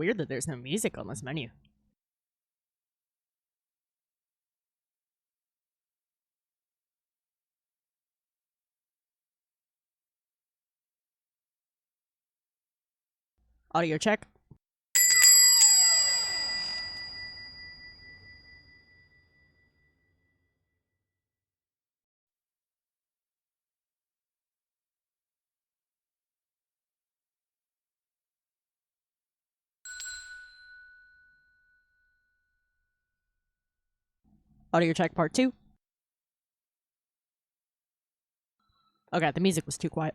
Weird that there's no music on this menu. Audio check. Audio check part 2. Okay, the music was too quiet.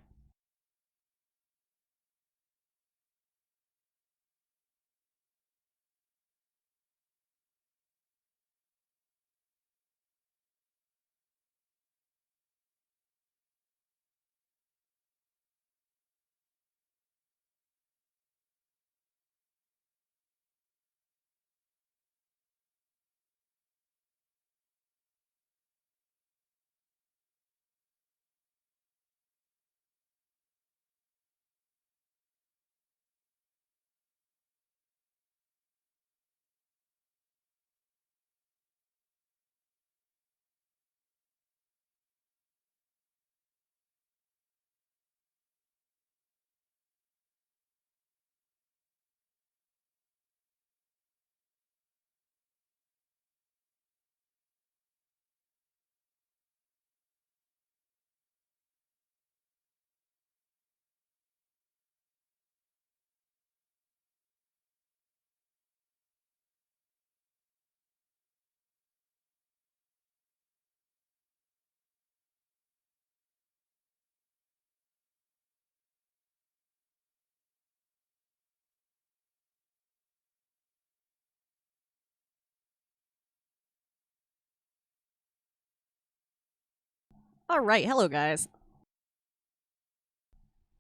Alright, hello guys.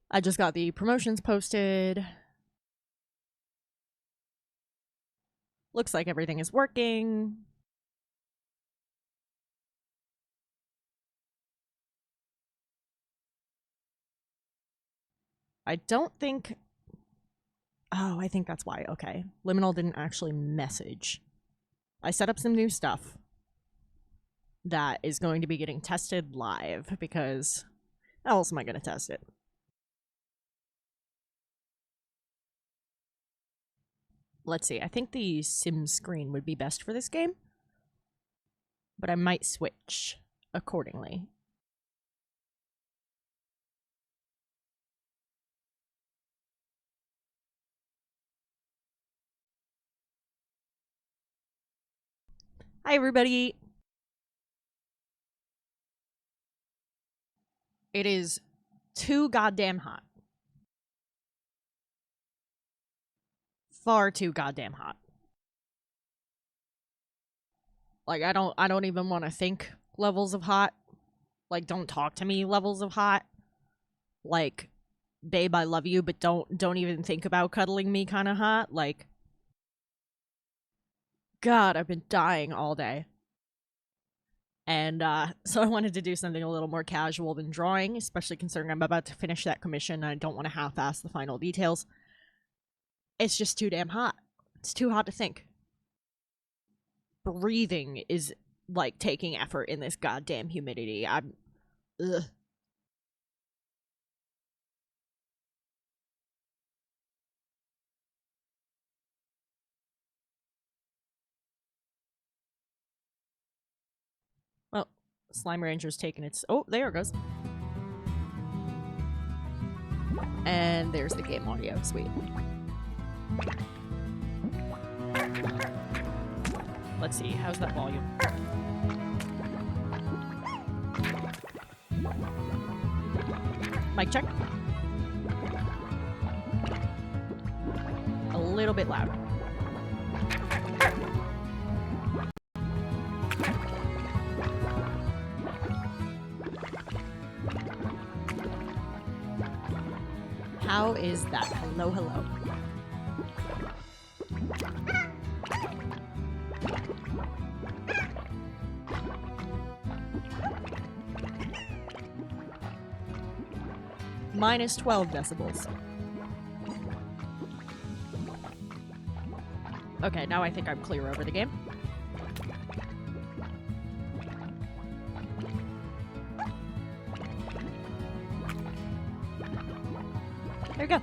I just got the promotions posted. Looks like everything is working. I don't think... Oh, I think that's why. Okay. Liminal didn't actually message. I set up some new stuff that is going to be getting tested live, because how else am I going to test it? Let's see. I think the sim screen would be best for this game, but I might switch accordingly. Hi, everybody. It is too goddamn hot. Far too goddamn hot. Like, I don't even want to think levels of hot. Like, don't talk to me levels of hot. Like, babe, I love you, but don't even think about cuddling me kind of hot. Like, God, I've been dying all day. And so I wanted to do something a little more casual than drawing, especially considering I'm about to finish that commission and I don't want to half-ass the final details. It's just too damn hot. It's too hot to think. Breathing is, like, taking effort in this goddamn humidity. Ugh. Well, Slime Ranger's taking its... Oh, there it goes. And there's the game audio. Sweet. Let's see. How's that volume? Mic check. A little bit loud. How is that? Hello, hello. Minus 12 decibels. Okay, now I think I'm clear over the game. There you go.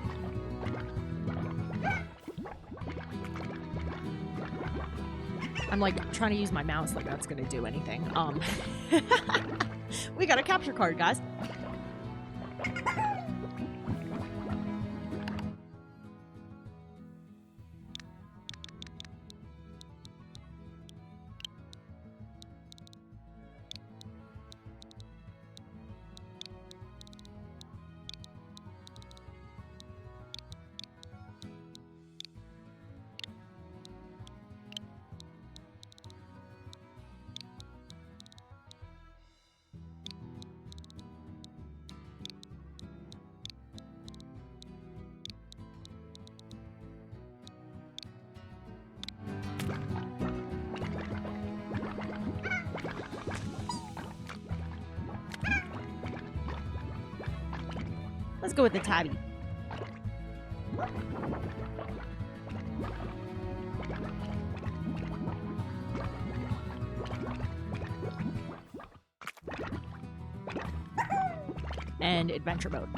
I'm like trying to use my mouse like that's gonna do anything. We got a capture card, guys. 'Let's go with the tabby. And adventure mode.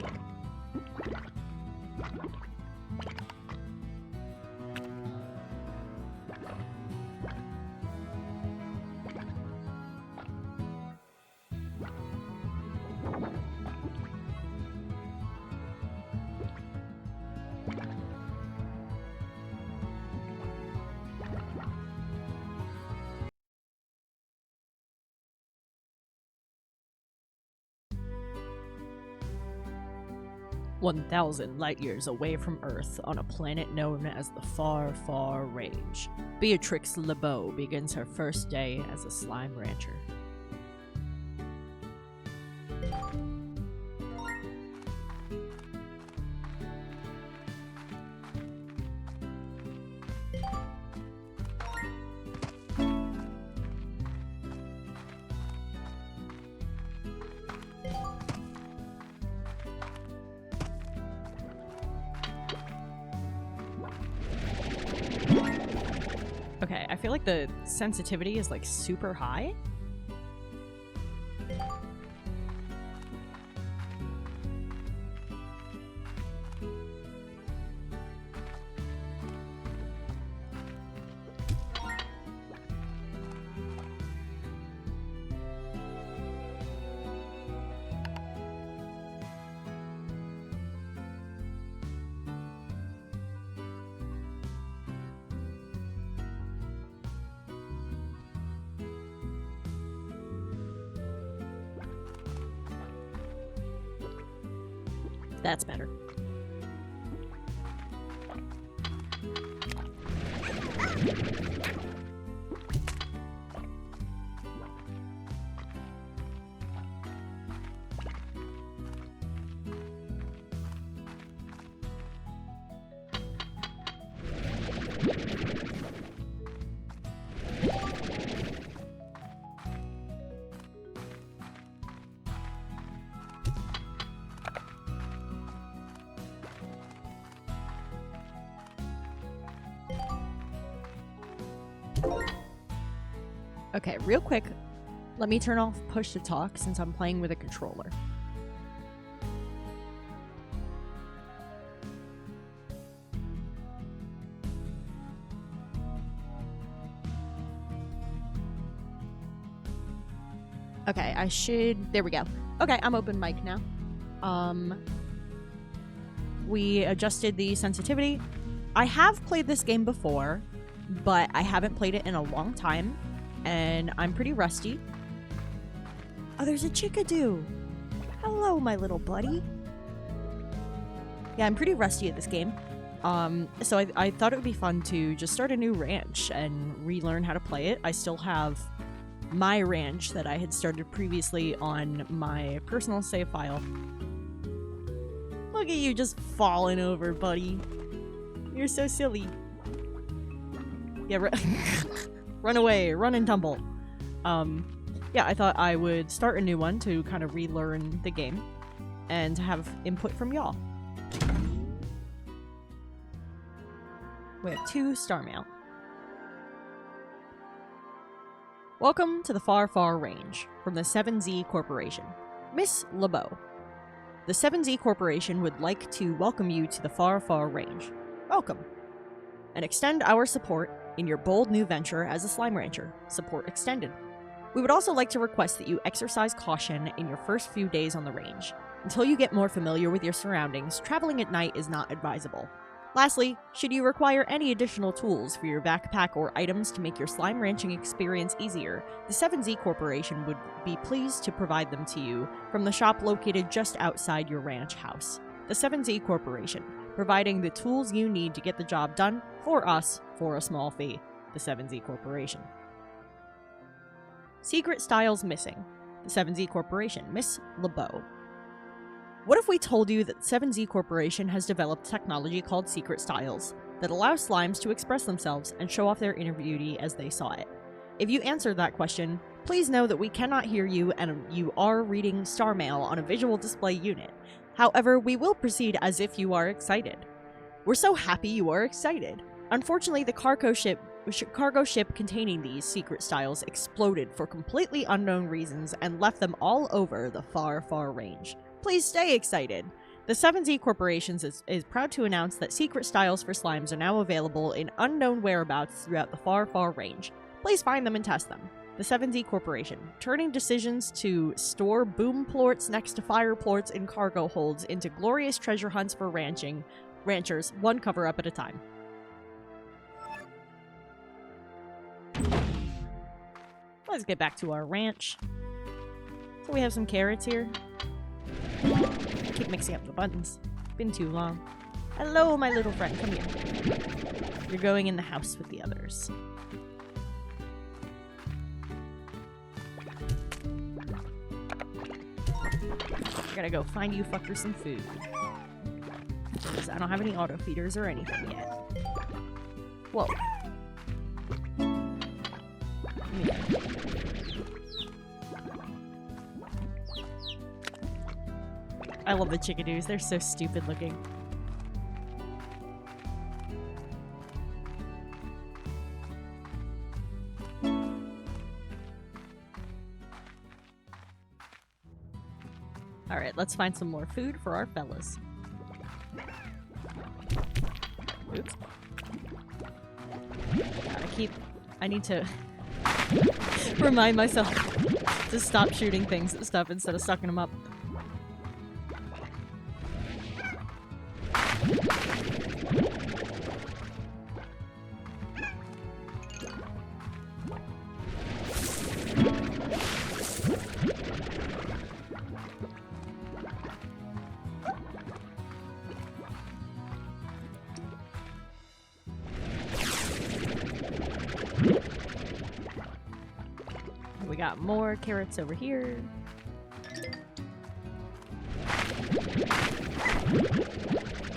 "1,000 light years away from Earth, on a planet known as the Far, Far Range, Beatrix LeBeau begins her first day as a slime rancher. Okay, I feel like the sensitivity is like super high. That's better. Okay, real quick, let me turn off push to talk since I'm playing with a controller. Okay, I should... There we go. Okay, I'm open mic now. We adjusted the sensitivity. I have played this game before, but I haven't played it in a long time, and I'm pretty rusty. Oh, there's a chickadee. Hello, my little buddy. Yeah, I'm pretty rusty at this game. So I thought it would be fun to just start a new ranch and relearn how to play it. I still have my ranch that I had started previously on my personal save file. Look at you just falling over, buddy. You're so silly. Yeah, run away, run and tumble. Yeah, I thought I would start a new one to kind of relearn the game and to have input from y'all. We have 2 star mail. Welcome to the Far Far Range from the 7Z Corporation. Miss LeBeau. The 7Z Corporation would like to welcome you to the Far Far Range. Welcome. And extend our support in your bold new venture as a slime rancher. Support extended. We would also like to request that you exercise caution in your first few days on the range. Until you get more familiar with your surroundings, traveling at night is not advisable. Lastly, should you require any additional tools for your backpack or items to make your slime ranching experience easier, the 7Z Corporation would be pleased to provide them to you from the shop located just outside your ranch house. The 7Z Corporation, providing the tools you need to get the job done for us for a small fee. The 7Z Corporation. Secret styles missing. The 7Z Corporation. Miss LeBeau. What if we told you that 7Z Corporation has developed technology called Secret Styles that allows slimes to express themselves and show off their inner beauty as they saw it? If you answered that question, please know that we cannot hear you and you are reading Star Mail on a visual display unit. However, we will proceed as if you are excited. We're so happy you are excited. Unfortunately, the cargo ship containing these secret styles exploded for completely unknown reasons and left them all over the far, far range. Please stay excited. The 7Z Corporation is proud to announce that secret styles for slimes are now available in unknown whereabouts throughout the far, far range. Please find them and test them. The 7Z Corporation, turning decisions to store boom plorts next to fire plorts in cargo holds into glorious treasure hunts for ranchers, one cover-up at a time. Let's get back to our ranch. So we have some carrots here. I keep mixing up the buttons. Been too long. Hello, my little friend. Come here. You're going in the house with the others. I gotta go find you fuckers some food. Because I don't have any auto feeders or anything yet. Whoa. Yeah. I love the chickadoos. They're so stupid looking. Alright, let's find some more food for our fellas. Oops. I need to remind myself to stop shooting things and stuff instead of sucking them up. We got more carrots over here.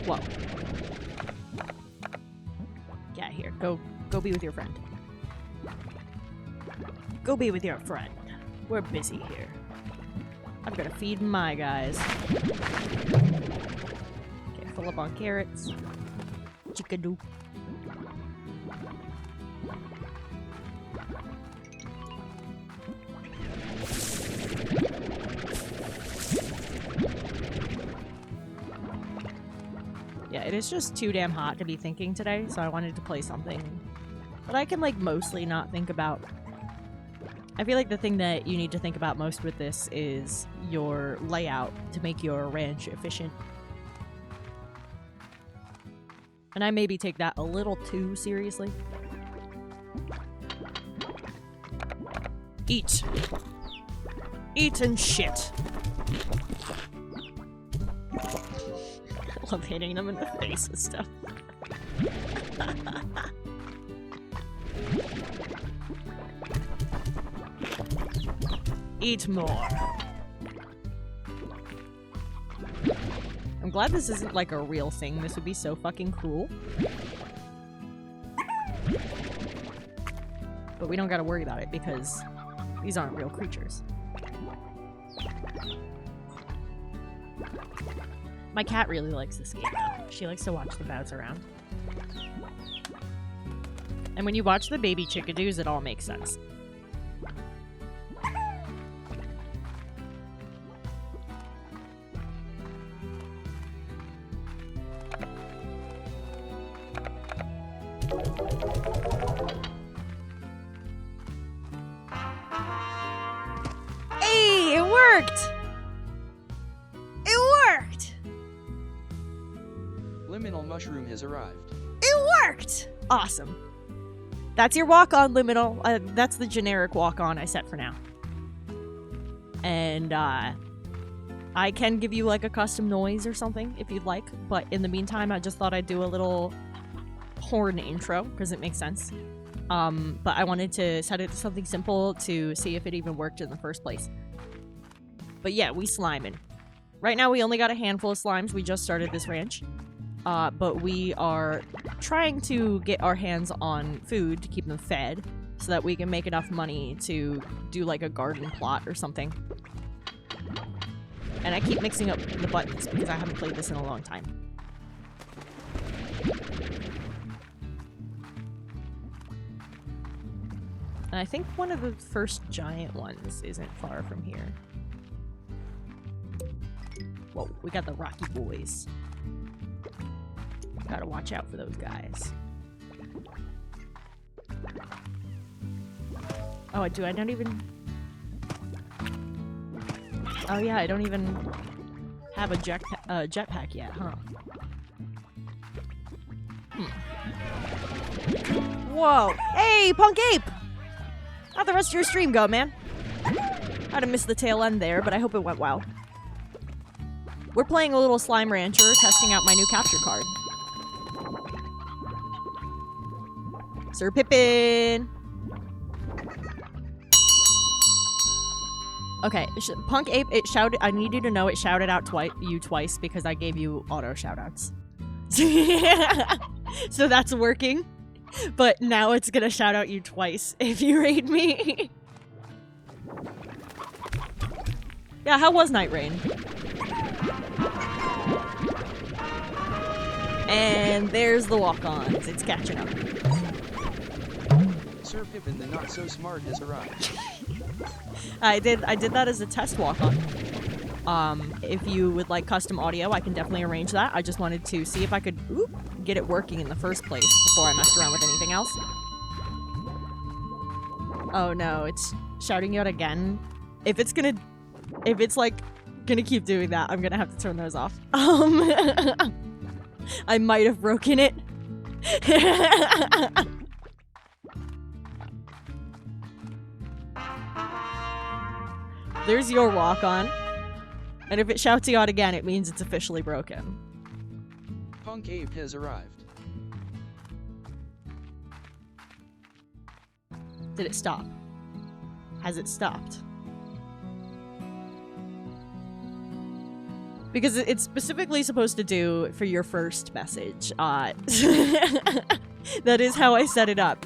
Whoa. Yeah, here. Go be with your friend. Go be with your friend. We're busy here. I'm gonna feed my guys. Okay, fill up on carrots. Chickadoo. Yeah, it is just too damn hot to be thinking today, so I wanted to play something that I can, like, mostly not think about. I feel like the thing that you need to think about most with this is your layout to make your ranch efficient. And I maybe take that a little too seriously. Eat. Eat and shit. I love hitting them in the face and stuff. Eat more. I'm glad this isn't like a real thing. This would be so fucking cruel. But we don't gotta worry about it because these aren't real creatures. My cat really likes this game though. She likes to watch the bounce around. And when you watch the baby chickadoos, it all makes sense. Hey, it worked! It worked! Liminal mushroom has arrived. It worked! Awesome. That's your walk-on, Liminal. That's the generic walk-on I set for now. And, I can give you, like, a custom noise or something, if you'd like. But in the meantime, I just thought I'd do a little horn intro, because it makes sense. But I wanted to set it to something simple to see if it even worked in the first place. But yeah, we sliming. Right now, we only got a handful of slimes. We just started this ranch. But we are trying to get our hands on food to keep them fed so that we can make enough money to do, like, a garden plot or something. And I keep mixing up the buttons because I haven't played this in a long time. And I think one of the first giant ones isn't far from here. Whoa, we got the Rocky Boys. Gotta watch out for those guys. Oh, do I not even... Oh yeah, I don't even have a jetpack yet, huh? Whoa! Hey, Punk Ape! How'd the rest of your stream go, man? I'd have missed the tail end there, but I hope it went well. We're playing a little Slime Rancher, testing out my new capture card. Sir Pippin! Okay, Punk Ape, it shouted. I need you to know it shouted out you twice because I gave you auto shoutouts. So that's working. But now it's gonna shout out you twice if you raid me. Yeah, how was Night Rain? And there's the walk-ons. It's catching up. Sir Pippin the not so smart has arrived. I did that as a test walk-on. If you would like custom audio, I can definitely arrange that. I just wanted to see if I could get it working in the first place before I messed around with anything else. Oh no, it's shouting you out again. If it's like gonna keep doing that, I'm gonna have to turn those off. I might have broken it. There's your walk-on. And if it shouts you out again, it means it's officially broken. Punk Ape has arrived. Did it stop? Has it stopped? Because it's specifically supposed to do for your first message. That is how I set it up.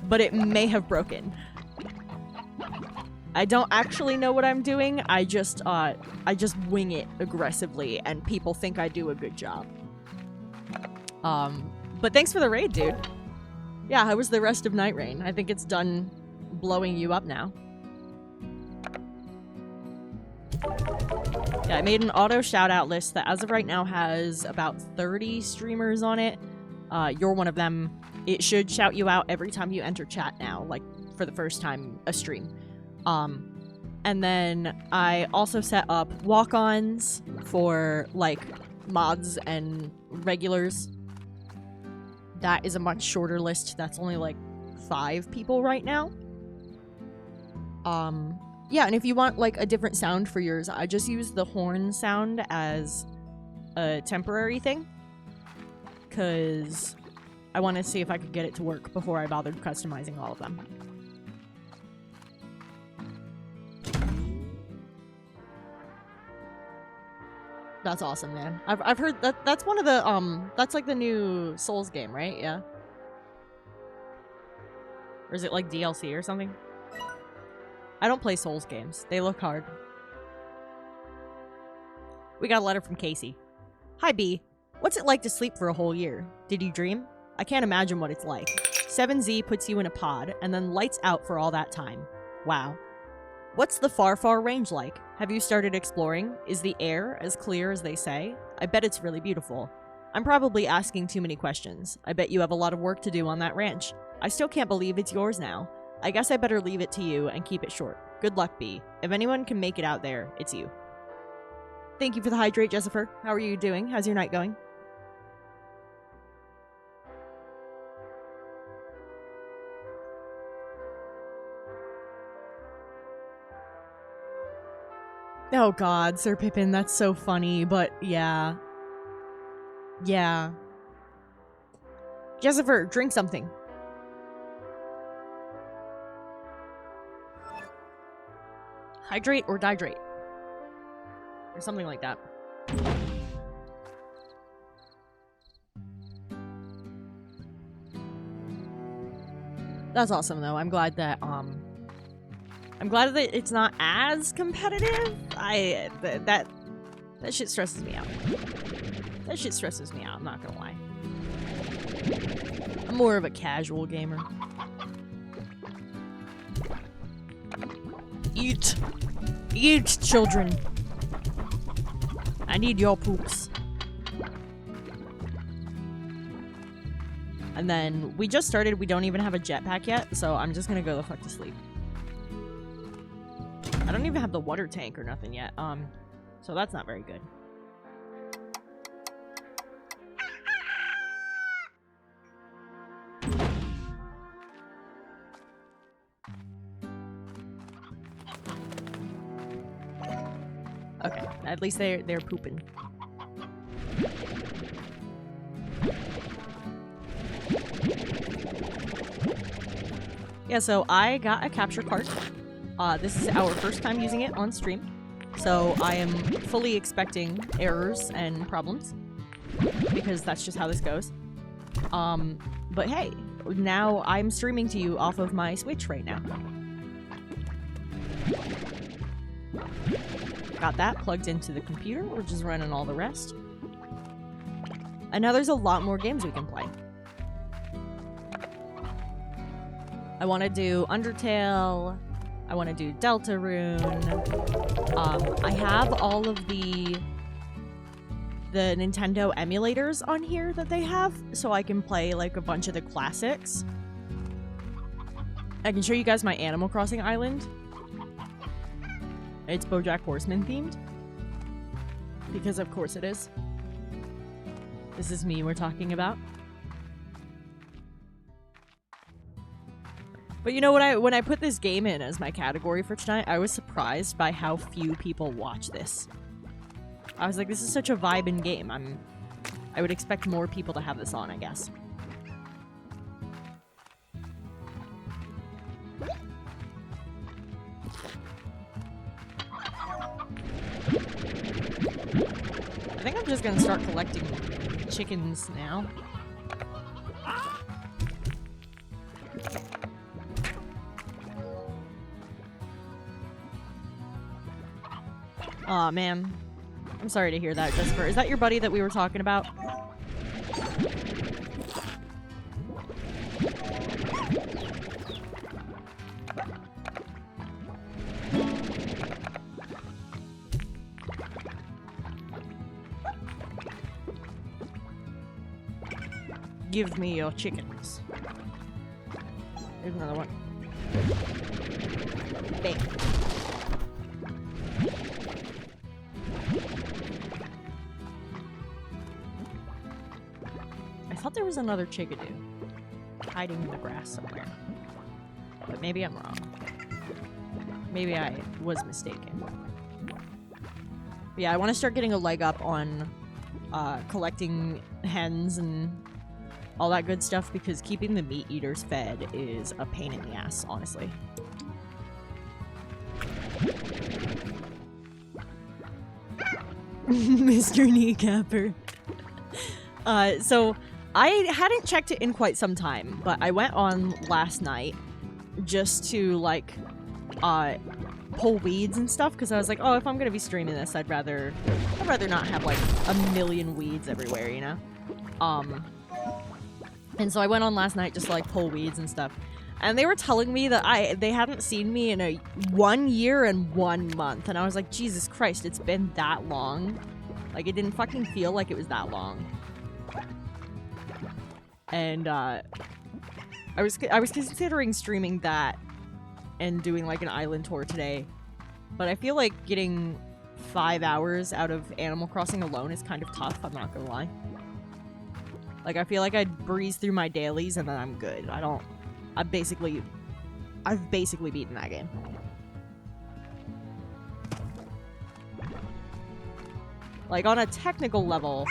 But it may have broken. I don't actually know what I'm doing. I just wing it aggressively, and people think I do a good job. But thanks for the raid, dude. Yeah, how was the rest of Night Rain? I think it's done blowing you up now. Yeah, I made an auto shout-out list that as of right now has about 30 streamers on it. You're one of them. It should shout you out every time you enter chat now, like for the first time a stream. And then I also set up walk-ons for, like, mods and regulars. That is a much shorter list. That's only, like, 5 people right now. Yeah, and if you want, like, a different sound for yours, I just use the horn sound as a temporary thing. Because I want to see if I could get it to work before I bothered customizing all of them. That's awesome, man. I've heard that's one of the that's like the new Souls game, right? Yeah. Or is it like DLC or something? I don't play Souls games. They look hard. We got a letter from Casey. Hi B. What's it like to sleep for a whole year? Did you dream? I can't imagine what it's like. 7Z puts you in a pod and then lights out for all that time. Wow. What's the far, far range like? Have you started exploring? Is the air as clear as they say? I bet it's really beautiful. I'm probably asking too many questions. I bet you have a lot of work to do on that ranch. I still can't believe it's yours now. I guess I better leave it to you and keep it short. Good luck, B. If anyone can make it out there, it's you. Thank you for the hydrate, Jessifer. How are you doing? How's your night going? Oh god, Sir Pippin, that's so funny, but yeah. Yeah. Jessifer, drink something. Hydrate or dihydrate. Or something like that. That's awesome though. I'm glad that it's not as competitive. That shit stresses me out. That shit stresses me out, I'm not gonna lie. I'm more of a casual gamer. Eat! Eat, children! I need your poops. And then, we just started, we don't even have a jetpack yet, so I'm just gonna go the fuck to sleep. I don't even have the water tank or nothing yet, so that's not very good. Okay, at least they're pooping. Yeah, so I got a capture card. This is our first time using it on stream, so I am fully expecting errors and problems, because that's just how this goes. But hey, now I'm streaming to you off of my Switch right now. Got that plugged into the computer, we're just running all the rest. And now there's a lot more games we can play. I want to do Undertale, I want to do Deltarune. I have all of the Nintendo emulators on here that they have, so I can play like a bunch of the classics. I can show you guys my Animal Crossing island. It's BoJack Horseman themed. Because of course it is. This is me we're talking about. But you know, when I put this game in as my category for tonight, I was surprised by how few people watch this. I was like, this is such a vibing game. I would expect more people to have this on, I guess. I think I'm just gonna start collecting chickens now. Aw, man. I'm sorry to hear that, Jessica. Is that your buddy that we were talking about? Give me your chickens. There's another one. Bang. I thought there was another chickadee hiding in the grass somewhere. But maybe I'm wrong. Maybe I was mistaken. But yeah, I want to start getting a leg up on collecting hens and all that good stuff, because keeping the meat eaters fed is a pain in the ass, honestly. Mr. Kneecapper. So I hadn't checked it in quite some time, but I went on last night just to like pull weeds and stuff, because I was like, oh, if I'm gonna be streaming this, I'd rather not have like a million weeds everywhere, you know? And so I went on last night just to like pull weeds and stuff. And they were telling me that they hadn't seen me in 1 year and 1 month. And I was like, Jesus Christ, it's been that long. Like, it didn't fucking feel like it was that long. And I was considering streaming that and doing like an island tour today, but I feel like getting 5 hours out of Animal Crossing alone is kind of tough, I'm not gonna lie. Like, I feel like I'd breeze through my dailies and then I'm good. I've basically beaten that game. Like, on a technical level,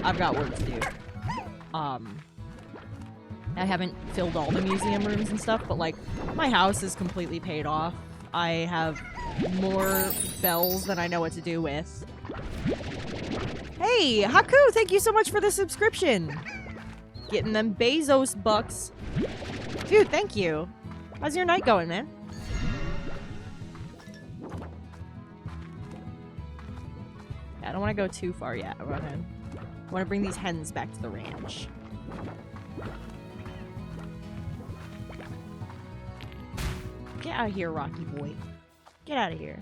I've got work to do. I haven't filled all the museum rooms and stuff, but like, my house is completely paid off. I have more bells than I know what to do with. Hey, Haku, thank you so much for the subscription. Getting them Bezos bucks. Dude, thank you. How's your night going, man? I don't want to go too far yet. I want to bring these hens back to the ranch. Get out of here, Rocky boy. Get out of here.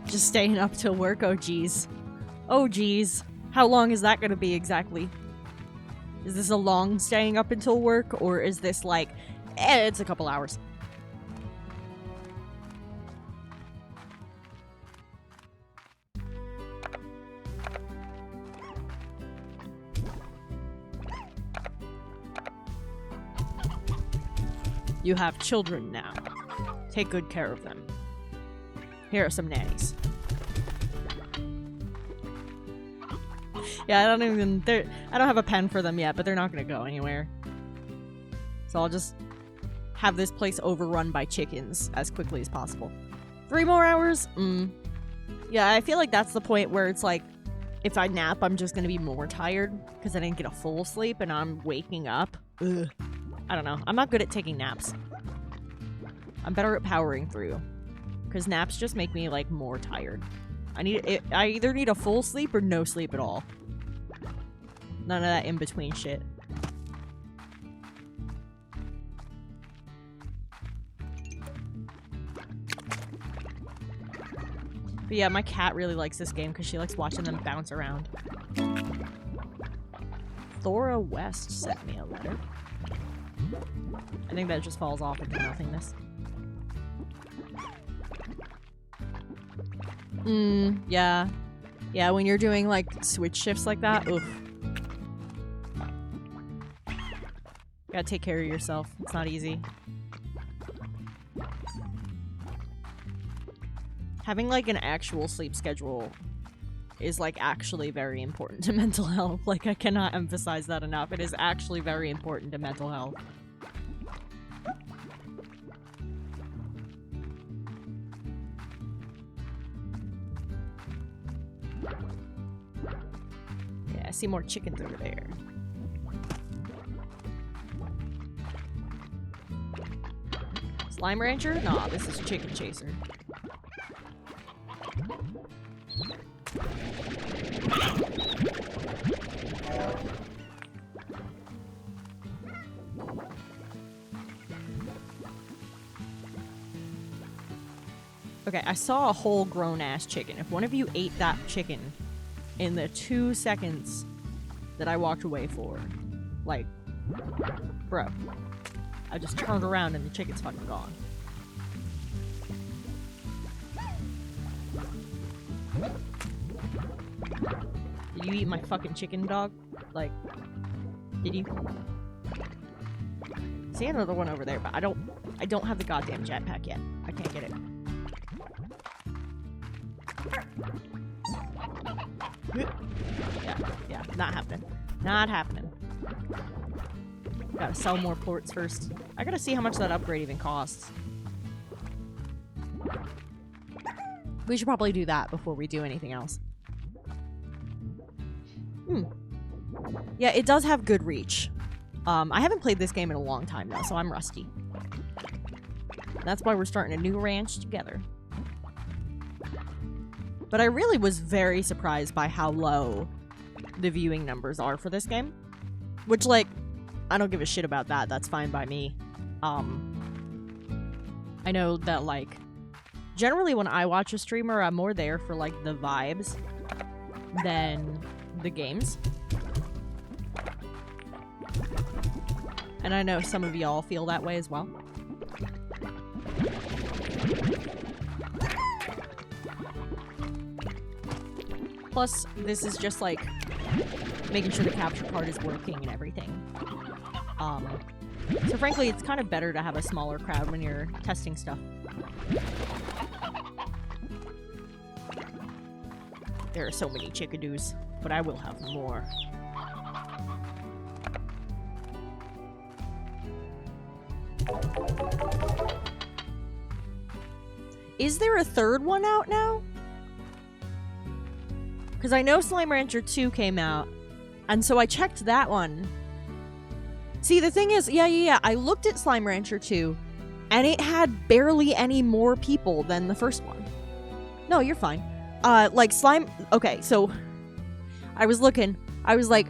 Just staying up till work? Oh, geez. Oh, geez. How long is that going to be exactly? Is this a long staying up until work, or is this like, it's a couple hours? You have children now. Take good care of them. Here are some nannies. Yeah, I don't have a pen for them yet, but they're not gonna go anywhere. So I'll just have this place overrun by chickens as quickly as possible. 3 more hours? Yeah, I feel like that's the point where it's like, if I nap, I'm just gonna be more tired because I didn't get a full sleep and I'm waking up. Ugh. I don't know. I'm not good at taking naps. I'm better at powering through. Because naps just make me, like, more tired. I either need a full sleep or no sleep at all. None of that in-between shit. But yeah, my cat really likes this game because she likes watching them bounce around. Thora West sent me a letter. I think that just falls off into nothingness. Yeah. Yeah, when you're doing, like, switch shifts like that, oof. Gotta take care of yourself. It's not easy. Having, like, an actual sleep schedule is, like, actually very important to mental health. Like, I cannot emphasize that enough. It is actually very important to mental health. Yeah, I see more chickens over there. Slime Rancher? Nah, this is Chicken Chaser. Okay, I saw a whole grown-ass chicken. If one of you ate that chicken in the 2 seconds that I walked away for, like, bro, I just turned around and the chicken's fucking gone. Did you eat my fucking chicken, dog? Like, did you? See another one over there, but I don't have the goddamn jetpack yet. I can't get it. Yeah, not happening. Not happening. Gotta sell more ports first. I gotta see how much that upgrade even costs. We should probably do that before we do anything else. Yeah, it does have good reach. I haven't played this game in a long time though, so I'm rusty. That's why we're starting a new ranch together. But I really was very surprised by how low the viewing numbers are for this game. Which, like, I don't give a shit about that. That's fine by me. I know that, like, generally when I watch a streamer, I'm more there for like the vibes than the games. And I know some of y'all feel that way as well. Plus, this is just like making sure the capture card is working and everything. So frankly, it's kind of better to have a smaller crowd when you're testing stuff. There are so many chickadoos, but I will have more. Is there a third one out now? Because I know Slime Rancher 2 came out, and so I checked that one. See, the thing is, yeah, I looked at Slime Rancher 2, and it had barely any more people than the first one. No, you're fine. Like, Slime... Okay, so... I was looking. I was like,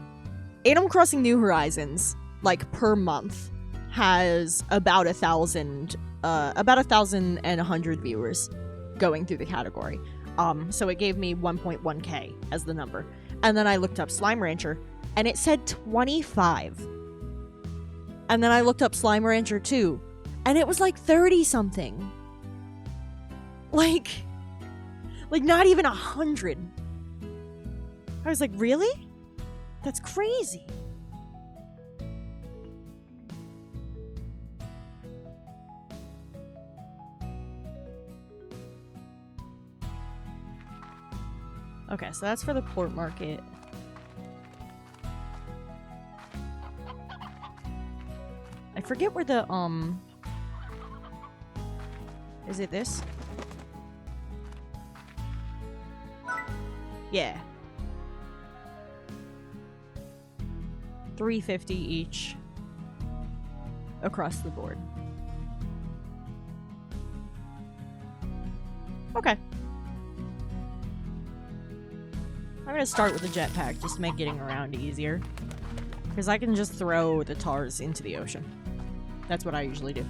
Animal Crossing New Horizons, like, per month, has about 1,100 viewers going through the category. So it gave me 1.1k as the number. And then I looked up Slime Rancher, and it said 25. And then I looked up Slime Rancher 2, and it was like 30-something. Like not even 100. I was like, really? That's crazy. Okay, so that's for the port market. I forget where the, is it this? Yeah. 350 each. Across the board. Okay. I'm gonna start with a jetpack just to make getting around easier. Because I can just throw the tars into the ocean. That's what I usually do.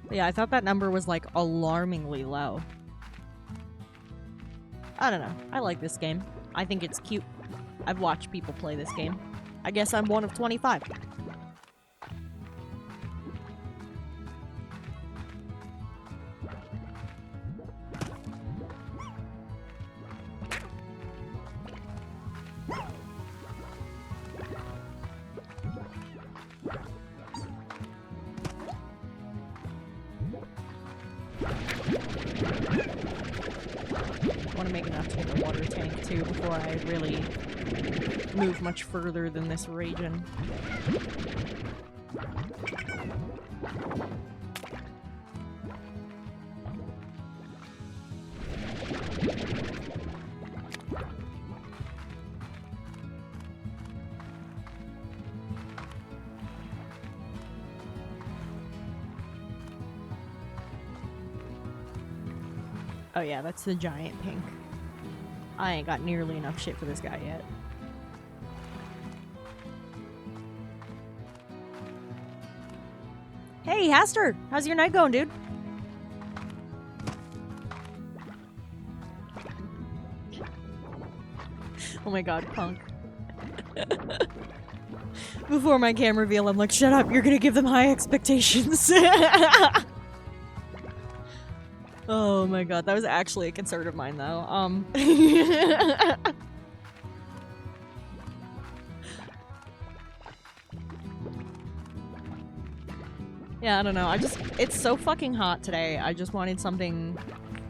But yeah, I thought that number was like alarmingly low. I don't know. I like this game. I think it's cute. I've watched people play this game. I guess I'm one of 25. Move much further than this region. Oh yeah, that's the giant pink. I ain't got nearly enough shit for this guy yet. Hey, Haster! How's your night going, dude? Oh my god, punk. Before my camera reveal, I'm like, shut up, you're gonna give them high expectations. Oh my god, that was actually a concern of mine, though. Yeah, I don't know. It's so fucking hot today. I just wanted something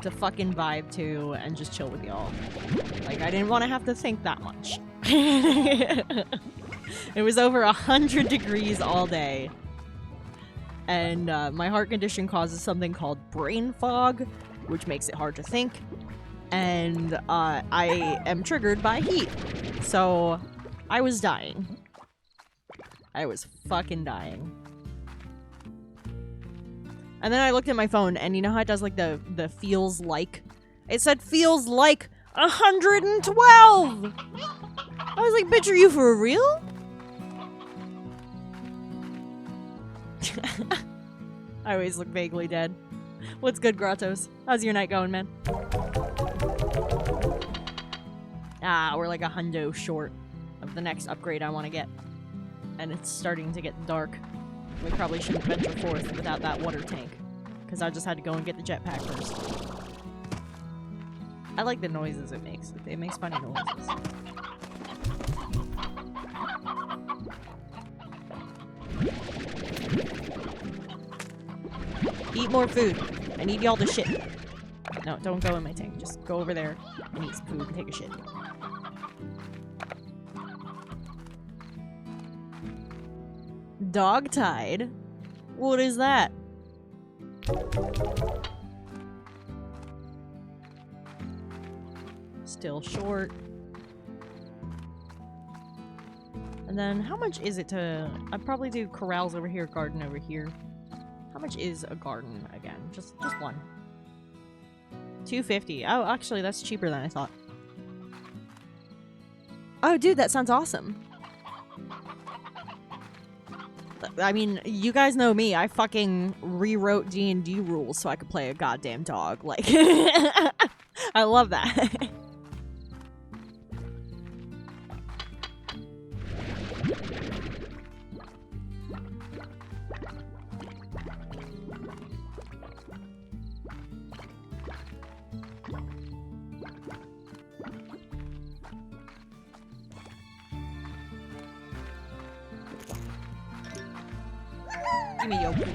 to fucking vibe to and just chill with y'all. Like, I didn't want to have to think that much. It was over 100 degrees all day. And my heart condition causes something called brain fog, which makes it hard to think. And I am triggered by heat. So, I was dying. I was fucking dying. And then I looked at my phone, and you know how it does, like, the feels like? It said feels like 112! I was like, bitch, are you for real? I always look vaguely dead. What's good, Grottos? How's your night going, man? Ah, we're like a hundo short of the next upgrade I want to get. And it's starting to get dark. We probably shouldn't venture forth without that water tank. Because I just had to go and get the jetpack first. I like the noises it makes. It makes funny noises. Eat more food. I need y'all to shit. No, don't go in my tank. Just go over there and eat some food and take a shit. Dog-tied? What is that? Still short. And then, how much is it to... I'd probably do corrals over here, garden over here. How much is a garden again? Just one. $250. Oh, actually, that's cheaper than I thought. Oh, dude, that sounds awesome. I mean, you guys know me. I fucking rewrote D&D rules so I could play a goddamn dog. Like, I love that. Give me your poop.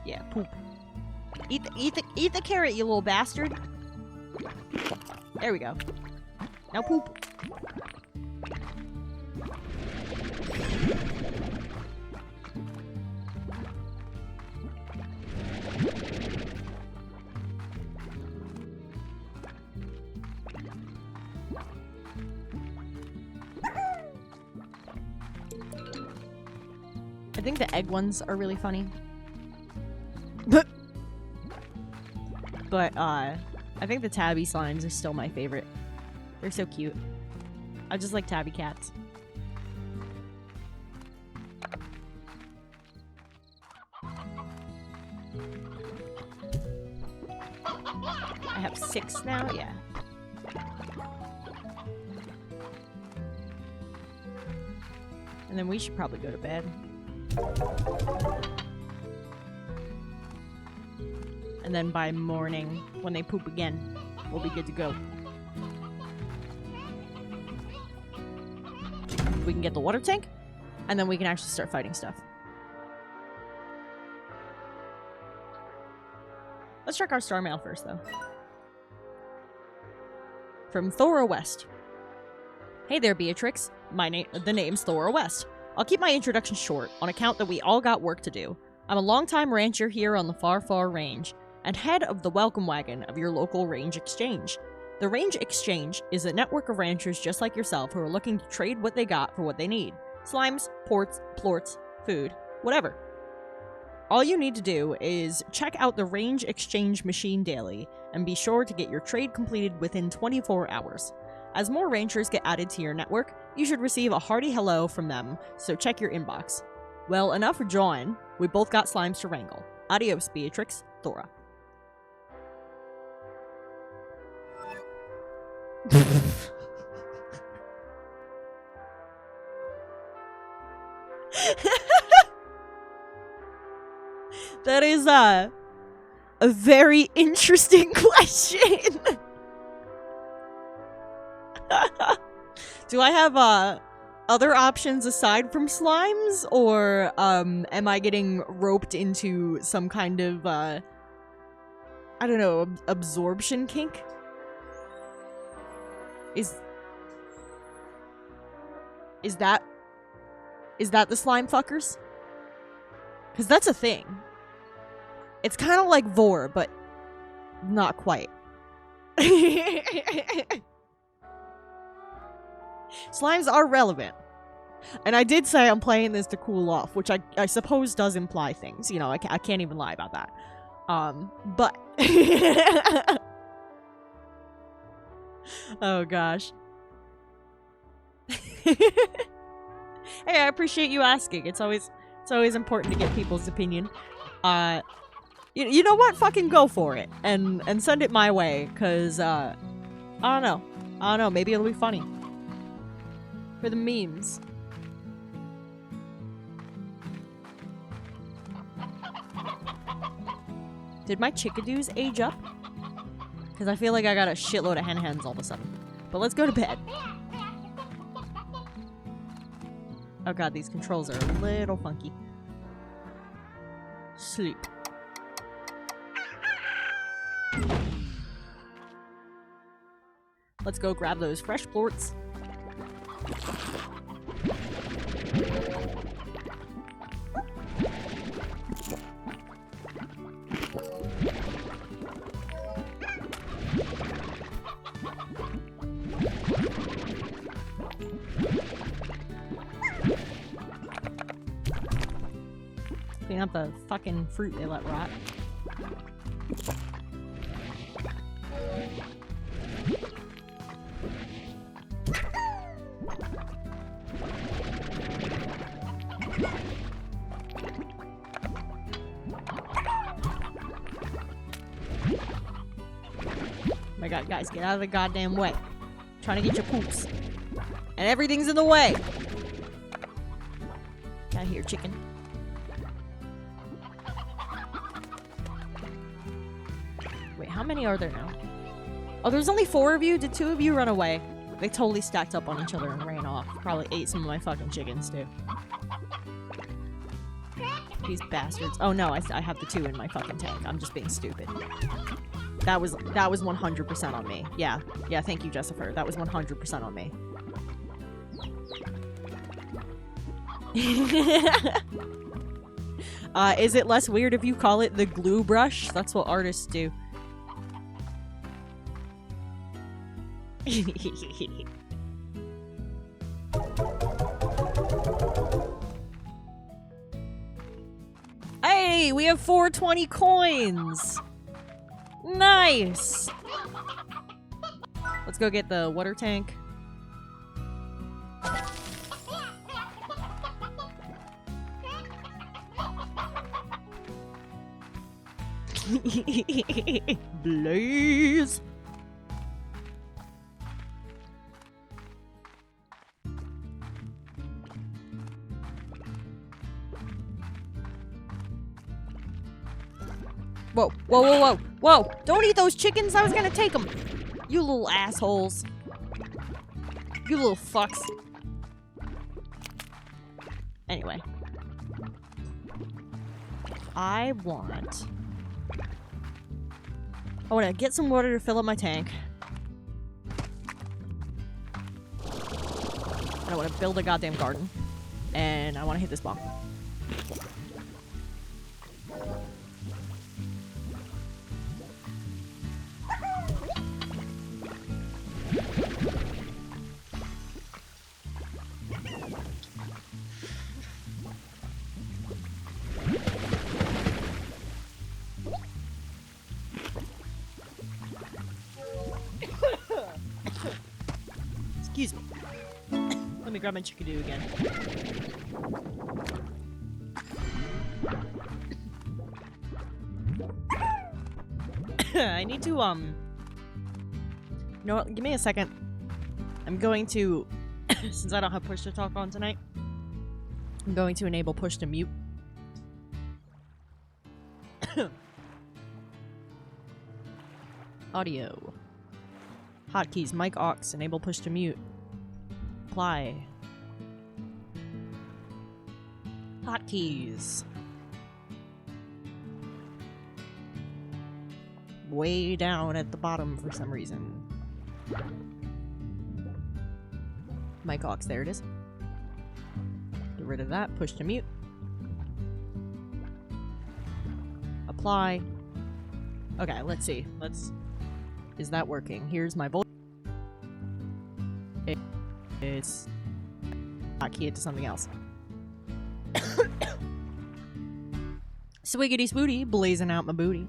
Yeah, poop. Eat the carrot, you little bastard. There we go. Now poop. I think the egg ones are really funny. But, I think the tabby slimes are still my favorite. They're so cute. I just like tabby cats. I have 6 now? Yeah. And then we should probably go to bed. And then by morning, when they poop again, we'll be good to go. We can get the water tank, and then we can actually start fighting stuff. Let's check our star mail first, though. From Thora West. Hey there, Beatrix. The name's Thora West. I'll keep my introduction short, on account that we all got work to do. I'm a longtime rancher here on the far, far range, and head of the welcome wagon of your local range exchange. The Range Exchange is a network of ranchers just like yourself who are looking to trade what they got for what they need. Slimes, plorts, food, whatever. All you need to do is check out the Range Exchange machine daily, and be sure to get your trade completed within 24 hours. As more ranchers get added to your network, you should receive a hearty hello from them, so check your inbox. Well, enough for jawing. We both got slimes to wrangle. Adios, Beatrix. Thora. That is a very interesting question. Do I have other options aside from slimes, or am I getting roped into some kind of I don't know, absorption kink? Is that the slime fuckers? Because that's a thing. It's kind of like Vor, but not quite. Slimes are relevant. And I did say I'm playing this to cool off, which I suppose does imply things. You know, I can't even lie about that. But Oh gosh. Hey, I appreciate you asking. It's always important to get people's opinion. You know what? Fucking go for it and send it my way, cause I don't know. Maybe it'll be funny for the memes. Did my chickadoos age up? Because I feel like I got a shitload of hen-hens all of a sudden. But let's go to bed. Oh god, these controls are a little funky. Sleep. Let's go grab those fresh plorts. Clean up the fucking fruit they let rot. Oh my god, guys, get out of the goddamn way. I'm trying to get your poops. And everything's in the way. Get out here, chicken. Wait, how many are there now? Oh, there's only 4 of you? Did 2 of you run away? They totally stacked up on each other and ran off. Probably ate some of my fucking chickens, too. These bastards. Oh no, I have the 2 in my fucking tank. I'm just being stupid. That was 100% on me. Yeah, thank you, Jessifer. That was 100% on me. Is it less weird if you call it the glue brush? That's what artists do. Hey, we have 420 coins! Nice! Let's go get the water tank. Blaze! Whoa, whoa, whoa, whoa, whoa! Don't eat those chickens! I was gonna take them! You little assholes. You little fucks. Anyway. I want to get some water to fill up my tank. And I want to build a goddamn garden. And I want to hit this bomb. Excuse me. Let me grab my chickadoo again. I need to, you know what? Give me a second. I'm going to, since I don't have push to talk on tonight, I'm going to enable push to mute. Audio. Hotkeys, mic aux, enable push to mute. Apply. Hotkeys. Way down at the bottom for some reason. Mic aux, there it is. Get rid of that, push to mute. Apply. Okay, let's see. Is that working? Here's my voice. It's hotkey it to something else. Swiggity swooty, blazing out my booty.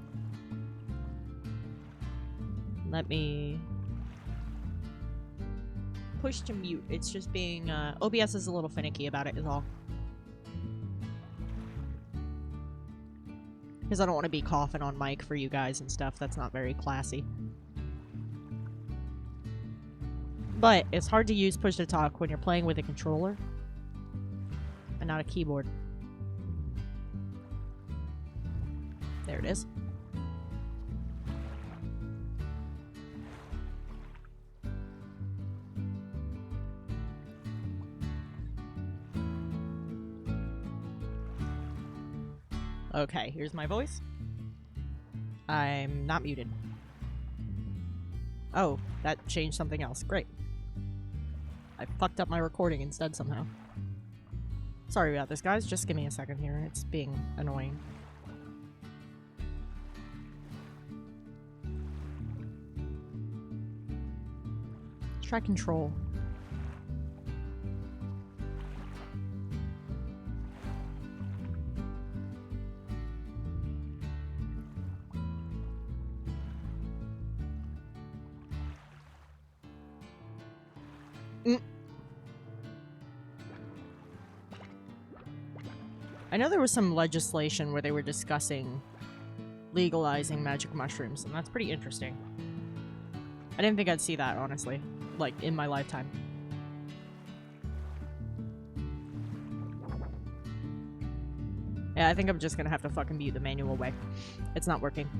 Let me push to mute. It's just being, OBS is a little finicky about it is all. Because I don't want to be coughing on mic for you guys and stuff. That's not very classy. But it's hard to use push to talk when you're playing with a controller and not a keyboard. There it is. Okay, here's my voice. I'm not muted. Oh, that changed something else. Great. I fucked up my recording instead somehow. Sorry about this, guys. Just give me a second here. It's being annoying. Let's try control. I know there was some legislation where they were discussing legalizing magic mushrooms, and that's pretty interesting. I didn't think I'd see that, honestly, like, in my lifetime. Yeah, I think I'm just gonna have to fucking mute the manual way. It's not working.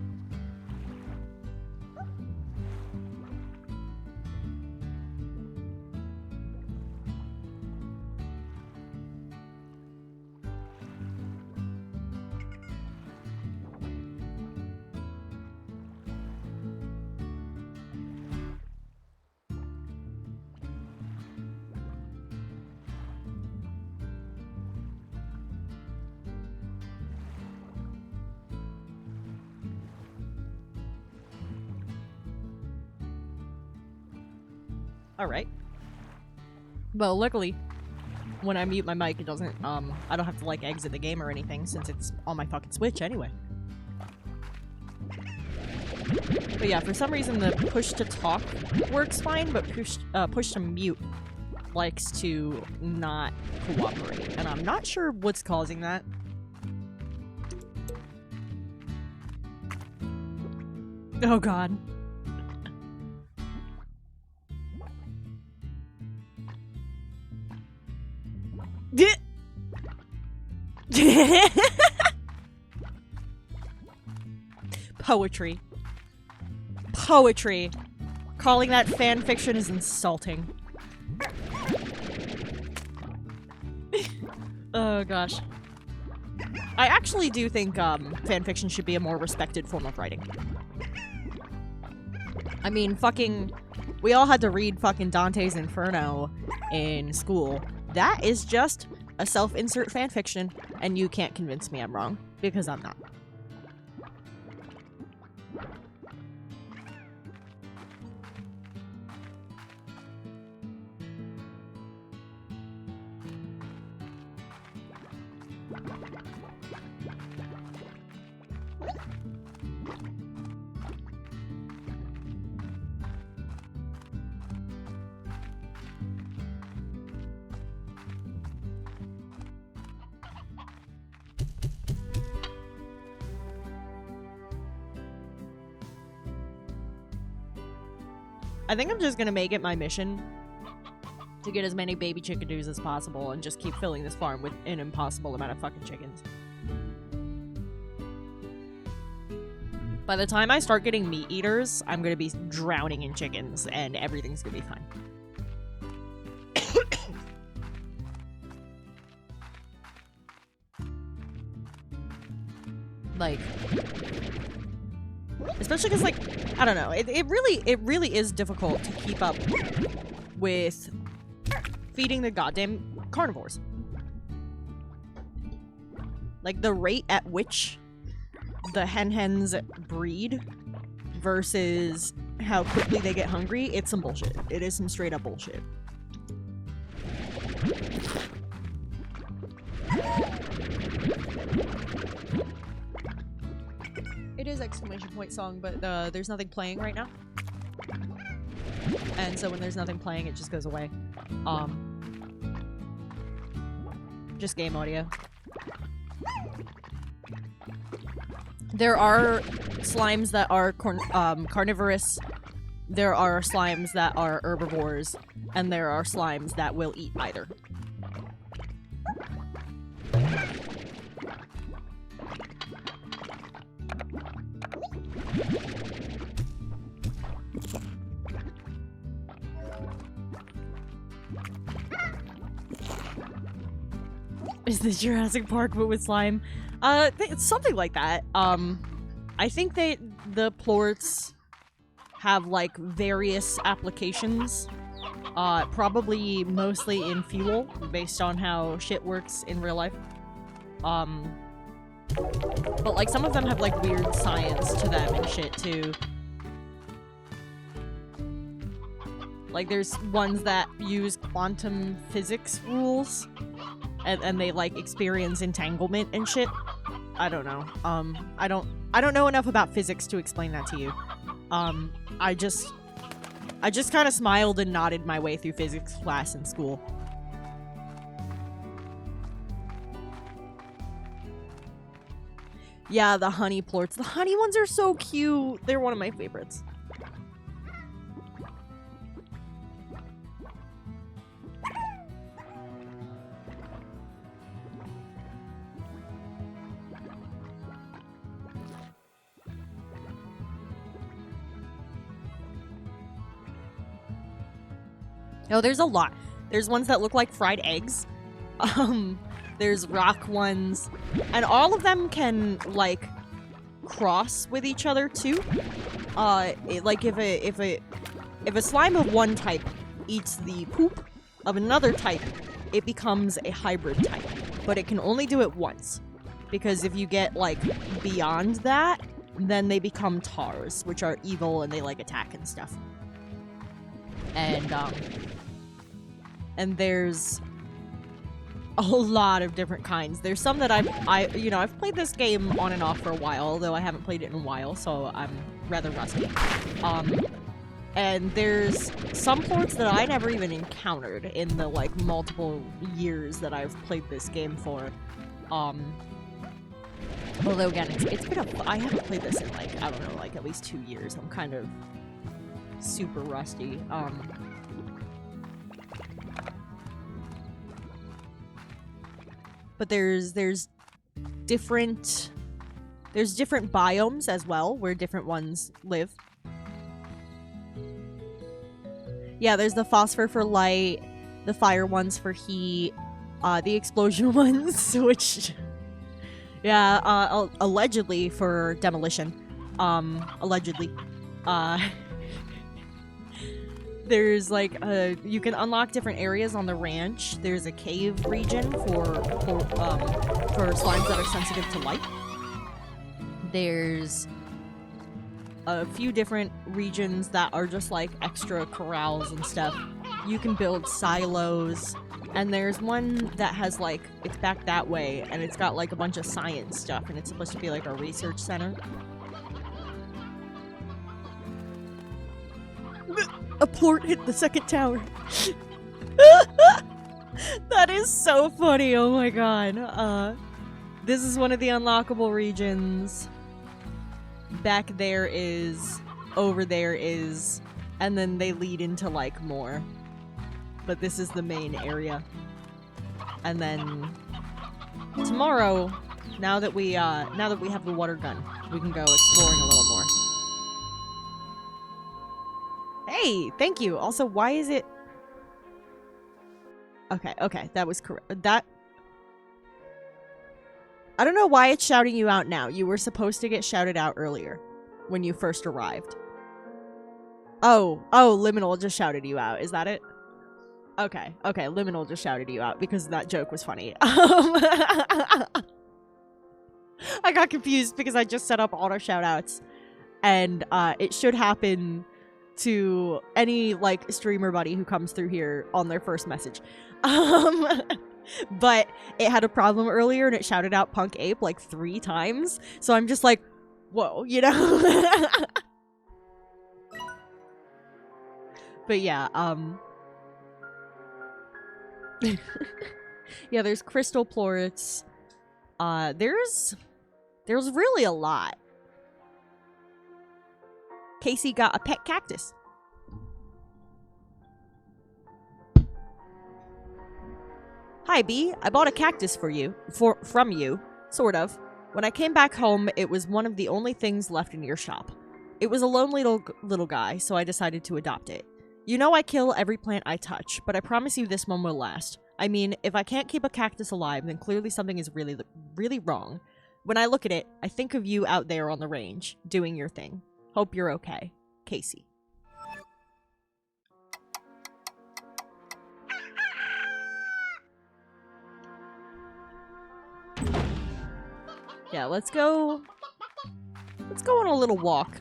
Alright. Well, luckily, when I mute my mic, it doesn't, I don't have to, like, exit the game or anything, since it's on my fucking Switch anyway. But yeah, for some reason the push to talk works fine, but push to mute likes to not cooperate, and I'm not sure what's causing that. Oh god. Poetry. Poetry. Calling that fan fiction is insulting. Oh gosh. I actually do think fan fiction should be a more respected form of writing. I mean, fucking, we all had to read fucking Dante's Inferno in school. That is just a self-insert fanfiction, and you can't convince me I'm wrong, because I'm not. I think I'm just gonna make it my mission to get as many baby chickadoos as possible and just keep filling this farm with an impossible amount of fucking chickens. By the time I start getting meat eaters, I'm gonna be drowning in chickens and everything's gonna be fine. Like, especially because, like, I don't know, it really is difficult to keep up with feeding the goddamn carnivores. Like, the rate at which the hens breed versus how quickly they get hungry, it's some bullshit. It is some straight up bullshit. It is exclamation point song, but there's nothing playing right now. And so when there's nothing playing, it just goes away. Just game audio. There are slimes that are carnivorous. There are slimes that are herbivores. And there are slimes that will eat either. Is this Jurassic Park but with slime? It's something like that. I think the plorts have like various applications. Probably mostly in fuel, based on how shit works in real life. But like some of them have like weird science to them and shit too. Like there's ones that use quantum physics rules. And they like experience entanglement and shit. I don't know. I don't know enough about physics to explain that to you. I just kind of smiled and nodded my way through physics class in school. Yeah, the honey plorts. The honey ones are so cute. They're one of my favorites. Oh, there's a lot. There's ones that look like fried eggs. There's rock ones. And all of them can, like, cross with each other, too. Like, if a slime of one type eats the poop of another type, it becomes a hybrid type. But it can only do it once. Because if you get, like, beyond that, then they become tars, which are evil and they, like, attack and stuff. And there's a lot of different kinds. There's some that I've played this game on and off for a while, although I haven't played it in a while, so I'm rather rusty. And there's some plorts that I never even encountered in the, like, multiple years that I've played this game for. Although, again, it's been I haven't played this in, like, I don't know, like, at least 2 years. I'm kind of super rusty. But there's different biomes as well where different ones live. Yeah, there's the phosphor for light, the fire ones for heat, the explosion ones, which, yeah, allegedly for demolition. Allegedly. There's like you can unlock different areas on the ranch. There's a cave region for slimes that are sensitive to light. There's a few different regions that are just like extra corrals and stuff. You can build silos, and there's one that has like, it's back that way, and it's got like a bunch of science stuff, and it's supposed to be like a research center. A plort hit the second tower. That is so funny. Oh my god. This is one of the unlockable regions. Back there is, over there is, and then they lead into like more. But this is the main area. And then tomorrow, now that we have the water gun, we can go exploring a little more. Hey, thank you. Also, why is it... Okay, that was correct. That... I don't know why it's shouting you out now. You were supposed to get shouted out earlier, when you first arrived. Oh, Liminal just shouted you out. Is that it? Okay, Liminal just shouted you out because that joke was funny. I got confused because I just set up auto shoutouts, and it should happen to any like streamer buddy who comes through here on their first message. But it had a problem earlier and it shouted out Punk Ape like 3 times. So I'm just like, whoa, you know? But yeah, yeah, there's crystal plorets. There's really a lot. Casey got a pet cactus. Hi, B. I bought a cactus from you, sort of. When I came back home, it was one of the only things left in your shop. It was a lonely little guy, so I decided to adopt it. You know I kill every plant I touch, but I promise you this one will last. I mean, if I can't keep a cactus alive, then clearly something is really, really wrong. When I look at it, I think of you out there on the range, doing your thing. Hope you're okay. Casey. Yeah, let's go on a little walk.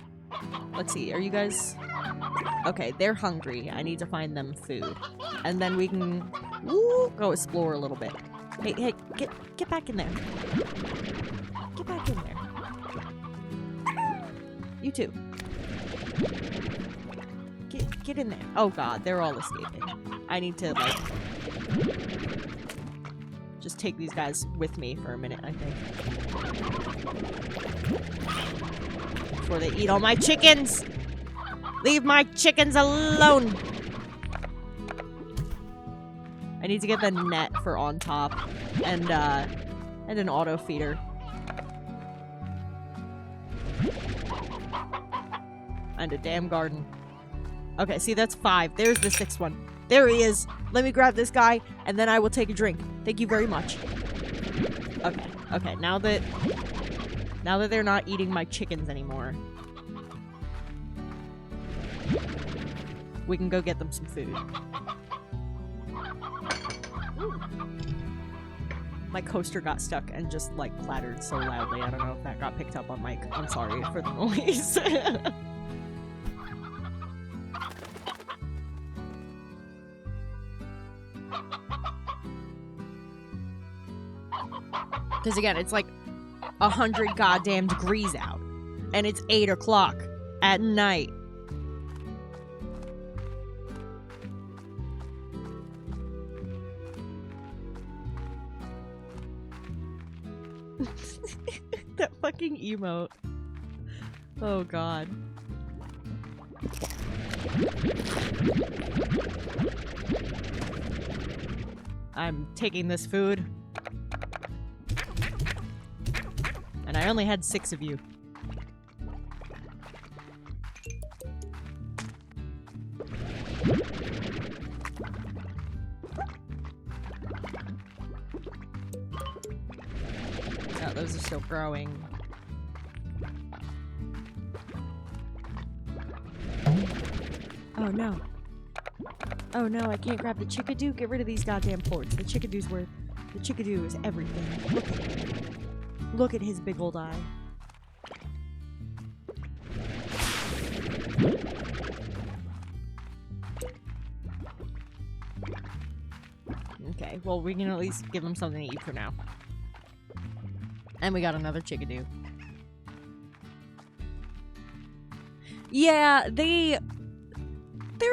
Let's see, are you guys... Okay, they're hungry. I need to find them food. And then we can go explore a little bit. Hey, get back in there. Get back in there. You too. Get in there. Oh god, they're all escaping. I need to, like... just take these guys with me for a minute, I think. Before they eat all my chickens! Leave my chickens alone! I need to get the net for on top and an auto feeder. And a damn garden. Okay, see, that's 5. There's the 6th one. There he is. Let me grab this guy, and then I will take a drink. Thank you very much. Okay, now that they're not eating my chickens anymore, we can go get them some food. Ooh. My coaster got stuck and just, like, clattered so loudly. I don't know if that got picked up on mic. I'm sorry for the noise. Because again, it's like 100 goddamn degrees out. And it's 8 o'clock at night. That fucking emote. Oh god. I'm taking this food. And I only had 6 of you. Oh, those are still growing. Oh no. Oh no, I can't grab the chickadee. Get rid of these goddamn ports. The chickadee is everything. Look at him. Look at his big old eye. Okay, well, we can at least give him something to eat for now. And we got another chickadee. Yeah, there's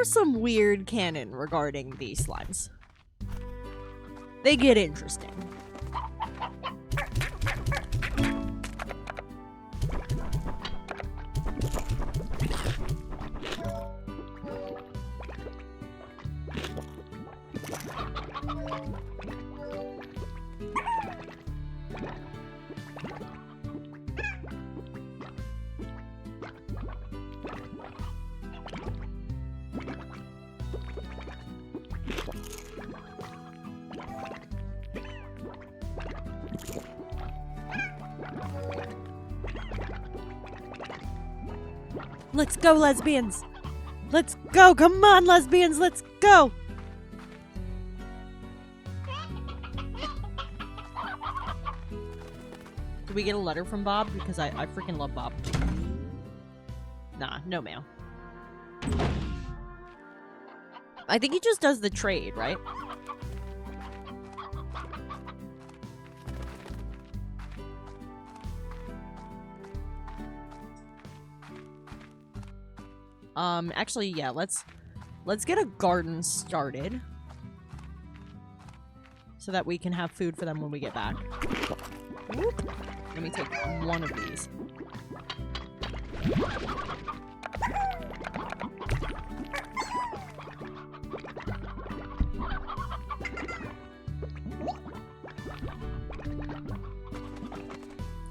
some weird canon regarding these slimes. They get interesting. Let's go, lesbians! Let's go! Come on, lesbians! Let's go! Did we get a letter from Bob? Because I freaking love Bob. Nah, no mail. I think he just does the trade, right? Actually, yeah, let's let's get a garden started so that we can have food for them when we get back. Whoop. Let me take one of these.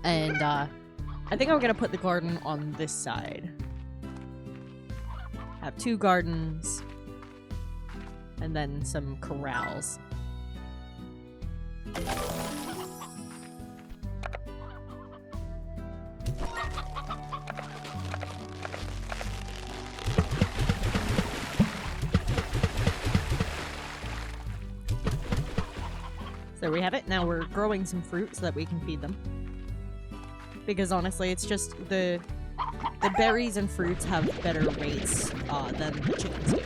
And I think I'm gonna put the garden on this side. Have 2 gardens and then some corrals. So there we have it. Now we're growing some fruit so that we can feed them. Because honestly, it's just the berries and fruits have better rates than the chickens do.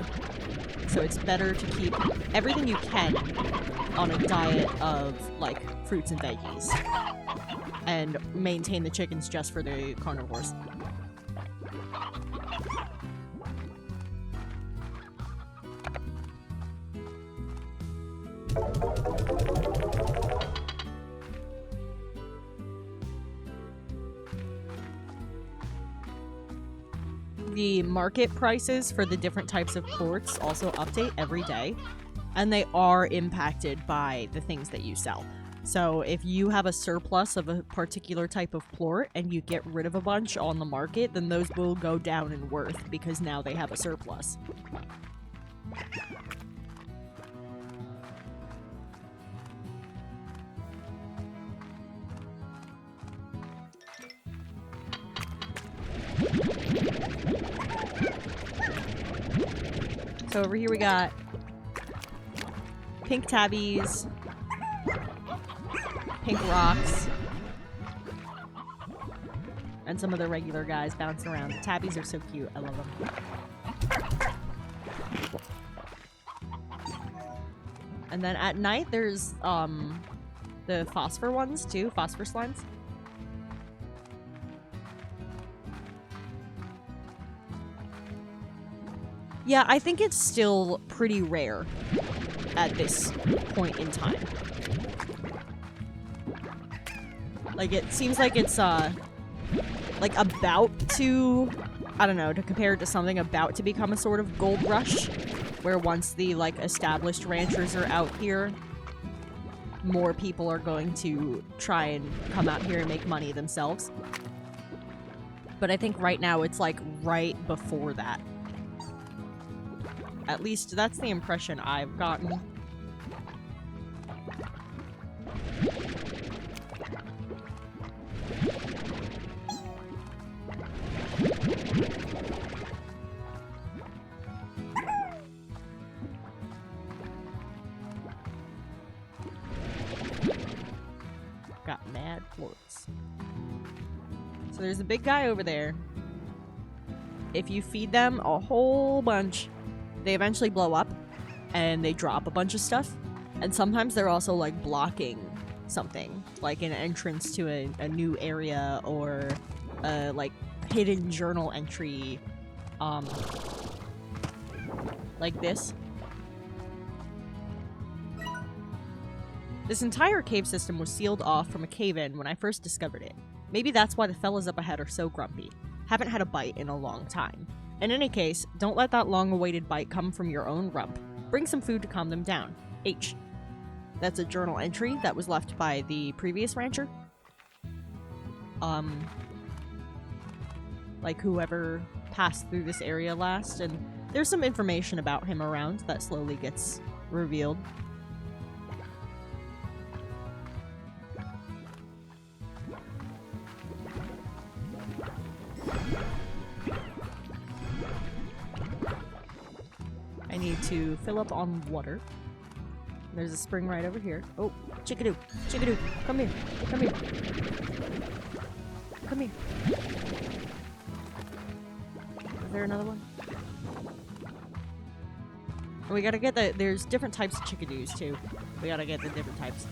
So it's better to keep everything you can on a diet of, like, fruits and veggies. And maintain the chickens just for the carnivores. The market prices for the different types of ports also update every day, and they are impacted by the things that you sell. So if you have a surplus of a particular type of plort and you get rid of a bunch on the market, then those will go down in worth because now they have a surplus. So over here we got pink tabbies, pink rocks, and some of the regular guys bouncing around. The tabbies are so cute. I love them. And then at night there's the phosphor ones too, phosphor slimes. Yeah, I think it's still pretty rare at this point in time. Like, it seems like it's, like, about to, I don't know, to compare it to something about to become a sort of gold rush, where once the, like, established ranchers are out here, more people are going to try and come out here and make money themselves. But I think right now it's, like, right before that. At least that's the impression I've gotten. Got mad plorts. So there's a big guy over there. If you feed them a whole bunch, they eventually blow up and they drop a bunch of stuff. And sometimes they're also like blocking something, like an entrance to a new area or a like hidden journal entry, like this. This entire cave system was sealed off from a cave-in when I first discovered it. Maybe that's why the fellas up ahead are so grumpy. Haven't had a bite in a long time. In any case, don't let that long-awaited bite come from your own rump. Bring some food to calm them down. H. That's a journal entry that was left by the previous rancher. Like whoever passed through this area last, and there's some information about him around that slowly gets revealed. I need to fill up on water. There's a spring right over here. Oh, chickadoo, chickadoo, come here, come here, come here. Is there another one? And we gotta get the, there's different types of chickadoos too. We gotta get the different types.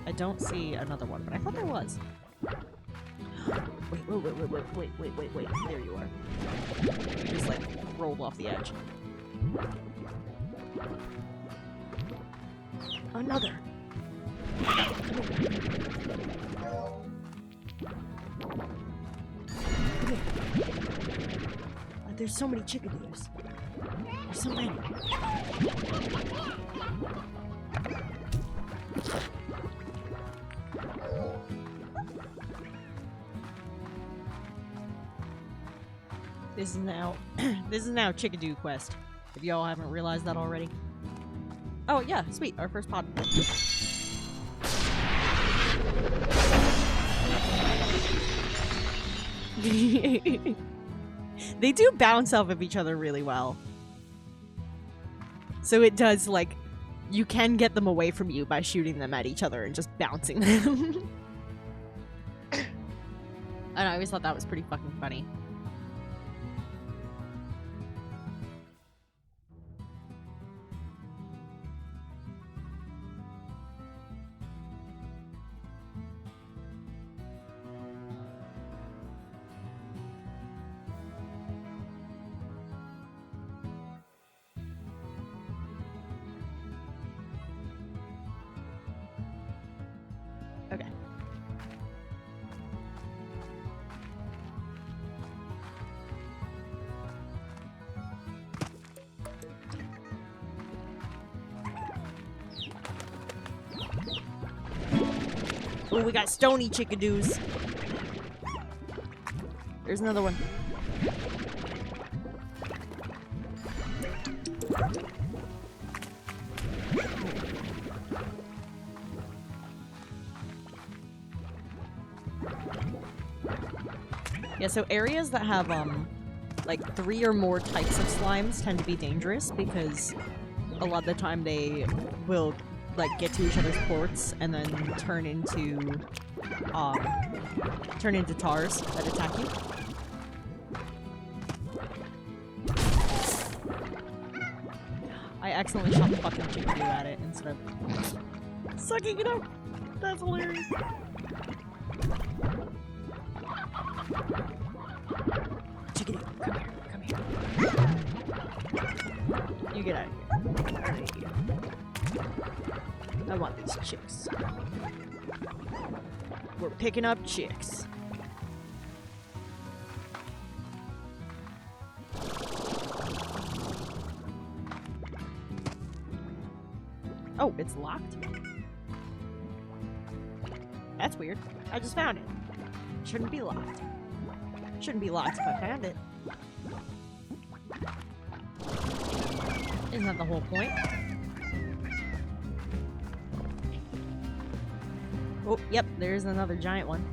I don't see another one, but I thought there was. Wait. There you are. Just like rolled off the edge. Another. Come here. There's so many chickadees. There's so many. This is now Chickadoo Quest. If y'all haven't realized that already. Oh yeah, sweet, our first pod. They do bounce off of each other really well. So it does, like, you can get them away from you by shooting them at each other and just bouncing them. And I always thought that was pretty fucking funny. Okay. Oh, we got stony chickadoos. There's another one. Yeah, so areas that have, like 3 or more types of slimes tend to be dangerous because a lot of the time they will, like, get to each other's ports and then turn into tars that attack you. I accidentally shot the fucking chickadee at it instead of sucking it up. That's hilarious. Chickadee, come here. You get out of here. I want these chicks. We're picking up chicks. Oh, it's locked? That's weird. I just found it. Shouldn't be locked. Shouldn't be locked if I found it. Isn't that the whole point? Oh, yep, there's another giant one.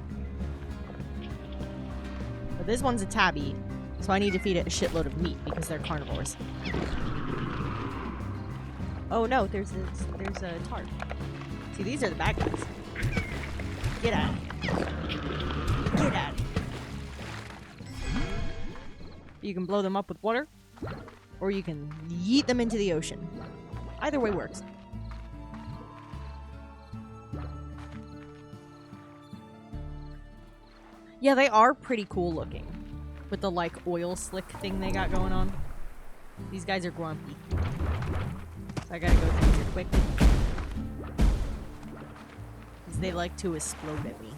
But this one's a tabby, so I need to feed it a shitload of meat because they're carnivores. Oh no, there's a tart. See, these are the bad guys. Get out of here. Get out of here. You can blow them up with water, or you can yeet them into the ocean. Either way works. Yeah, they are pretty cool looking. With the, like, oil slick thing they got going on. These guys are grumpy. So I gotta go through here quick. Because they like to explode at me.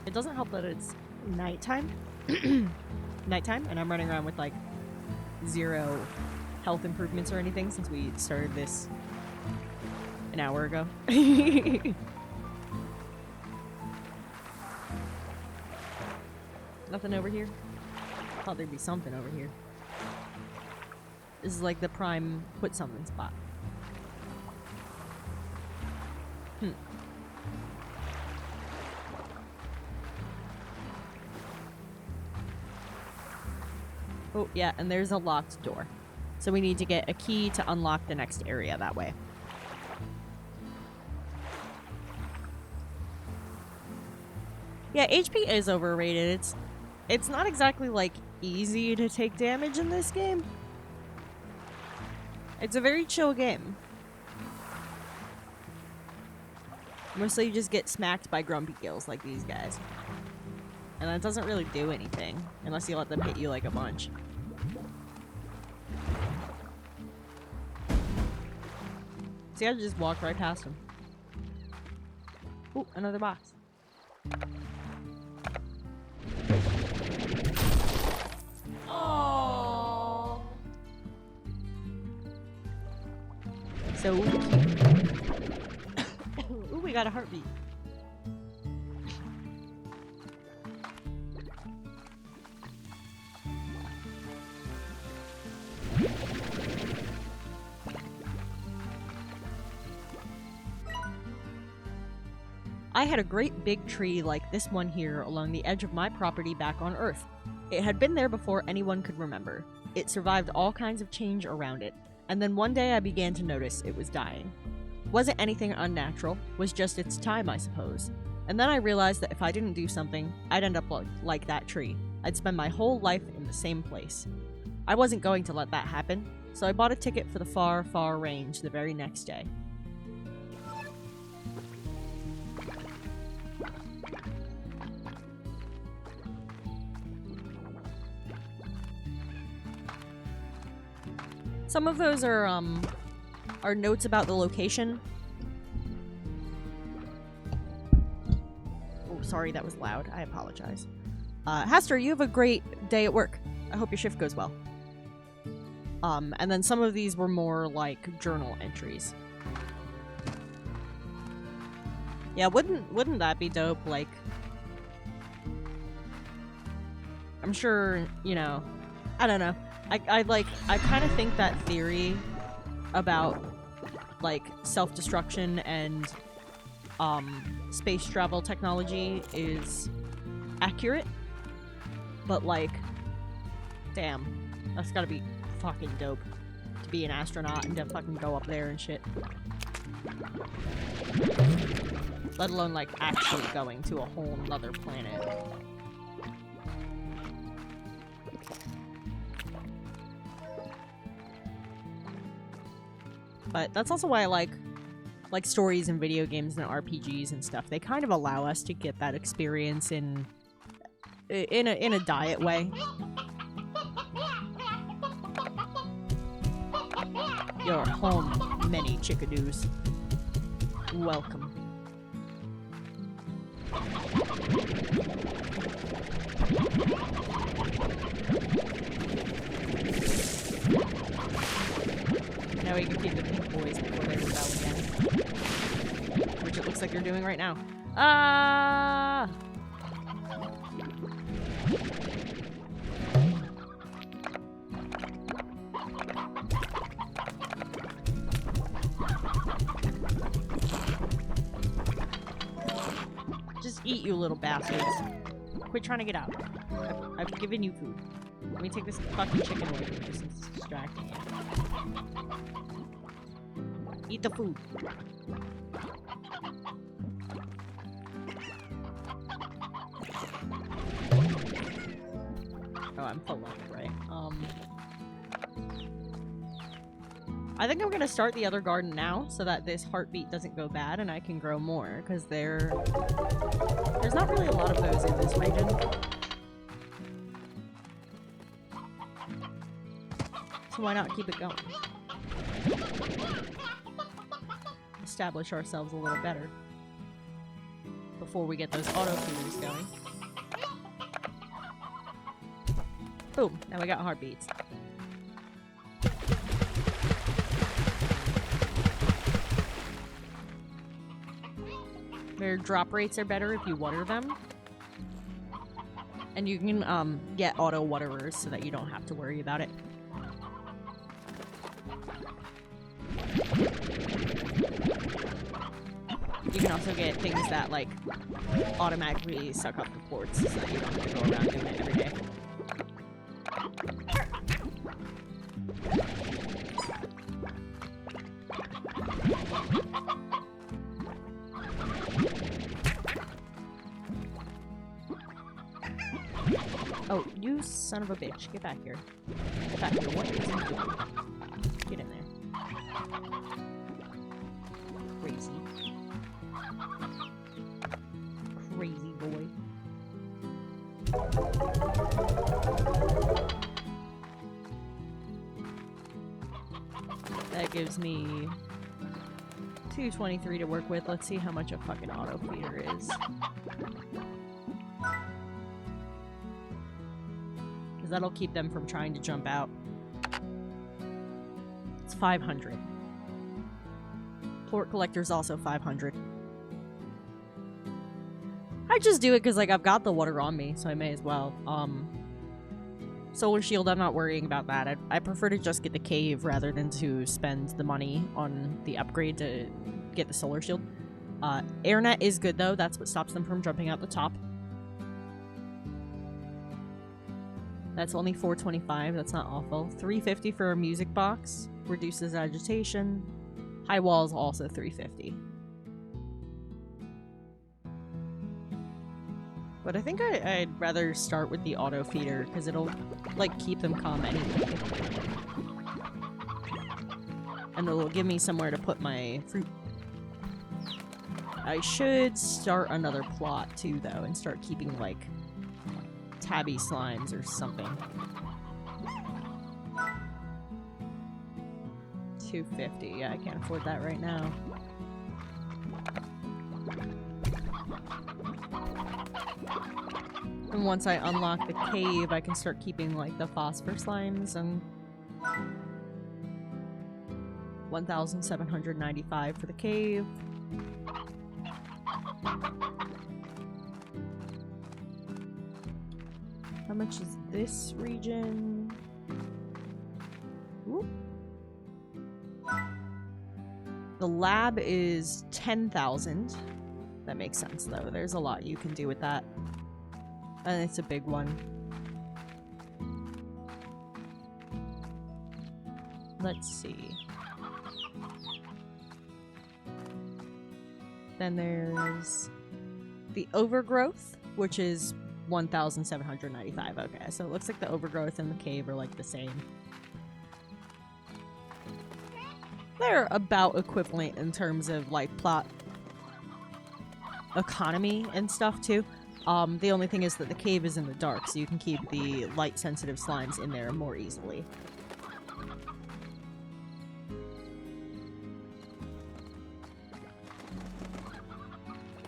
It doesn't help that it's nighttime. Nighttime, and I'm running around with, like, 0 health improvements or anything since we started this an hour ago. Nothing over here? Thought there'd be something over here. This is like the prime put something spot. Oh, yeah, and there's a locked door. So we need to get a key to unlock the next area that way. Yeah, HP is overrated. It's not exactly, like, easy to take damage in this game. It's a very chill game. Mostly you just get smacked by grumpy gills like these guys. And that doesn't really do anything, unless you let them hit you like a bunch. See, I just walked right past him. Ooh, another box. Oh. So, ooh, we got a heartbeat. I had a great big tree like this one here along the edge of my property back on Earth. It had been there before anyone could remember. It survived all kinds of change around it, and then one day I began to notice it was dying. Wasn't anything unnatural, was just its time, I suppose. And then I realized that if I didn't do something, I'd end up like that tree. I'd spend my whole life in the same place. I wasn't going to let that happen, so I bought a ticket for the far, far range the very next day. Some of those are notes about the location. Oh, sorry, that was loud. I apologize. Haster, you have a great day at work. I hope your shift goes well. And then some of these were more like journal entries. Yeah, wouldn't that be dope? Like, I'm sure, you know, I don't know. I kind of think that theory about like self-destruction and space travel technology is accurate, but like, damn, that's gotta be fucking dope to be an astronaut and to fucking go up there and shit. Let alone like actually going to a whole nother planet. But that's also why I like stories and video games and RPGs and stuff. They kind of allow us to get that experience in a diet way. You're home, many chickadoos. Welcome. Now we can feed the pink boys before they rebel again. Which it looks like they're doing right now. Ah! Just eat, you little bastards. Quit trying to get out. I've given you food. Let me take this fucking chicken away from you since it's distracting you. Eat the food. Oh, I'm full of it, right? I think I'm gonna start the other garden now so that this heartbeat doesn't go bad and I can grow more, because there's not really a lot of those in this region. So why not keep it going? Establish ourselves a little better before we get those auto feeders going. Boom, now we got heartbeats. Their drop rates are better if you water them. And you can get auto waterers so that you don't have to worry about it. You can also get things that like automatically suck up the quartz so that you don't have to go around doing it every day. Oh, you son of a bitch. Get back here. Get back here. What is it doing? Get in there. Crazy. That gives me 223 to work with. Let's see how much a fucking auto feeder is. Because that'll keep them from trying to jump out. It's 500. Port collector's also 500. I just do it because, like, I've got the water on me, so I may as well. Solar shield, I'm not worrying about that. I prefer to just get the cave rather than to spend the money on the upgrade to get the solar shield. Air net is good, though. That's what stops them from jumping out the top. That's only 425. That's not awful. 350 for a music box. Reduces agitation. High wall is also 350. But I think I'd rather start with the auto feeder, because it'll, like, keep them calm anyway. And it'll give me somewhere to put my fruit. I should start another plot, too, though, and start keeping, like, tabby slimes or something. 250. Yeah, I can't afford that right now. And once I unlock the cave, I can start keeping, like, the phosphor slimes and 1,795 for the cave. How much is this region? Ooh. The lab is 10,000. That makes sense, though. There's a lot you can do with that. And it's a big one. Let's see. Then there's the overgrowth, which is 1,795. Okay, so it looks like the overgrowth and the cave are like the same. They're about equivalent in terms of like plot economy and stuff too. The only thing is that the cave is in the dark, so you can keep the light-sensitive slimes in there more easily.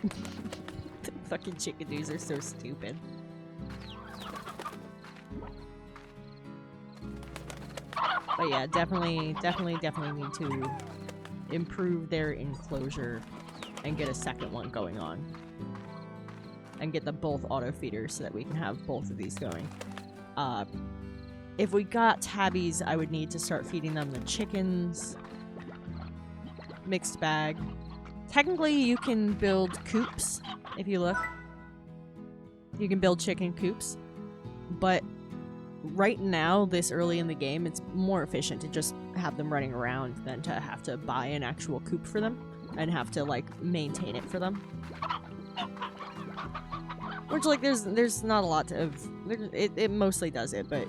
The fucking chickadees are so stupid. But yeah, definitely need to improve their enclosure and get a second one going on. And get the both auto feeders so that we can have both of these going. If we got tabbies, I would need to start feeding them the chickens. Mixed bag. Technically, you can build coops, if you look. You can build chicken coops. But right now, this early in the game, it's more efficient to just have them running around than to have to buy an actual coop for them and have to, like, maintain it for them. Which, like, there's not a lot of... It mostly does it, but...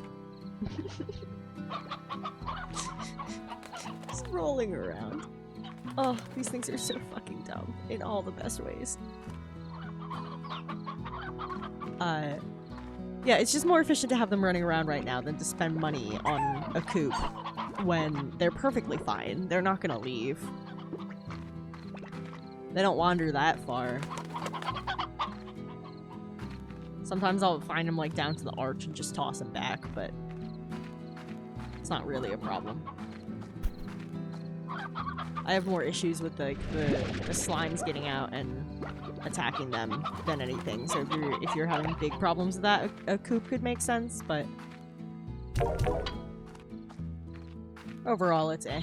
It's rolling around. Oh, these things are so fucking dumb. In all the best ways. Yeah, it's just more efficient to have them running around right now than to spend money on a coop when they're perfectly fine. They're not gonna leave. They don't wander that far. Sometimes I'll find them, like, down to the arch and just toss them back, but it's not really a problem. I have more issues with, like, the slimes getting out and attacking them than anything, so if you're having big problems with that, a coop could make sense, but overall, it's eh.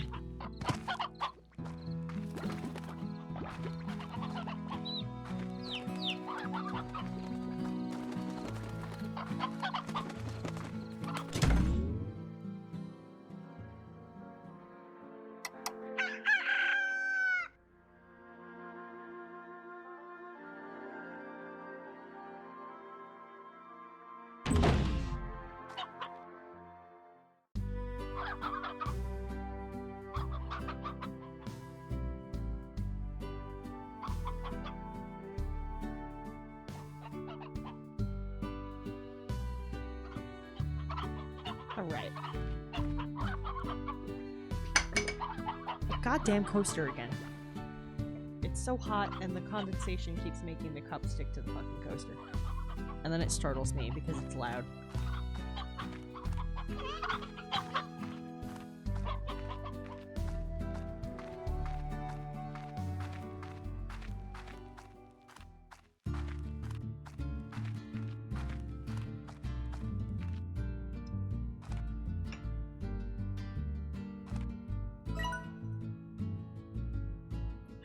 Alright. Goddamn coaster again. It's so hot and the condensation keeps making the cup stick to the fucking coaster. And then it startles me because it's loud.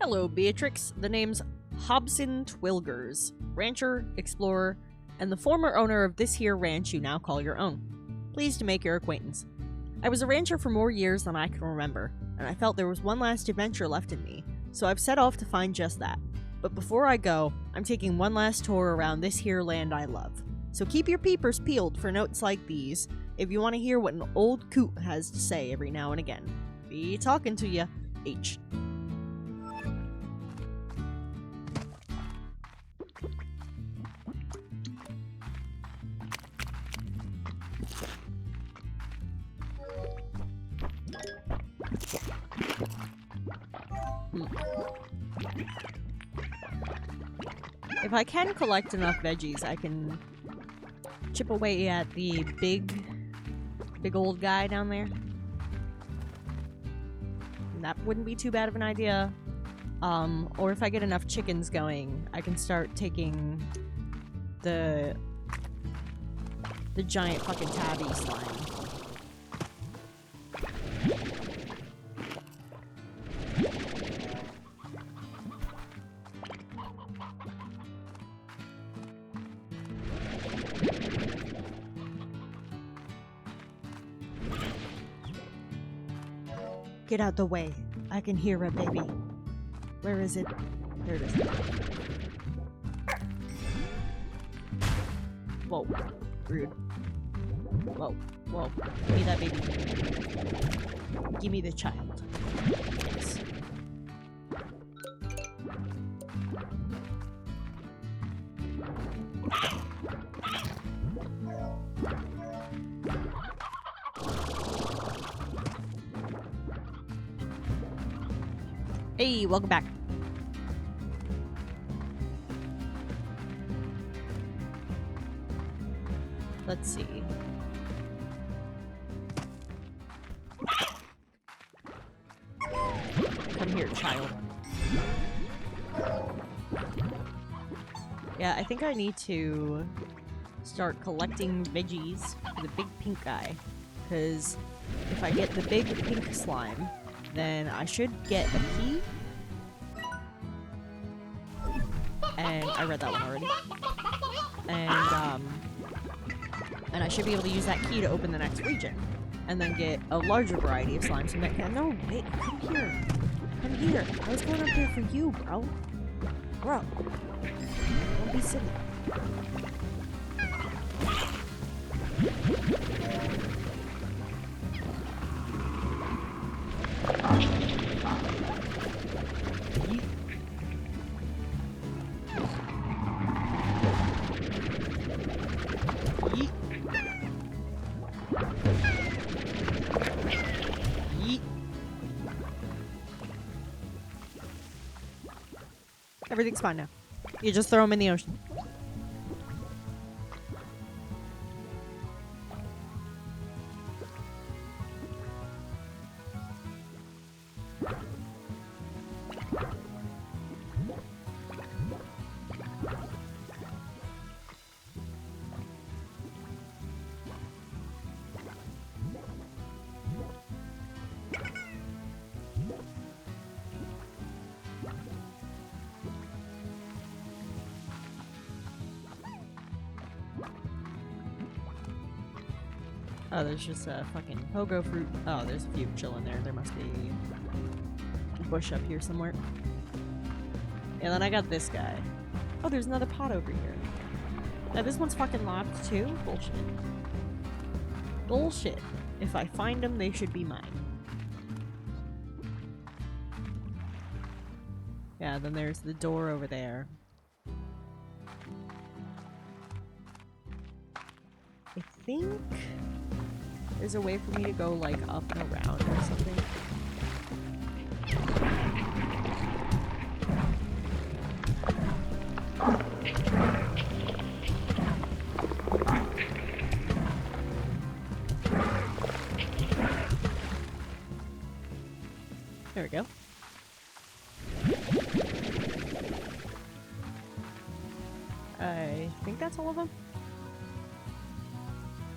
Hello, Beatrix. The name's Hobson Twilgers, rancher, explorer, and the former owner of this here ranch you now call your own. Pleased to make your acquaintance. I was a rancher for more years than I can remember, and I felt there was one last adventure left in me, so I've set off to find just that. But before I go, I'm taking one last tour around this here land I love. So keep your peepers peeled for notes like these, if you want to hear what an old coot has to say every now and again. Be talking to ya, H. If I can collect enough veggies, I can chip away at the big old guy down there. And that wouldn't be too bad of an idea. Or if I get enough chickens going, I can start taking the giant fucking tabby slime. Get out the way. I can hear a baby. Where is it? There it is. Whoa. Rude. Whoa. Whoa. Give me that baby. Give me the child. Yes. Hey, welcome back. Let's see. Come here, child. Yeah, I think I need to start collecting veggies for the big pink guy. Because if I get the big pink slime, then I should get a key. And I read that one already. And I should be able to use that key to open the next region. And then get a larger variety of slimes from that. No, wait, come here. Come here. I was going up there for you, bro. Bro. Don't be silly. Everything's fine now. You just throw them in the ocean. Oh, there's just a fucking pogo fruit. Oh, there's a few chilling there. There must be a bush up here somewhere. And then I got this guy. Oh, there's another pot over here. Now this one's fucking locked too? Bullshit. Bullshit. If I find them, they should be mine. Yeah, then there's the door over there. I think there's a way for me to go, like, up and around or something. There we go. I think that's all of them.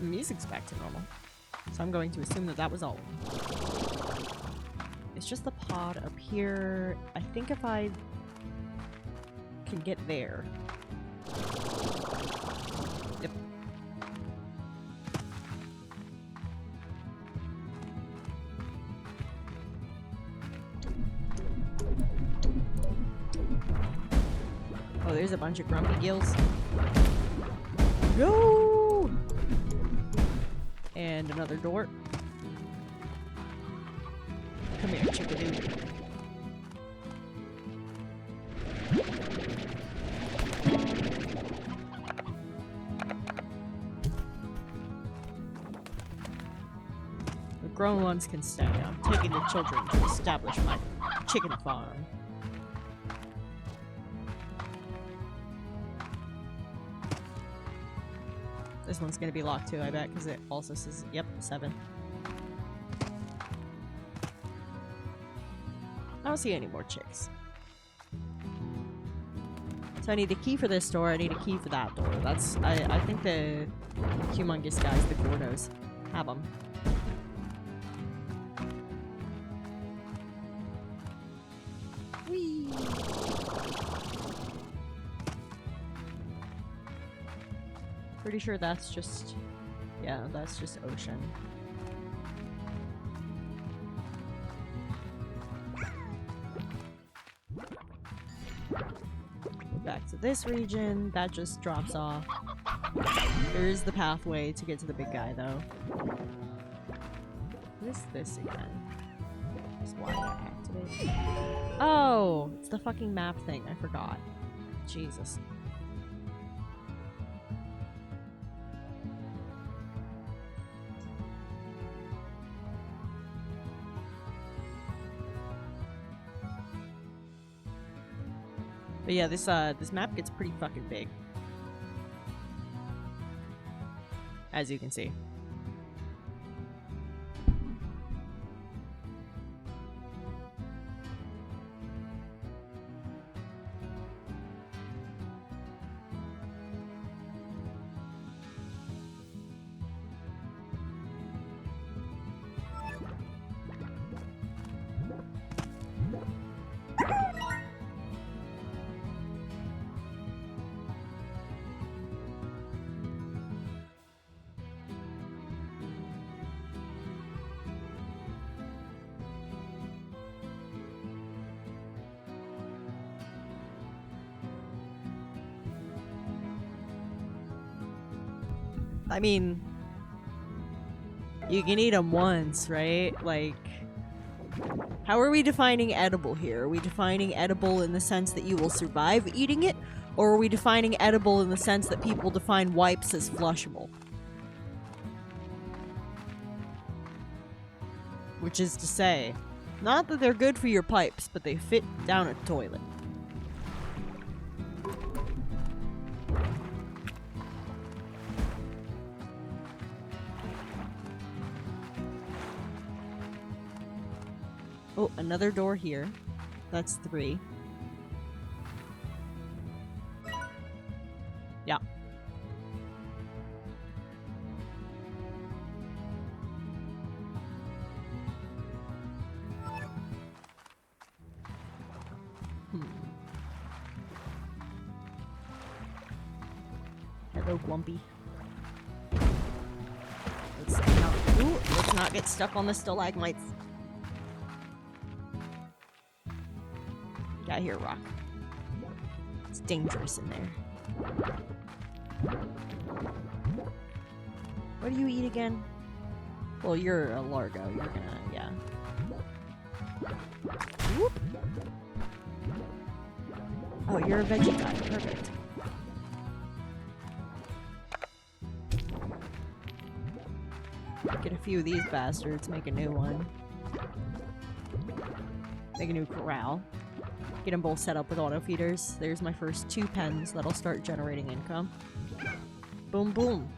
The music's back to normal. So I'm going to assume that that was all. It's just the pod up here. I think if I can get there. Yep. Oh, there's a bunch of grumpy gills. Go! And another door. Come here, chickadoo. The grown ones can stay. I'm taking the children to establish my chicken farm. This one's gonna be locked too, I bet, because it also says, yep, 7. I don't see any more chicks. So I need a key for this door, I need a key for that door. That's, I think the humongous guys, the Gordos, have them. Whee! Pretty sure that's just, yeah, that's just ocean. Back to this region, that just drops off. There is the pathway to get to the big guy, though. What is this again? Just why did I activate? Oh, it's the fucking map thing. I forgot. Jesus. But yeah, this map gets pretty fucking big. As you can see. I mean, you can eat them once, right? Like, how are we defining edible here? Are we defining edible in the sense that you will survive eating it? Or are we defining edible in the sense that people define wipes as flushable? Which is to say, not that they're good for your pipes, but they fit down a toilet. Oh, another door here. That's 3. Yeah. Hello, Glumpy. Let's not get stuck on the stalagmites. Get out here, Rock. It's dangerous in there. What do you eat again? Well, you're a Largo. You're gonna, yeah. Whoop. Oh, you're a veggie guy. Perfect. Get a few of these bastards, make a new one. Make a new corral. Get them both set up with auto feeders. There's my first 2 pens that'll start generating income. Boom, boom.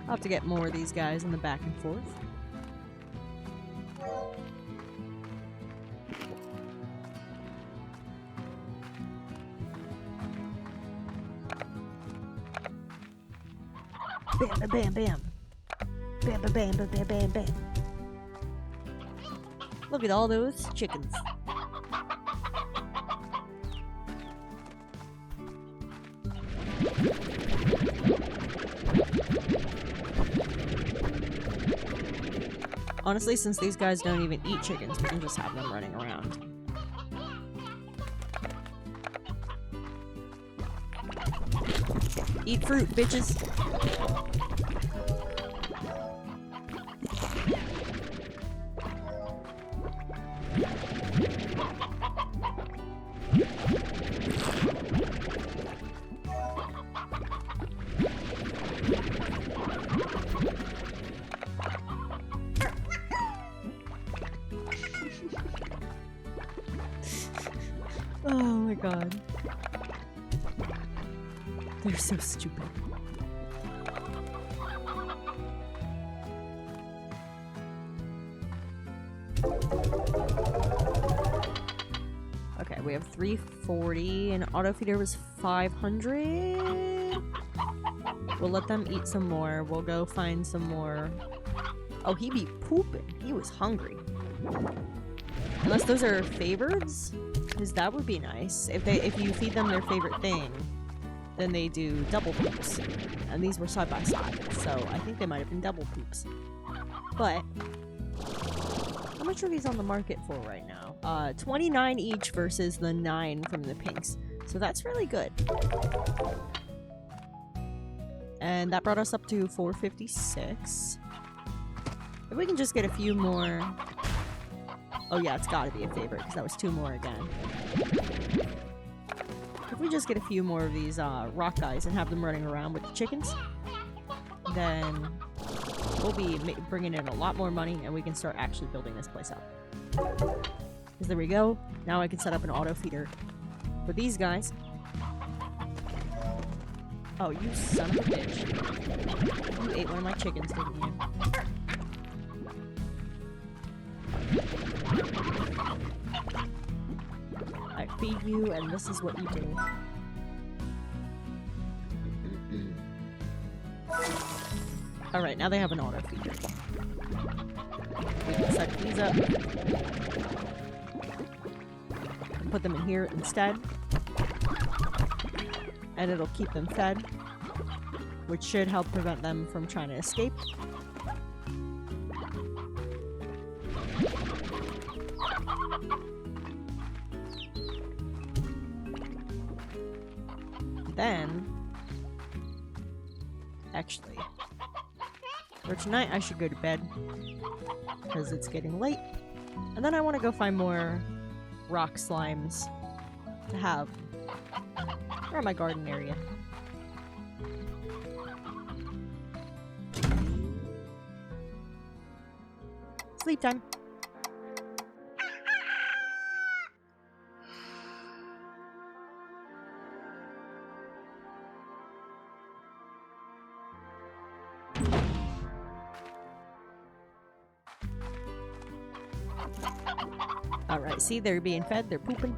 I'll have to get more of these guys in the back and forth. Bam, bam, bam, bam. Bam, bam, bam, bam, bam, bam, bam. Look at all those chickens. Honestly, since these guys don't even eat chickens, we can just have them running around. Eat fruit, bitches! Oh my god. They're so stupid. Okay, we have 340 and auto feeder was 500. We'll let them eat some more. We'll go find some more. Oh, he be pooping. He was hungry. Unless those are favorites? Because that would be nice. If you feed them their favorite thing, then they do double poops. And these were side by side, so I think they might have been double poops. But how much are these on the market for right now? 29 each versus the 9 from the pinks. So that's really good. And that brought us up to 456. If we can just get a few more. Oh yeah, it's gotta be a favorite, because that was 2 more again. If we just get a few more of these rock guys and have them running around with the chickens, then we'll be bringing in a lot more money, and we can start actually building this place up. Because there we go. Now I can set up an auto feeder with these guys. Oh, you son of a bitch. You ate one of my chickens, didn't you? I feed you, and this is what you do. Alright, now they have an auto feeder. We can set these up. And put them in here instead. And it'll keep them fed, which should help prevent them from trying to escape. Then, actually, for tonight I should go to bed, because it's getting late. And then I want to go find more rock slimes to have around my garden area. Sleep time. Alright, see, they're being fed, they're pooping.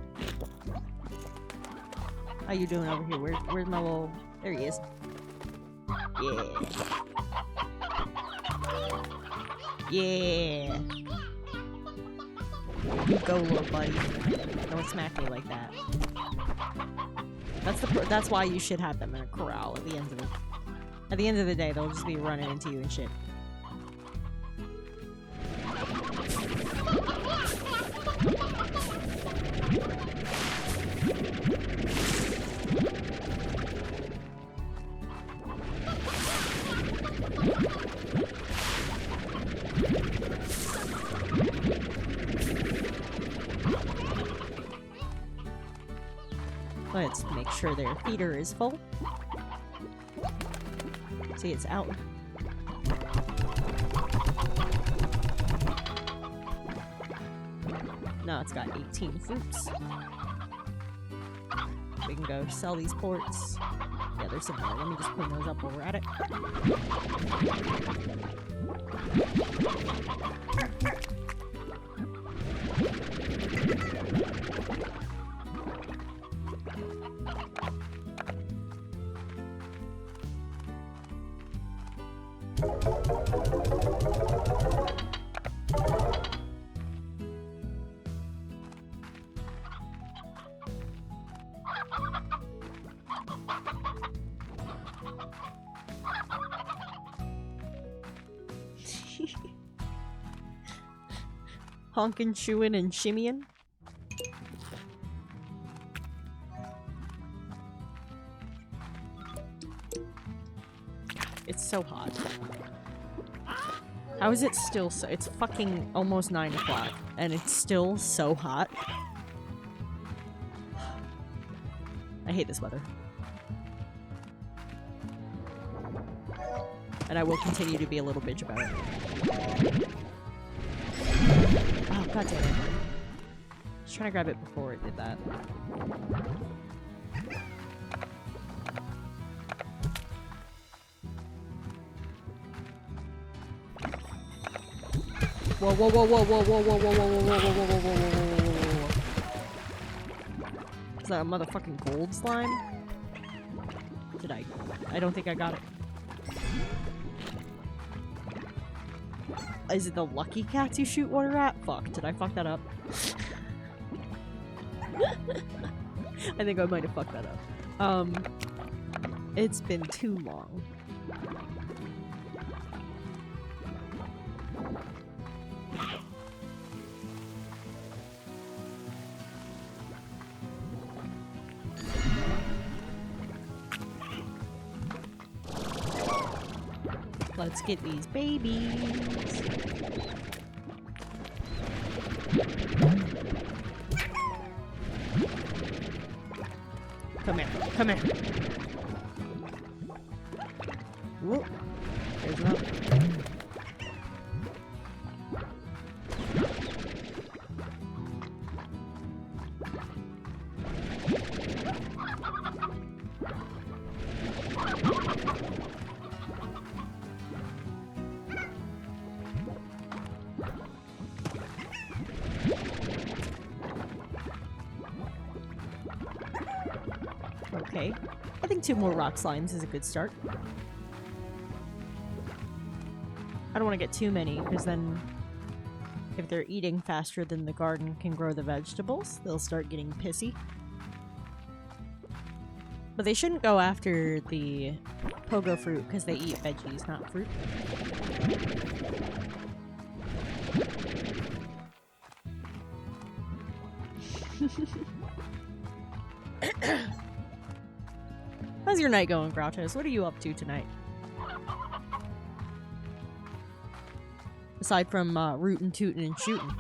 How you doing over here? Where's my little... There he is. Yeah. Yeah. You go, little buddy. Don't smack me like that. That's why you should have them in a corral at the end of it. At the end of the day, they'll just be running into you and shit. Let's make sure their feeder is full. See, it's out. Now it's got 18 fruits. We can go sell these ports. Yeah, there's some more. Let me just clean those up while we're at it. Honkin', chewin', and shimmyin'. It's so hot. How is it still so? It's fucking almost 9 o'clock, and it's still so hot. I hate this weather. And I will continue to be a little bitch about it. Oh, god damn it. I was trying to grab it before it did that. Whoa, whoa, whoa, whoa, whoa, whoa, whoa, whoa, whoa, whoa, whoa, whoa, whoa, whoa, whoa, whoa. Is that a motherfucking gold slime? Did I? I don't think I got it. Is it the lucky cats you shoot water at? Fuck, did I fuck that up? I think I might have fucked that up. It's been too long. Let's get these babies. Come here. Come here. Whoop. There's one. Okay. I think 2 more rock slimes is a good start. I don't want to get too many, because then if they're eating faster than the garden can grow the vegetables, they'll start getting pissy. But they shouldn't go after the pogo fruit, because they eat veggies, not fruit. How's your night going, Grouchos? What are you up to tonight? Aside from rootin', tootin', and shootin'.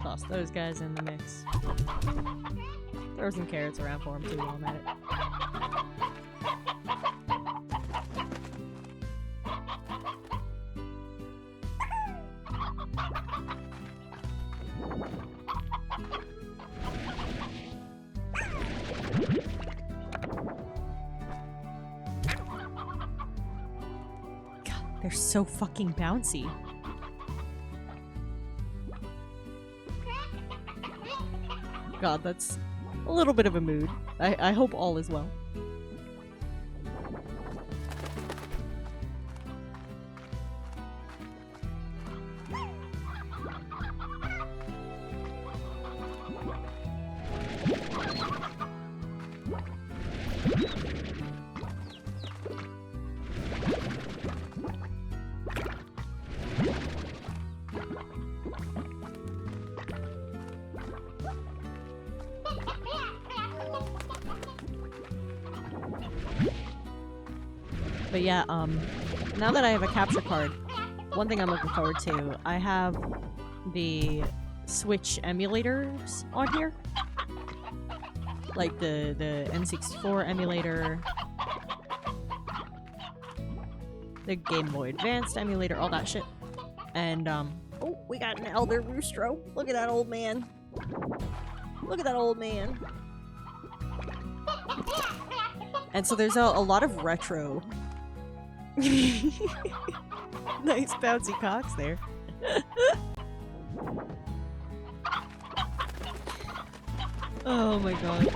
Toss those guys in the mix. Throw some carrots around for them too while I'm at it. They're so fucking bouncy. God, that's a little bit of a mood. I hope all is well. But yeah, now that I have a capture card, one thing I'm looking forward to, I have the Switch emulators on here. Like the N64 emulator, the Game Boy Advanced emulator, all that shit. And, oh, we got an Elder Roostro. Look at that old man. Look at that old man. And so there's a lot of retro. Nice bouncy cocks there. Oh my god.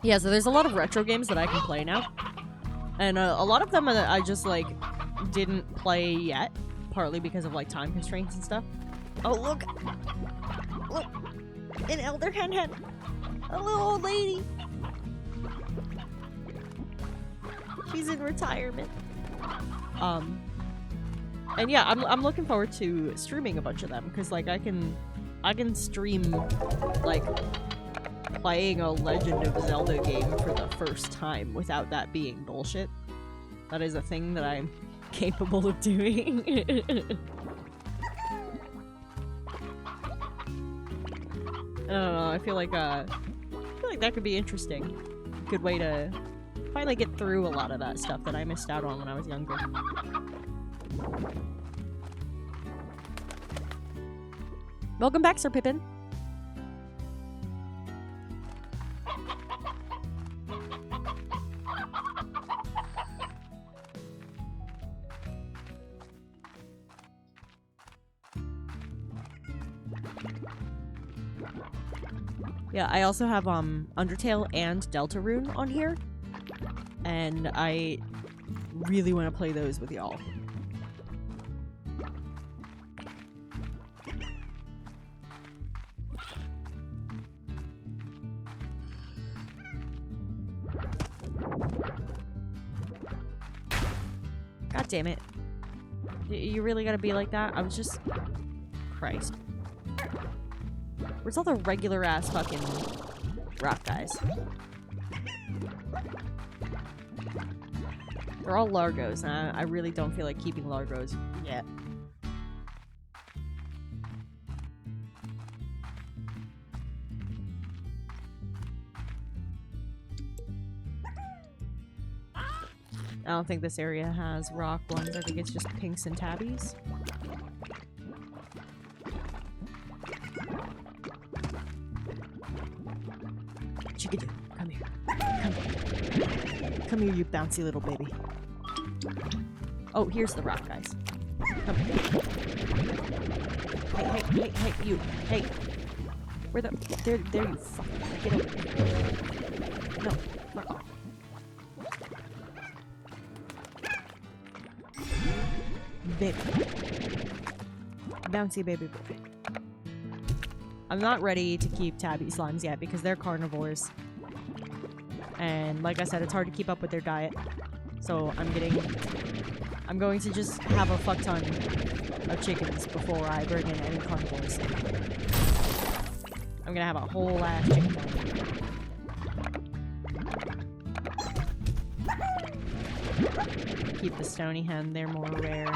Yeah, so there's a lot of retro games that I can play now. And a lot of them I just, like, didn't play yet. Partly because of, like, time constraints and stuff. Oh, look! Look! An elder hen hen! A little old lady! She's in retirement. And yeah, I'm looking forward to streaming a bunch of them, because, like, I can stream, like, playing a Legend of Zelda game for the first time without that being bullshit. That is a thing that I'm capable of doing. I don't know, I feel like that could be interesting. Good way to finally get through a lot of that stuff that I missed out on when I was younger. Welcome back, Sir Pippin. Yeah, I also have Undertale and Deltarune on here, and I really want to play those with y'all. God damn it. You really gotta be like that? I was just... Christ. Where's all the regular ass fucking rock guys? They're all Largos, and I really don't feel like keeping Largos yet. I don't think this area has rock ones. I think it's just pinks and tabbies. Chickadoo, come here. Come here. Come here, you bouncy little baby. Oh, here's the rock guys. Come here. Hey, you. Hey. Where the... There you fuck. Get over here. No, fuck off. Baby. Bouncy baby boy. I'm not ready to keep tabby slimes yet because they're carnivores. And like I said, it's hard to keep up with their diet. So I'm going to just have a fuck ton of chickens before I bring in any carnivores. I'm gonna have a whole ass chicken farm. Keep the stony hen, they're more rare.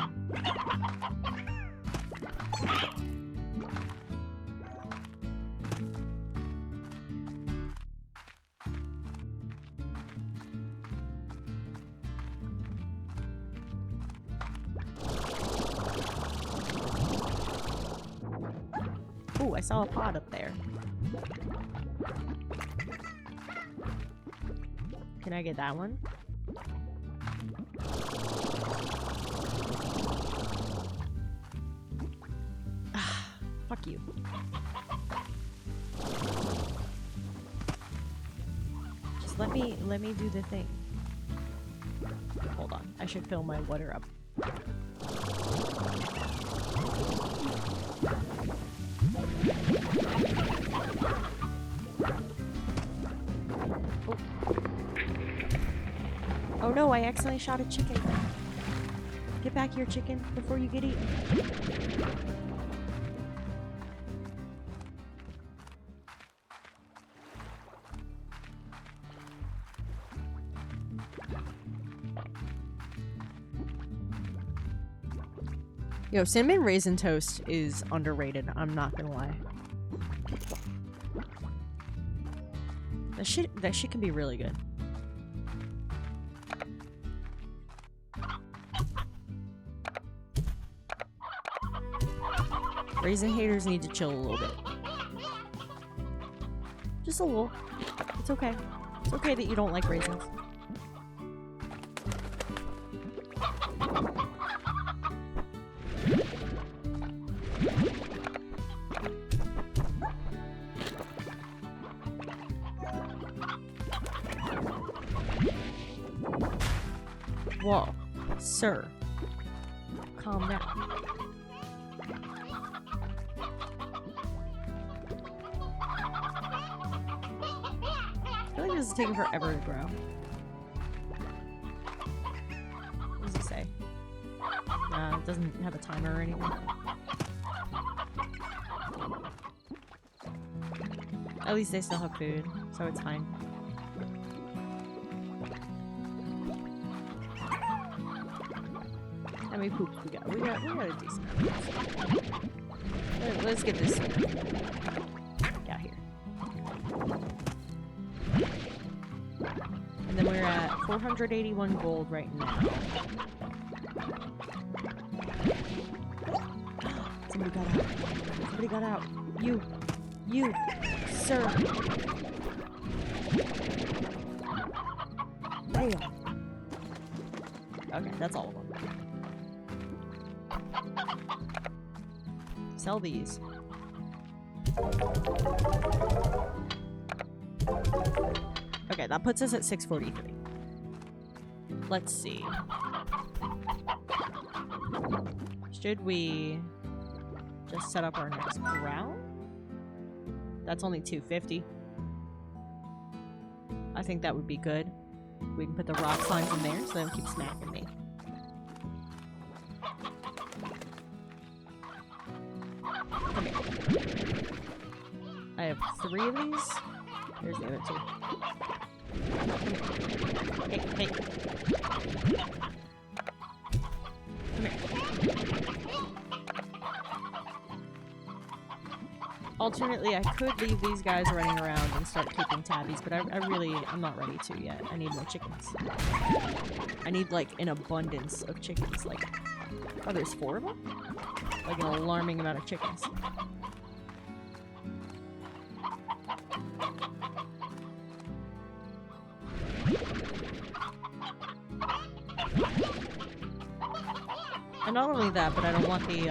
Ooh, I saw a pod up there. Can I get that one? Fuck you. Just let me do the thing. Hold on. I should fill my water up. Oh no, I accidentally shot a chicken. Get back here, chicken, before you get eaten. Yo, cinnamon raisin toast is underrated. I'm not gonna lie. That shit can be really good. Raisin haters need to chill a little bit. Just a little. It's okay. It's okay that you don't like raisins. Whoa, sir. Calm down. I feel like this is taking forever to grow. What does it say? It doesn't have a timer or anything. At least they still have food, so it's fine. How many poops we got? We got a decent amount. Let's get this out here. And then we're at 481 gold right now. Somebody got out. Somebody got out. You, sir. Damn. Okay, that's all of them. Sell these. Okay, that puts us at 643. Let's see. Should we just set up our next round? That's only 250. I think that would be good. We can put the rock slimes in there so they don't keep smacking me. Come here. I have 3 of these. There's the other 2. Come here. Hey. Come here. Alternately, I could leave these guys running around and start keeping tabbies, but I'm not ready to yet. I need more chickens. I need, like, an abundance of chickens. Like, oh, there's 4 of them? Like, an alarming amount of chickens. And not only that, but I don't want the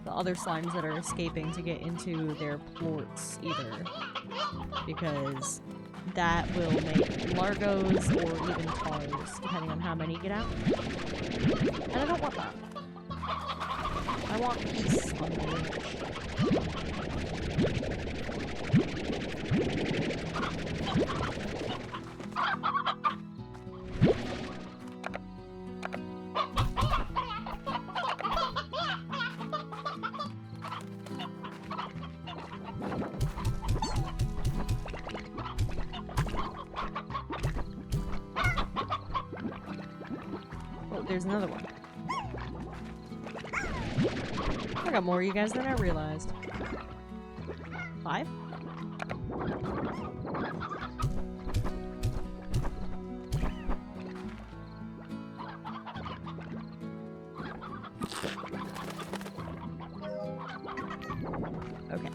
other slimes that are escaping to get into their plorts either, because that will make largos or even tars, depending on how many get out. And I don't want that. I want peace on the range. There's another one. I got more of you guys than I realized. 5? Okay.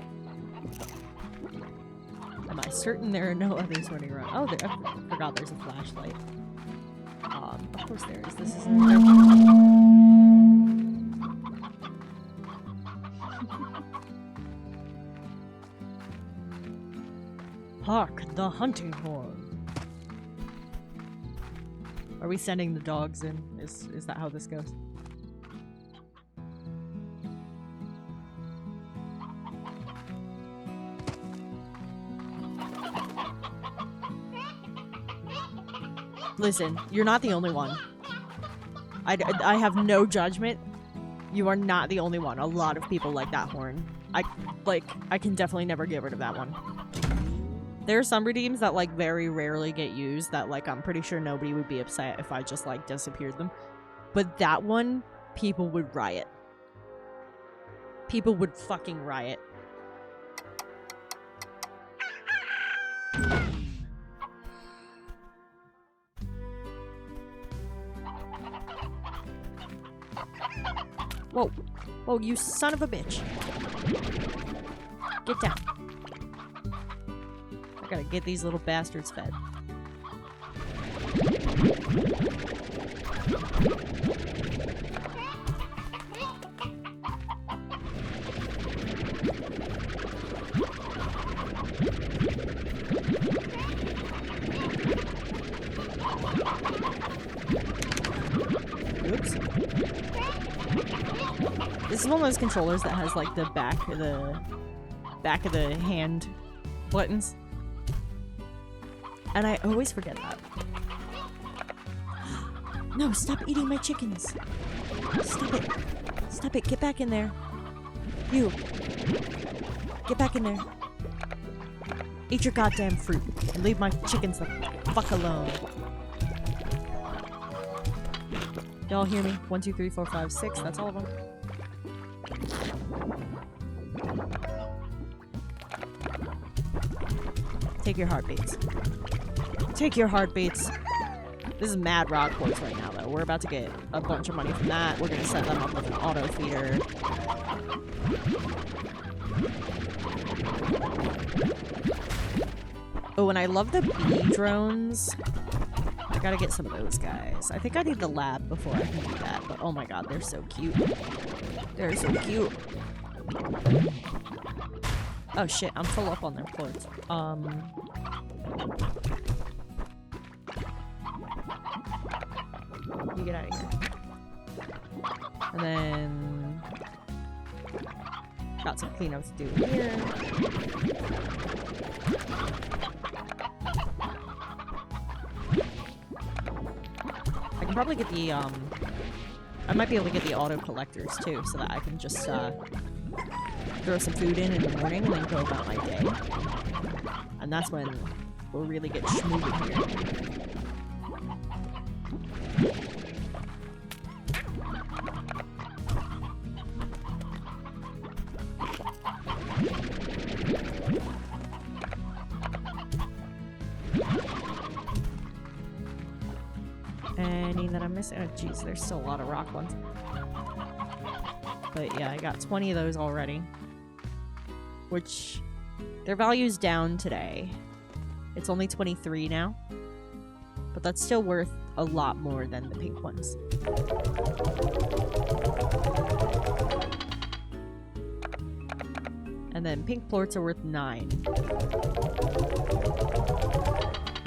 Am I certain there are no others running around? Oh, I forgot there's a flashlight. Of course there is. This is Hark the hunting horn. Are we sending the dogs in? Is that how this goes? Listen, you're not the only one. I have no judgment. You are not the only one. A lot of people like that horn. I can definitely never get rid of that one. There are some redeems that, like, very rarely get used that, like, I'm pretty sure nobody would be upset if I just, like, disappeared them. But that one, people would riot. People would fucking riot. Whoa. Whoa, you son of a bitch. Get down. I gotta get these little bastards fed. Oops. This is one of those controllers that has like the back of the hand buttons. And I always forget that. No, stop eating my chickens. Stop it. Stop it. Get back in there. You. Get back in there. Eat your goddamn fruit. And leave my chickens the fuck alone. Y'all hear me? 1, 2, 3, 4, 5, 6. That's all of them. Take your heartbeats. Take your heartbeats. This is mad rock quartz right now, though. We're about to get a bunch of money from that. We're gonna set them up with an auto feeder. Oh, and I love the bee drones. I gotta get some of those guys. I think I need the lab before I can do that, but oh my god, they're so cute. They're so cute. Oh shit, I'm full up on their quartz. You get out of here. And then got some cleanup to do here. I can probably get the I might be able to get the auto collectors too, so that I can just throw some food in the morning and then go about my day. And that's when we'll really get schmoovin' here. Any that I'm missing? Oh jeez, there's still a lot of rock ones. But yeah, I got 20 of those already. Which, their value's down today. It's only 23 now. But that's still worth a lot more than the pink ones. And then pink plorts are worth 9.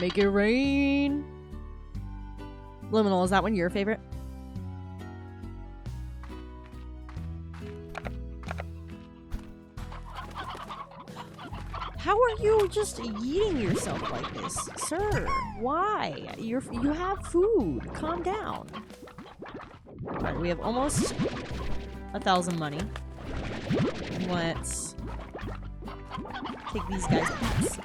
Make it rain! Liminal, is that one your favorite? How are you just eating yourself like this, sir? Why? You have food. Calm down. Alright, we have almost 1,000 money. Let's take these guys' pets.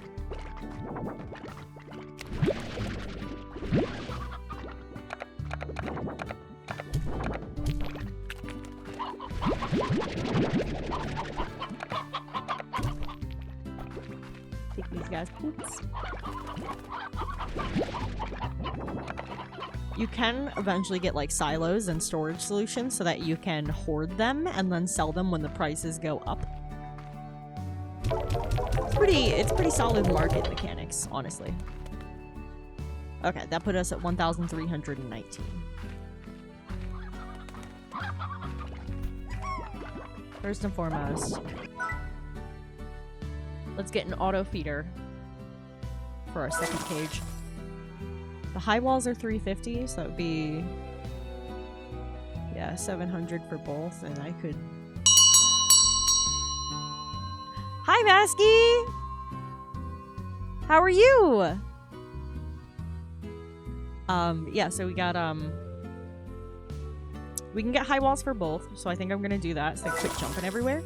Take these guys' pets. You can eventually get like silos and storage solutions so that you can hoard them and then sell them when the prices go up. It's pretty solid market mechanics, honestly. Okay, that put us at 1,319. First and foremost, let's get an auto feeder for our second cage. The high walls are 350, so that would be, yeah, 700 for both, and I could... Hi, Vasky! How are you? Yeah, so we got, we can get high walls for both, so I think I'm gonna do that, so I quit jumping everywhere.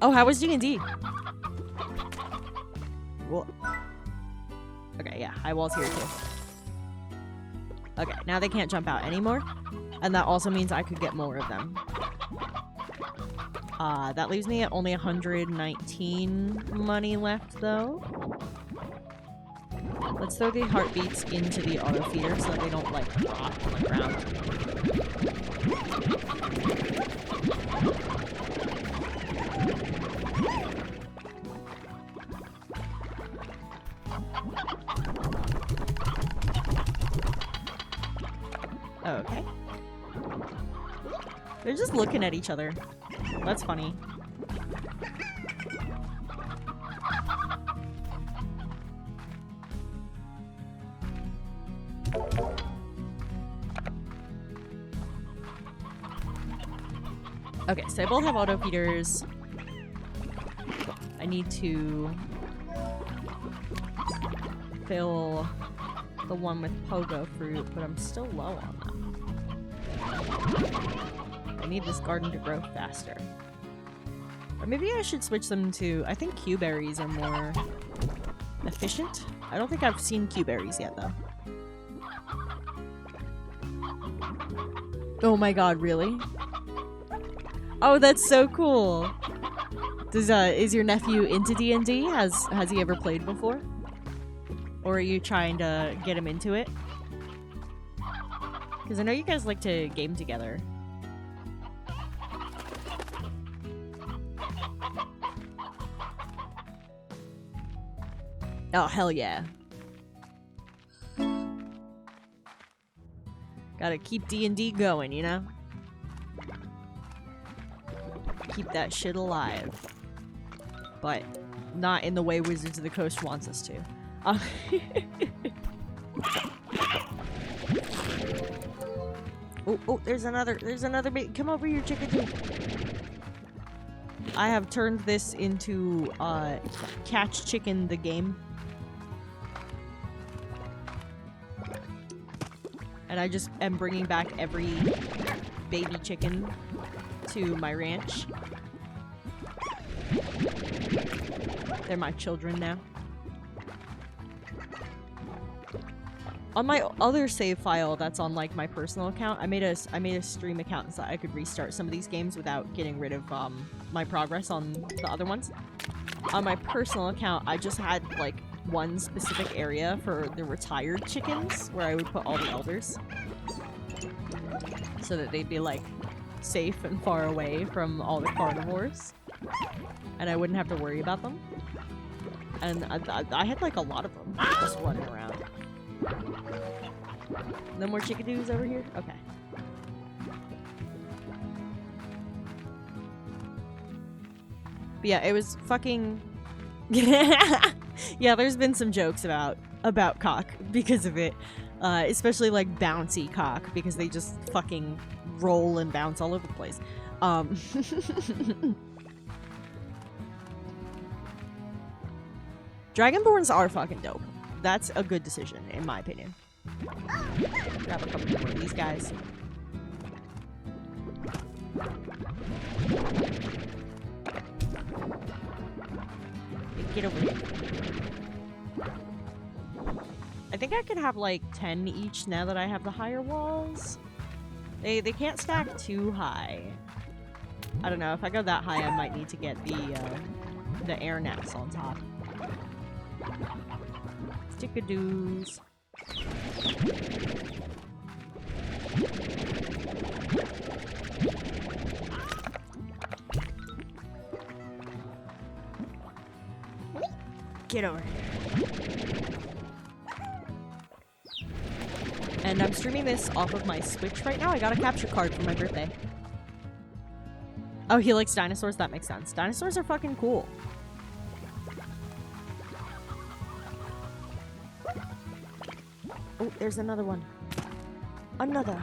Oh, how was D&D? Well, okay, yeah, high walls here too. Okay, now they can't jump out anymore. And that also means I could get more of them. That leaves me at only 119 money left, though. Let's throw the heartbeats into the auto feeder so that they don't, like, rot on the ground. Okay. They're just looking at each other. That's funny. Okay, so they both have auto feeders. I need to fill the one with pogo fruit, but I'm still low on that. I need this garden to grow faster. Or maybe I should switch them to... I think Q-berries are more efficient. I don't think I've seen Q-berries yet, though. Oh my god, really? Oh, that's so cool! Is your nephew into D&D? Has he ever played before? Or are you trying to get him into it? Because I know you guys like to game together. Oh, hell yeah. Gotta keep D&D going, you know? Keep that shit alive. But not in the way Wizards of the Coast wants us to. Oh, there's another bait. Come over here, chickadee. I have turned this into, Catch Chicken the game. And I just am bringing back every baby chicken to my ranch. They're my children now. On my other save file that's on like my personal account, I made a stream account so that I could restart some of these games without getting rid of my progress on the other ones. On my personal account, I just had like one specific area for the retired chickens where I would put all the elders so that they'd be like safe and far away from all the carnivores and I wouldn't have to worry about them. And I had like a lot of them just running around. No more chickadoos over here? Okay. But yeah, it was fucking... Yeah, there's been some jokes about cock because of it. Especially like bouncy cock because they just fucking roll and bounce all over the place. Dragonborns are fucking dope. That's a good decision, in my opinion. Grab a couple more of these guys. Get over here. I think I could have like 10 each now that I have the higher walls. They can't stack too high. I don't know, if I go that high I might need to get the air nets on top. Stickadoos. Get over here. And I'm streaming this off of my Switch right now. I got a capture card for my birthday. Oh, he likes dinosaurs? That makes sense. Dinosaurs are fucking cool. Oh, there's another one. Another.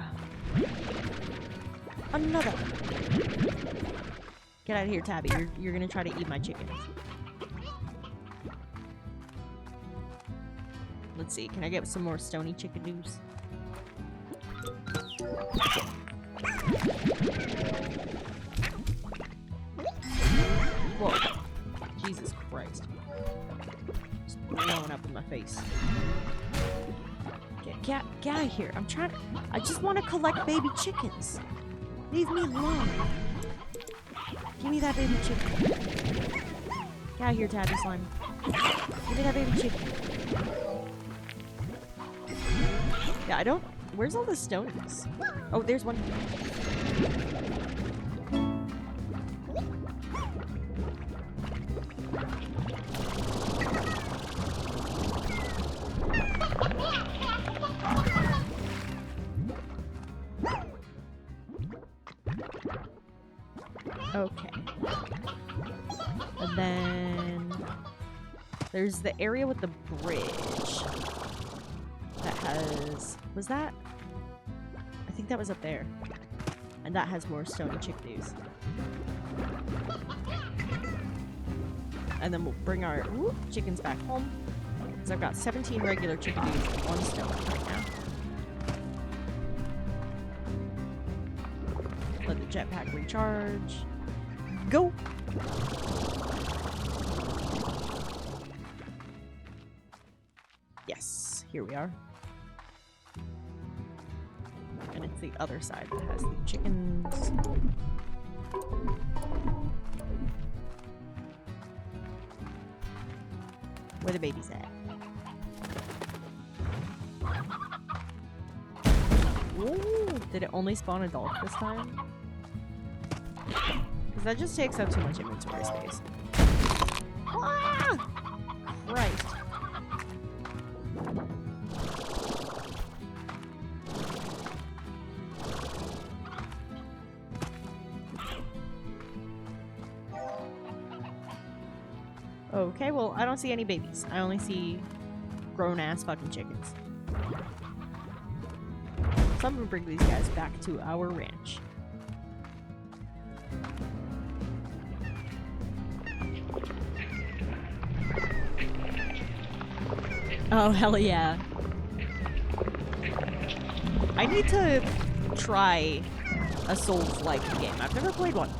Get out of here, Tabby. You're gonna try to eat my chickens. Let's see. Can I get some more stony chickadoos? Whoa. Jesus Christ. Just blowing up in my face. Get out of here. I just want to collect baby chickens. Leave me alone. Give me that baby chicken. Get out of here, Tabby Slime. Give me that baby chicken. Yeah, I don't... Where's all the stonies? Oh, there's one. Okay. And then there's the area with the bridge that has... Was that? I think that was up there. And that has more stony chickadees. And then we'll bring our chickens back home. Because I've got 17 regular chickadees and 1 stone right now. Let the jetpack recharge. Go! Yes, here we are. And it's the other side that has the chickens. Where the babies at? Ooh, did it only spawn adult this time? Because that just takes up too much inventory space. Ah! Christ. Okay, well, I don't see any babies. I only see grown-ass fucking chickens. So I'm gonna bring these guys back to our ranch. Oh, hell yeah. I need to try a Souls-like game. I've never played one.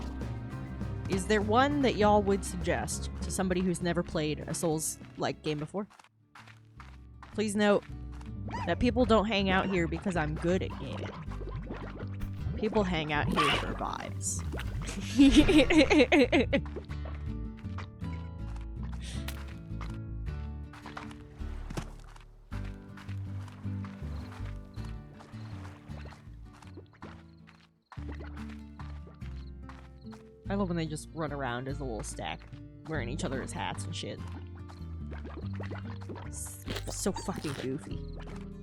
Is there one that y'all would suggest to somebody who's never played a Souls-like game before? Please note that people don't hang out here because I'm good at gaming. People hang out here for vibes. I love when they just run around as a little stack, wearing each other's hats and shit. It's so fucking goofy.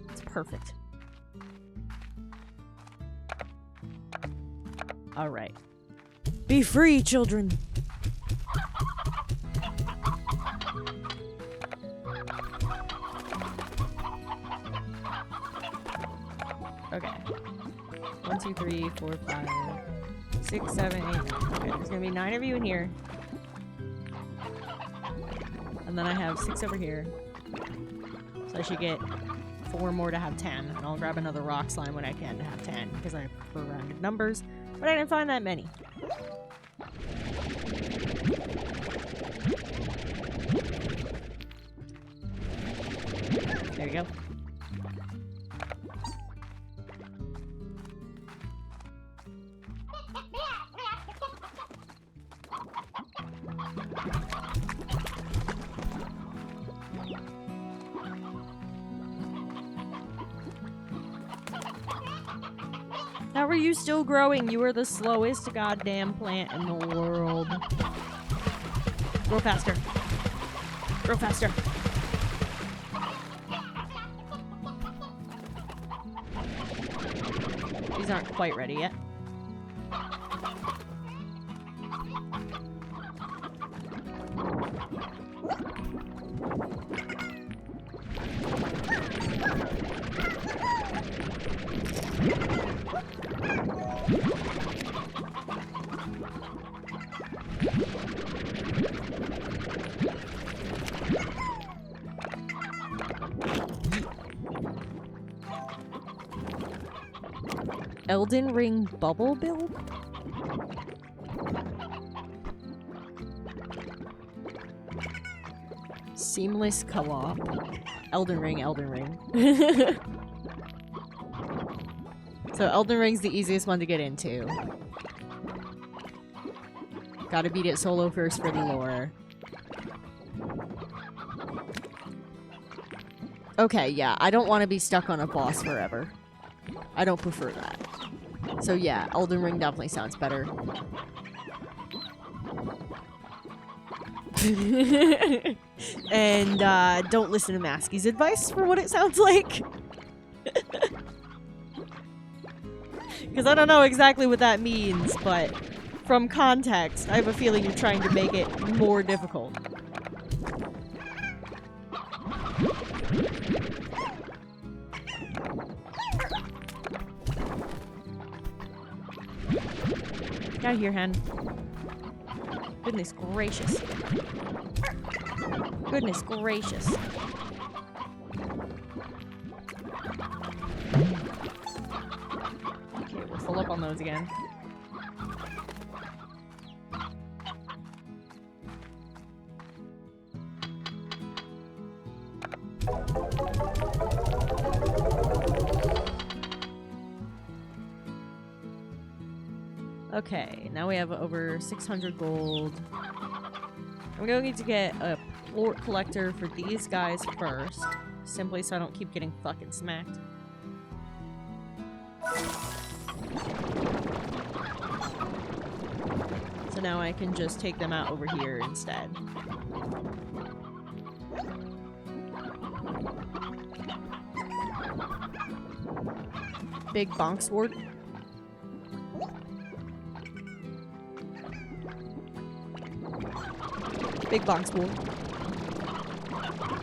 It's perfect. Alright. Be free, children! Okay. 1, 2, 3, 4, 5, 6, 7, 8, 9. Okay, there's gonna be 9 of you in here. And then I have 6 over here. So I should get 4 more to have 10. And I'll grab another rock slime when I can to have 10, because I prefer rounded numbers. But I didn't find that many. There you go. How are you still growing? You are the slowest goddamn plant in the world. Grow faster. Grow faster. These aren't quite ready yet. Elden Ring bubble build? Seamless co-op. Elden Ring, Elden Ring. So Elden Ring's the easiest one to get into. Gotta beat it solo first for the lore. Okay, yeah, I don't want to be stuck on a boss forever. I don't prefer that. So yeah, Elden Ring definitely sounds better. And don't listen to Maskey's advice for what it sounds like. Because I don't know exactly what that means, but from context, I have a feeling you're trying to make it more difficult. Get out of here, hen. Goodness gracious. Goodness gracious. Okay, we're full up on those again. Okay, now we have over 600 gold. I'm going to need to get a plort collector for these guys first, simply so I don't keep getting fucking smacked. So now I can just take them out over here instead. Big bonk sword. Big box pool.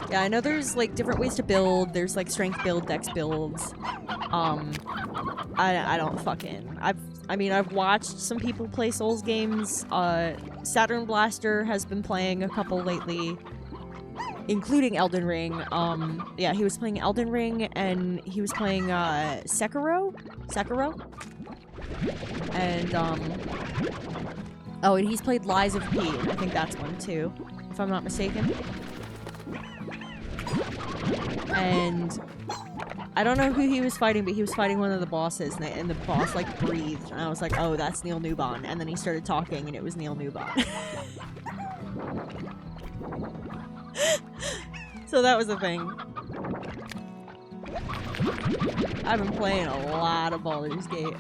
Yeah, I know there's like different ways to build. There's like strength build, dex builds. I don't fucking. I've watched some people play Souls games. Saturn Blaster has been playing a couple lately, including Elden Ring. Yeah, he was playing Elden Ring and he was playing Sekiro. And oh, and he's played Lies of P. I think that's one too, if I'm not mistaken. And I don't know who he was fighting, but he was fighting one of the bosses, and the boss like breathed, and I was like, oh, that's Neil Newbon. And then he started talking, and it was Neil Newbon. So that was a thing. I've been playing a lot of Baldur's Gate.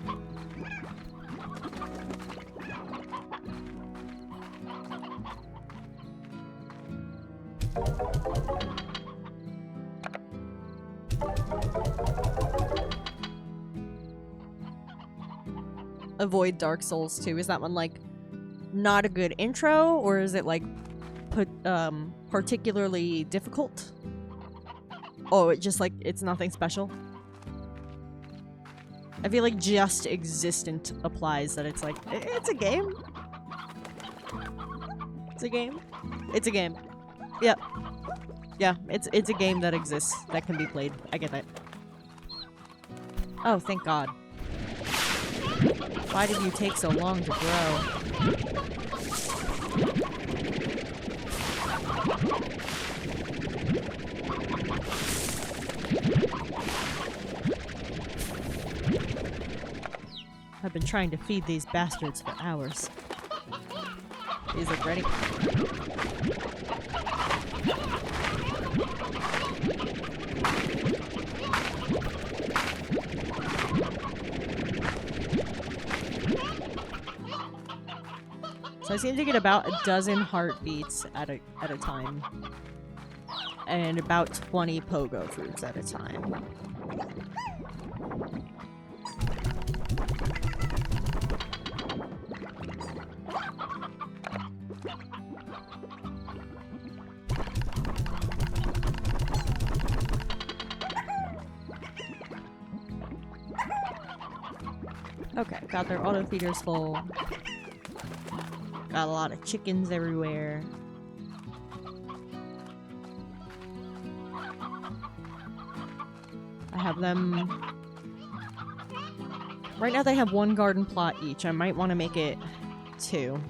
Avoid Dark Souls 2. Is that one like not a good intro, or is it like particularly difficult? Oh, it just like it's nothing special. I feel like just existent applies, that it's like it's a game. It's a game. It's a game. Yep. Yeah, it's a game that exists, that can be played. I get that. Oh, thank God. Why did you take so long to grow? I've been trying to feed these bastards for hours. These look ready. So I seem to get about a dozen heartbeats at a time. And about 20 pogo fruits at a time. Okay, got their auto feeders full. Got a lot of chickens everywhere. I have them... Right now they have one garden plot each. I might want to make it 2.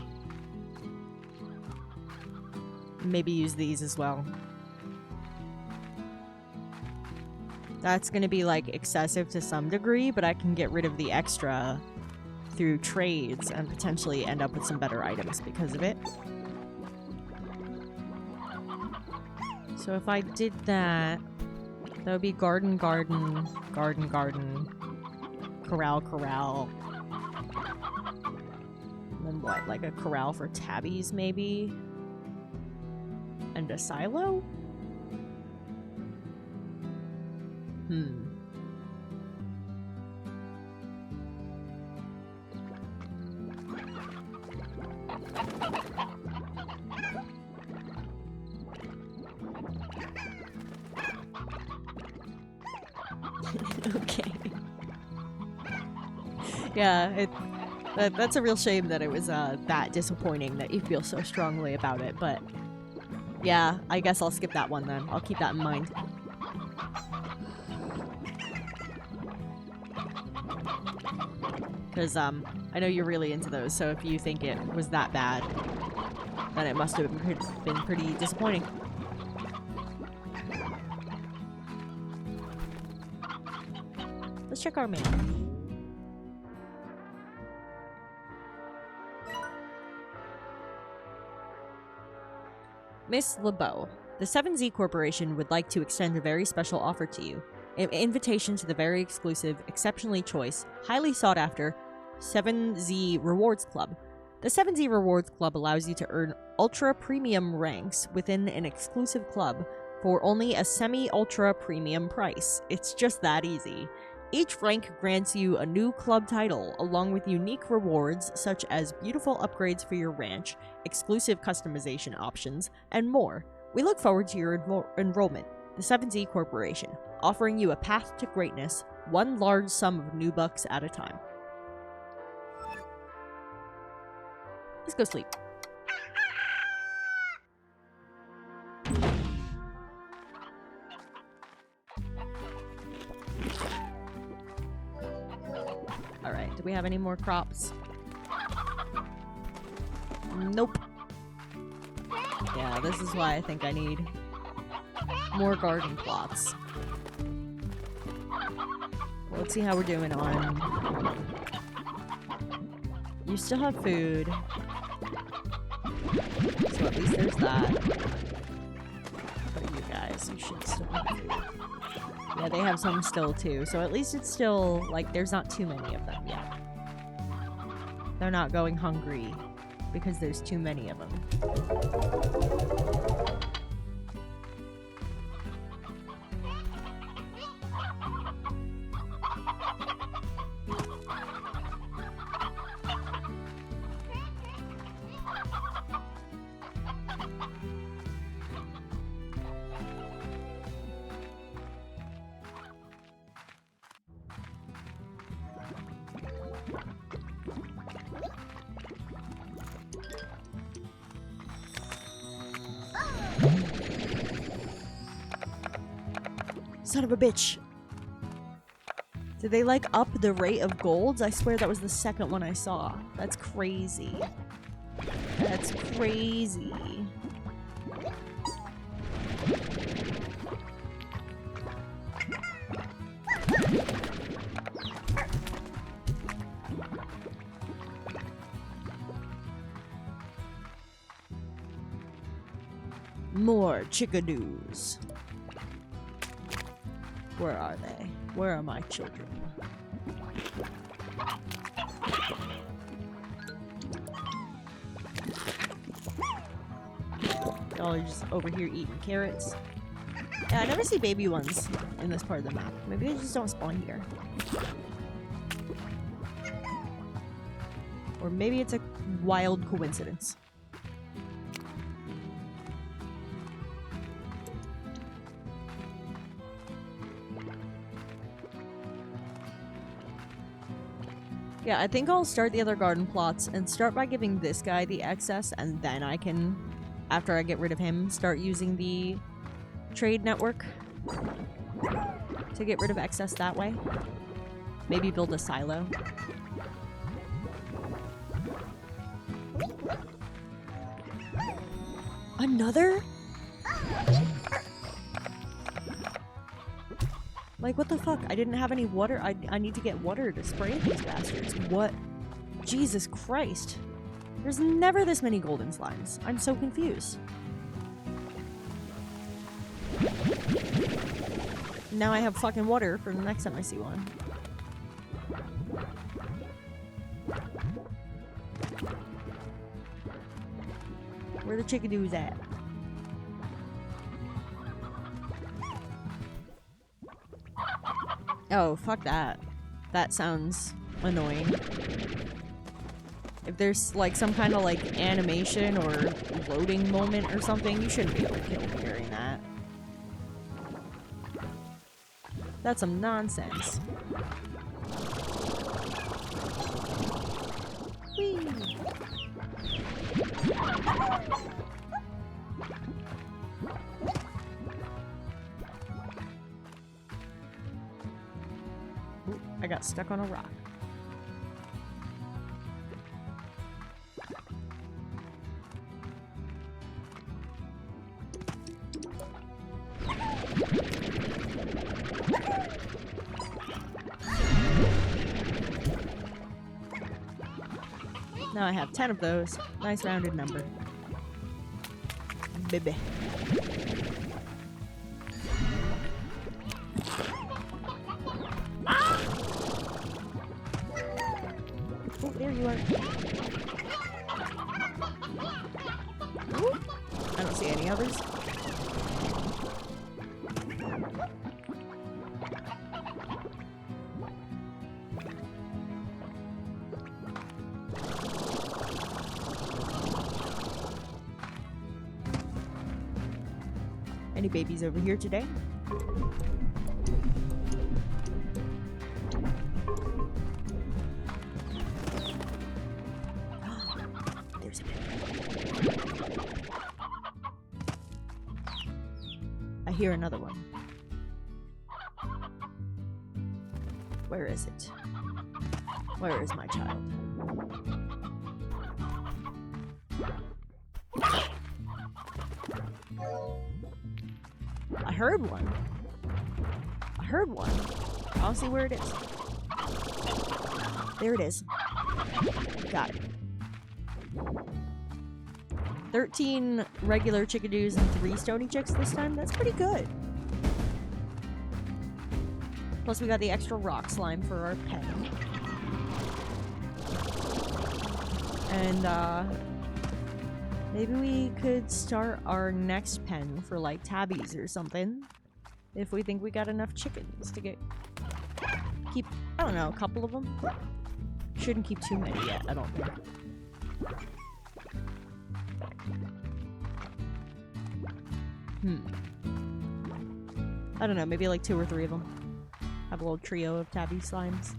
Maybe use these as well. That's gonna be like excessive to some degree, but I can get rid of the extra through trades and potentially end up with some better items because of it. So if I did that, that would be garden, garden, garden, garden, corral, corral. And then what, like a corral for tabbies maybe? And a silo? Okay. Yeah, that's a real shame that it was that disappointing that you feel so strongly about it, but yeah, I guess I'll skip that one then. I'll keep that in mind. Because I know you're really into those, so if you think it was that bad, then it must have been pretty disappointing. Let's check our mail. Miss LeBeau, the 7Z Corporation would like to extend a very special offer to you. An invitation to the very exclusive, exceptionally choice, highly sought after 7Z Rewards Club. The 7Z Rewards Club allows you to earn ultra premium ranks within an exclusive club for only a semi-ultra premium price. It's just that easy. Each rank grants you a new club title, along with unique rewards such as beautiful upgrades for your ranch, exclusive customization options, and more. We look forward to your enrollment. The 7Z Corporation, offering you a path to greatness, one large sum of new bucks at a time. Let's go sleep. Alright, do we have any more crops? Nope. Yeah, this is why I think I need more garden plots. Well, let's see how we're doing on... You still have food. So at least there's that. But you guys, you should still have food. Yeah, they have some still too. So at least it's still, like, there's not too many of them yet. They're not going hungry because there's too many of them. Son of a bitch. Did they like up the rate of golds? I swear that was the second one I saw. That's crazy. That's crazy. More chickadoos. Where are they? Where are my children? Y'all are just over here eating carrots. Yeah, I never see baby ones in this part of the map. Maybe they just don't spawn here. Or maybe it's a wild coincidence. Yeah, I think I'll start the other garden plots and start by giving this guy the excess, and then I can, after I get rid of him, start using the trade network to get rid of excess that way. Maybe build a silo. Another? Like, what the fuck? I didn't have any water. I need to get water to spray these bastards. What? Jesus Christ. There's never this many golden slimes. I'm so confused. Now I have fucking water for the next time I see one. Where the chickadoos at? Oh, fuck that. That sounds annoying. If there's like some kind of like animation or loading moment or something, you shouldn't be able to kill me during that. That's some nonsense. Whee! Ooh, I got stuck on a rock. Now I have 10 of those. Nice rounded number. Baby. Oh, there you are. Ooh. I don't see any others. Any babies over here today? There's a baby. I hear another one. Where is it? Where is my child? I heard one. I heard one. I'll see where it is. There it is. Got it. 13 regular chickadoos and 3 stony chicks this time. That's pretty good. Plus we got the extra rock slime for our pen. And maybe we could start our next pen for like tabbies or something. If we think we got enough chickens to keep, I don't know, a couple of them. Shouldn't keep too many yet, I don't think. I don't know, maybe like 2 or 3 of them. Have a little trio of tabby slimes.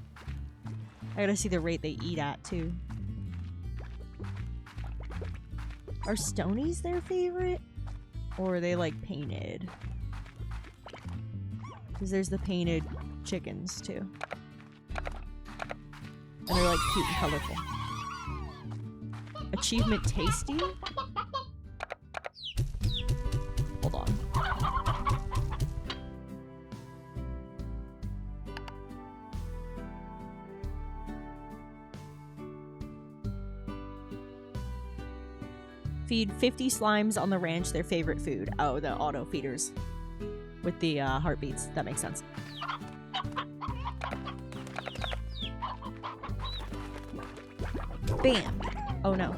I gotta see the rate they eat at too. Are stonies their favorite? Or are they like painted? Because there's the painted chickens too. And they're like cute and colorful. Achievement tasty? Hold on. Feed 50 slimes on the ranch their favorite food. Oh, the auto feeders. With the heartbeats. That makes sense. Bam! Oh no.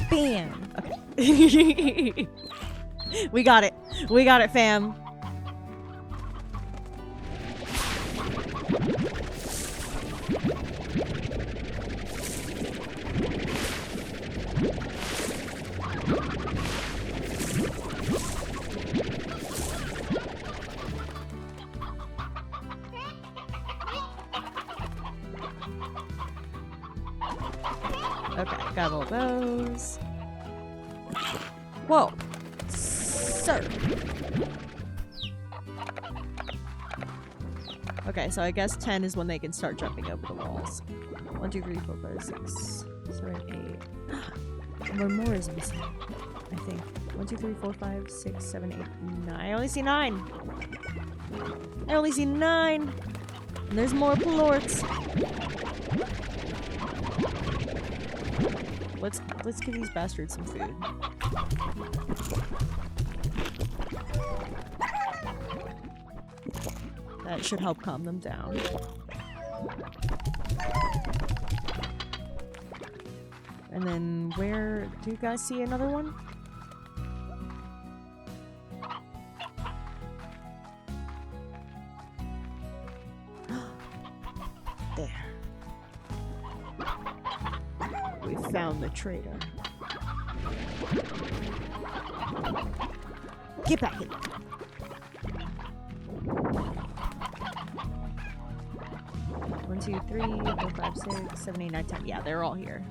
Bam! Okay. We got it. We got it, fam. Okay, got all those. Whoa. Sir. Okay, so I guess 10 is when they can start jumping over the walls. 1, 2, 3, 4, 5, 6, 7, 8. One more is missing, I think. 1, 2, 3, 4, 5, 6, 7, 8, 9. I only see 9. I only see 9. And there's more plorts. Let's give these bastards some food. That should help calm them down. And then where do you guys see another one? There. We found the traitor. Get back in. 1, 2, 3, 4, 5, 6, 7, 8, 9, 10. Yeah, they're all here.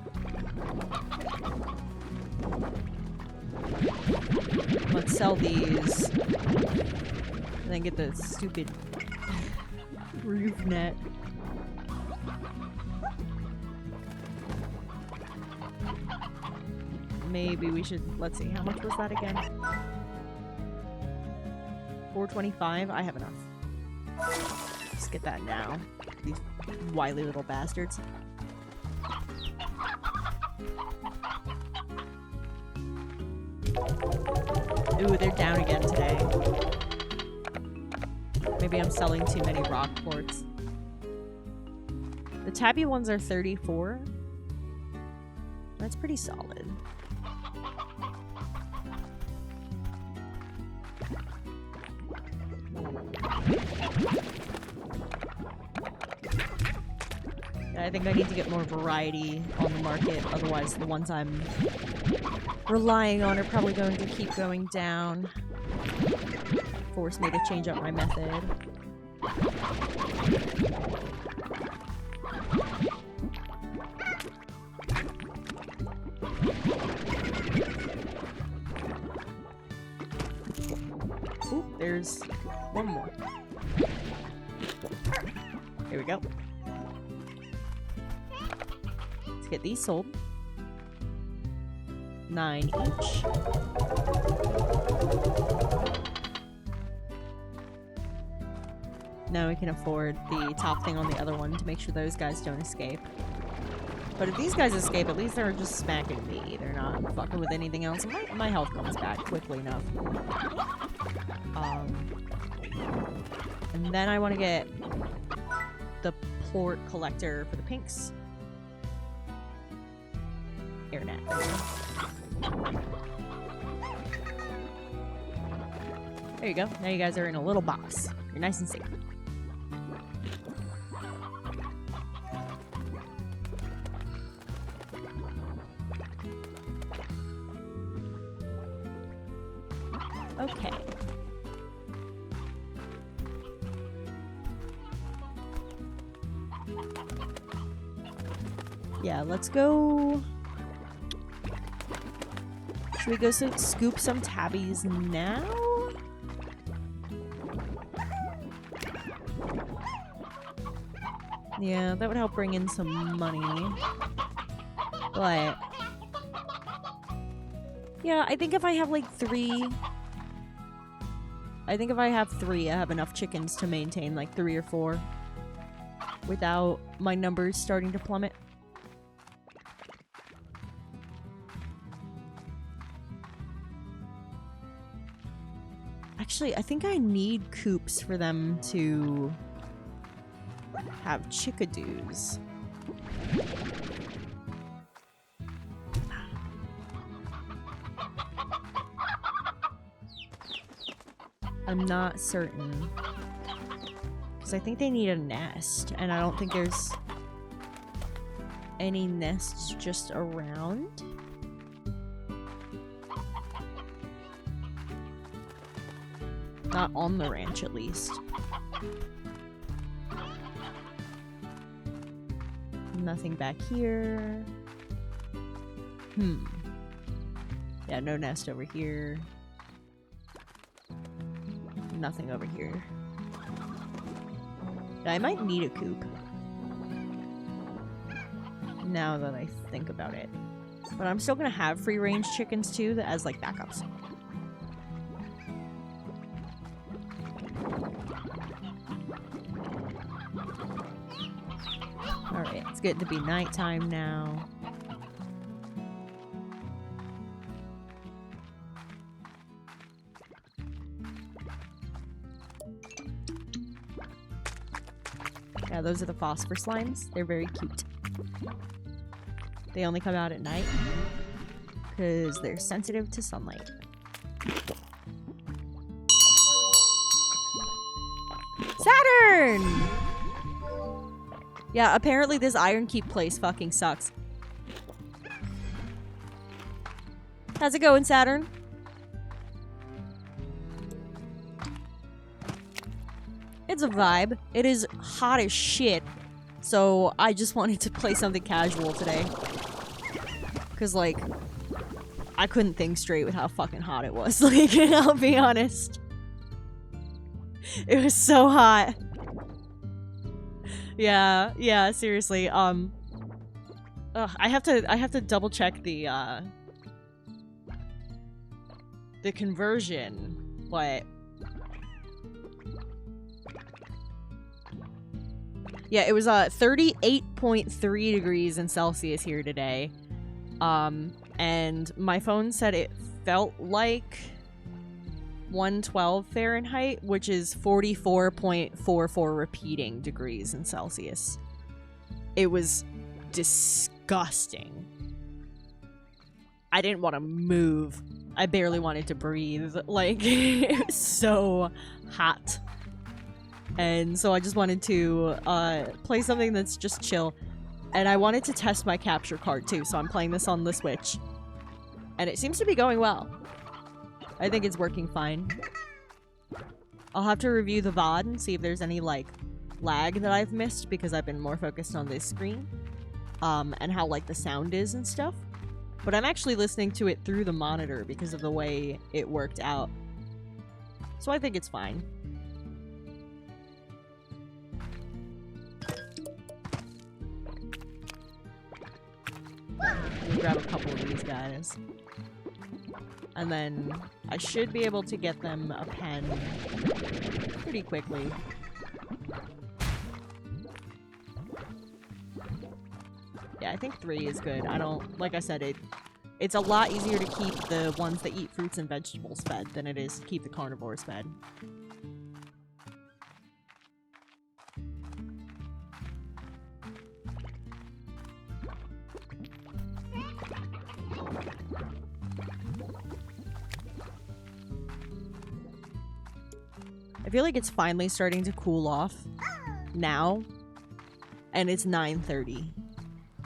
Let's sell these. And then get the stupid roof net. Maybe we should, let's see, how much was that again? 425? I have enough. Let's get that now. These wily little bastards. Ooh, they're down again today. Maybe I'm selling too many rock ports. The tabby ones are 34. That's pretty solid. I think I need to get more variety on the market, otherwise the ones I'm relying on are probably going to keep going down. Force me to change up my method. Ooh, there's one more. Here we go. Let's get these sold. 9 each. Now we can afford the top thing on the other one to make sure those guys don't escape. But if these guys escape, at least they're just smacking me. They're not fucking with anything else. My health comes back quickly enough. And then I want to get the plort collector for the pinks. Airnet. There you go. Now you guys are in a little box. You're nice and safe. Okay. Yeah, let's go. Should we go scoop some tabbies now? Yeah, that would help bring in some money. But yeah, I think if I have like 3, I have enough chickens to maintain like 3 or 4 without my numbers starting to plummet. Actually, I think I need coops for them to have chickadoos. I'm not certain. Because I think they need a nest, and I don't think there's any nests just around. Not on the ranch, at least. Nothing back here. Yeah, no nest over here. Nothing over here. I might need a coop. Now that I think about it. But I'm still gonna have free-range chickens too, as like backups. It's getting to be nighttime now. Yeah, those are the phosphor slimes. They're very cute. They only come out at night because they're sensitive to sunlight. Saturn! Yeah, apparently this Iron Keep place fucking sucks. How's it going, Saturn? It's a vibe. It is hot as shit. So I just wanted to play something casual today. Cause like, I couldn't think straight with how fucking hot it was. Like, I'll be honest. It was so hot. Yeah, seriously. I have to double check the conversion, but yeah, it was 38.3 degrees in Celsius here today. And my phone said it felt like 112 Fahrenheit, which is 44.44 repeating degrees in Celsius. It was disgusting. I didn't want to move. I barely wanted to breathe. Like, it was so hot. And so I just wanted to play something that's just chill. And I wanted to test my capture card too, so I'm playing this on the Switch. And it seems to be going well. I think it's working fine. I'll have to review the VOD and see if there's any, like, lag that I've missed because I've been more focused on this screen. And how, like, the sound is and stuff. But I'm actually listening to it through the monitor because of the way it worked out. So I think it's fine. Grab a couple of these guys. And then I should be able to get them a pen pretty quickly. Yeah, I think 3 is good. I don't, like I said, it's a lot easier to keep the ones that eat fruits and vegetables fed than it is to keep the carnivores fed. I feel like it's finally starting to cool off now, and it's 9:30,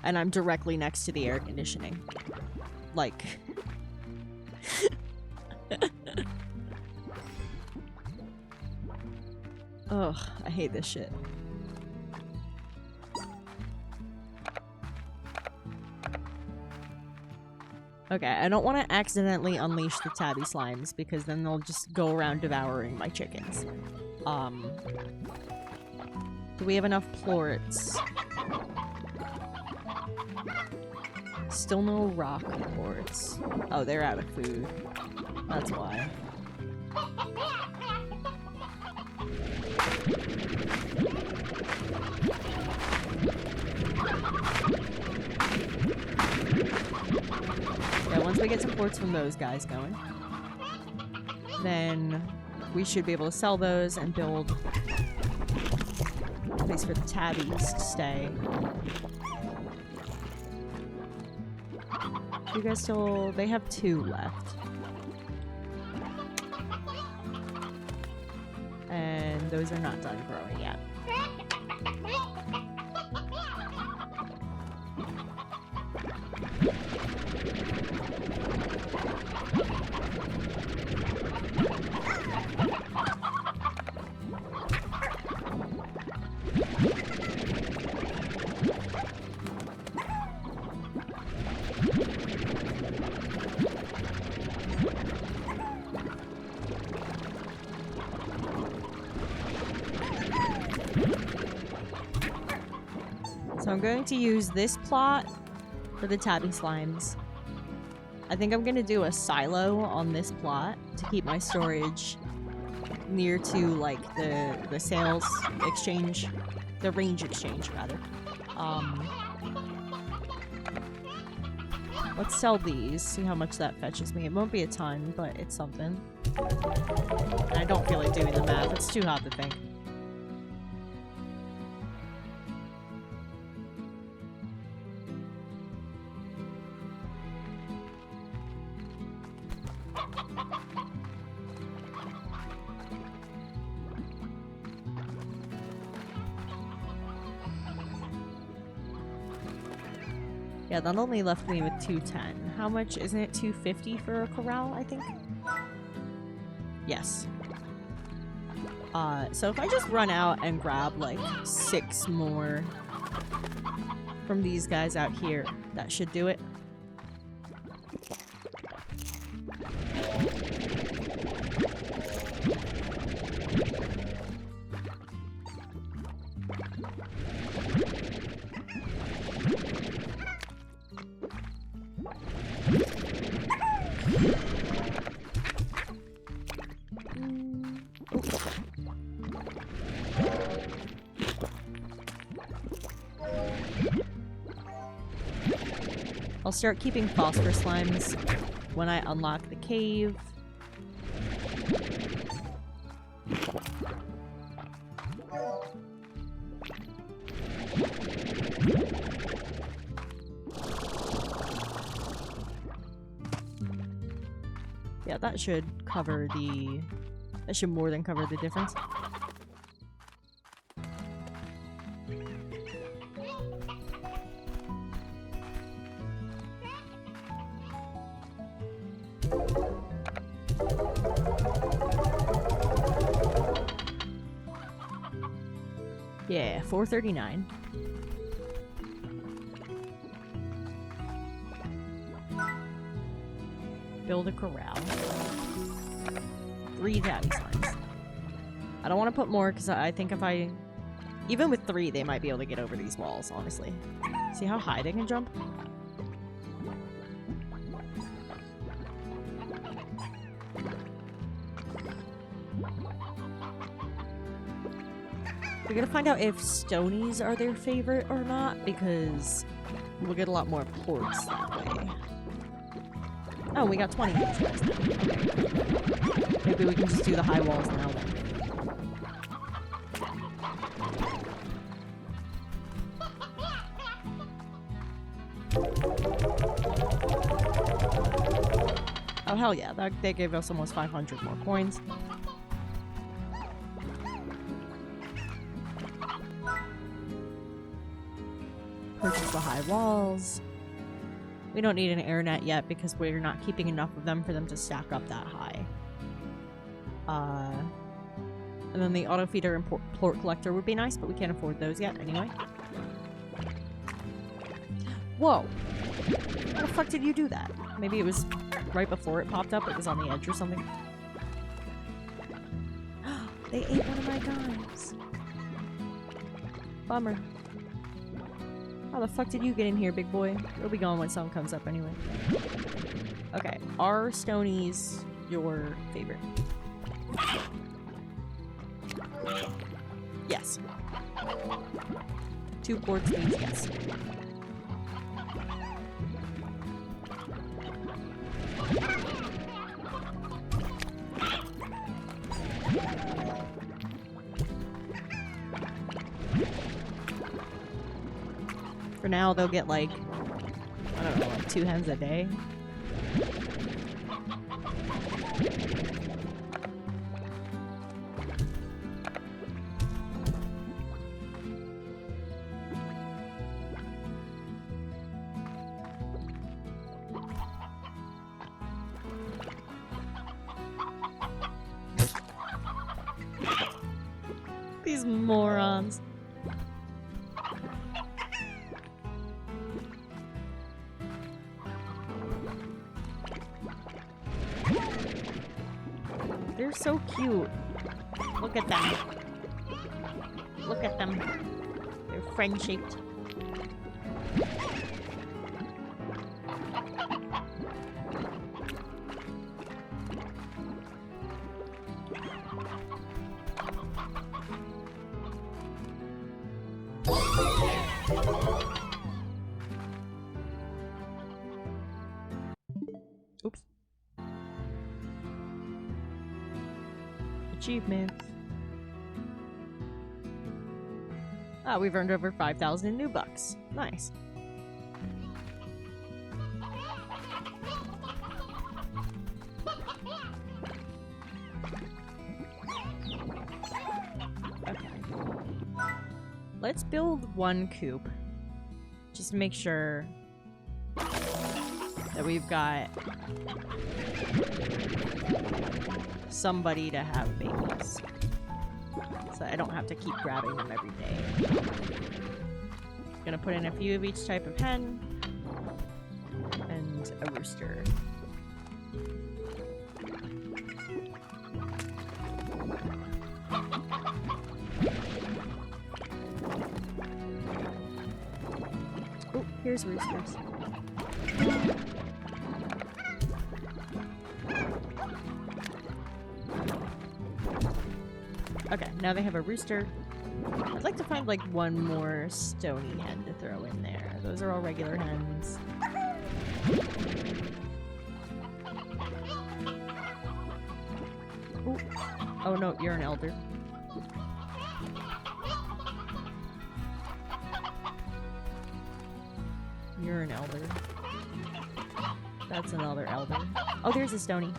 and I'm directly next to the air conditioning. Like, ugh, I hate this shit. Okay, I don't want to accidentally unleash the tabby slimes because then they'll just go around devouring my chickens. Do we have enough plorts? Still no rock plorts. Oh, they're out of food. That's why. Yeah, once we get some ports from those guys going, then we should be able to sell those and build a place for the tabbies to stay. You guys still... they have 2 left. And those are not done growing yet. So I'm going to use this plot for the tabby slimes. I think I'm going to do a silo on this plot to keep my storage near to like the sales exchange, the range exchange rather. Let's sell these, see how much that fetches me. It won't be a ton, but it's something. And I don't feel like doing the math, it's too hard to think. Yeah, that only left me with 210. How much? Isn't it 250 for a corral, I think? Yes. So if I just run out and grab like 6 more from these guys out here, that should do it. I'll start keeping phosphor slimes when I unlock the cave. Yeah, that should cover the... That should more than cover the difference. Yeah, 439. Build a corral. 3 daddy slimes. I don't want to put more because I think if I... Even with 3, they might be able to get over these walls, honestly. See how high they can jump? We're gonna find out if stonies are their favorite or not, because we'll get a lot more ports that way. Oh, we got 20 of these guys now. Okay. Maybe we can just do the high walls now then. Oh hell yeah, they gave us almost 500 more coins. Purchase the high walls. We don't need an air net yet because we're not keeping enough of them for them to stack up that high. And then the auto feeder and plort collector would be nice, but we can't afford those yet anyway. Whoa! How the fuck did you do that? Maybe it was right before it popped up, it was on the edge or something. They ate one of my guys. Bummer. How the fuck did you get in here, big boy? You'll be gone when sun comes up anyway. Okay, are stonies your favorite? Yes. 2 ports means yes. For now, they'll get like, I don't know, like 2 hens a day. These morons. They're so cute. Look at them. Look at them. They're friend-shaped. Achievements. Ah, we've earned over 5,000 new bucks. Nice. Okay. Let's build one coop. Just to make sure that we've got somebody to have babies. So I don't have to keep grabbing them every day. Gonna put in a few of each type of hen and a rooster. Oh, here's roosters. Okay, now they have a rooster. I'd like to find like one more stony hen to throw in there. Those are all regular hens. Ooh. Oh no, you're an elder. You're an elder. That's another elder. Oh, there's a stony.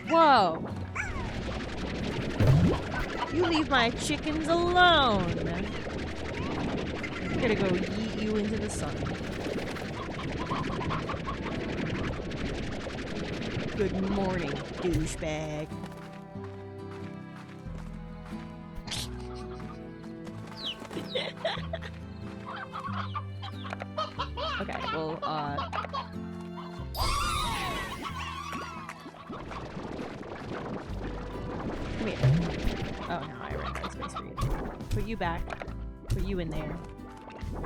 Whoa! You leave my chickens alone! I'm gonna go yeet you into the sun. Good morning, douchebag. Okay, well, come here. Oh, no, I ran out of space for you. Put you back. Put you in there.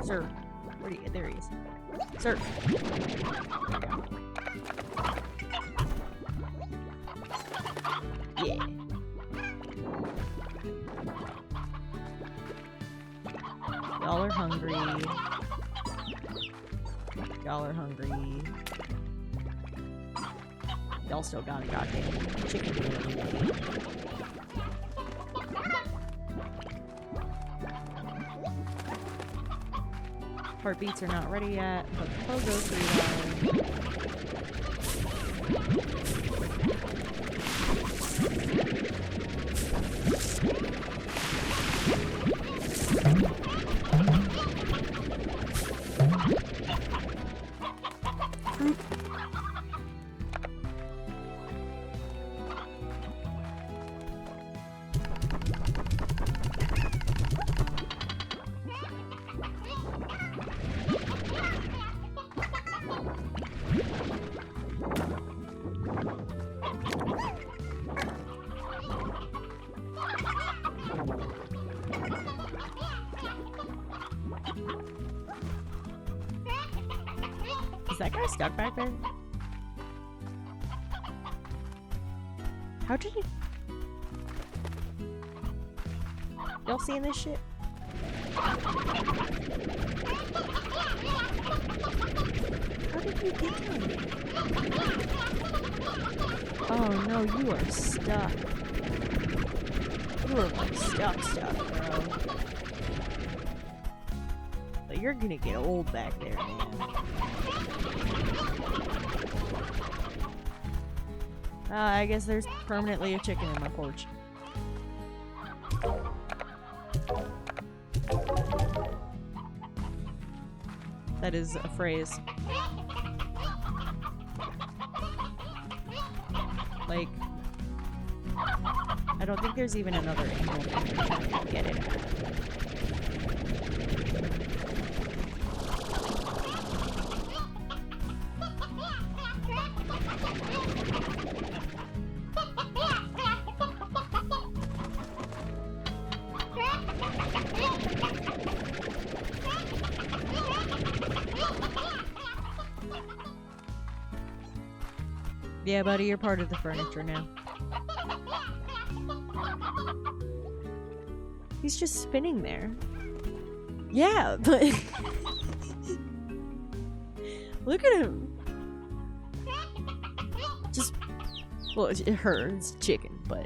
Sir. Where do you... There he is. Sir. Yeah. Y'all are hungry. Y'all are hungry. Y'all still got a goddamn chicken meal. Heartbeats are not ready yet, but the pogo's ready. Is that guy stuck back there? How did he... Y'all seeing this shit? How did you get him? Oh no, you are stuck. You are like stuck, bro. But you're gonna get old back there, man. I guess there's permanently a chicken in my porch. That is a phrase. Like, I don't think there's even another angle to get it at. Yeah, buddy, you're part of the furniture now. He's just spinning there. Yeah, but... Look at him. Just, well, it hurts chicken, but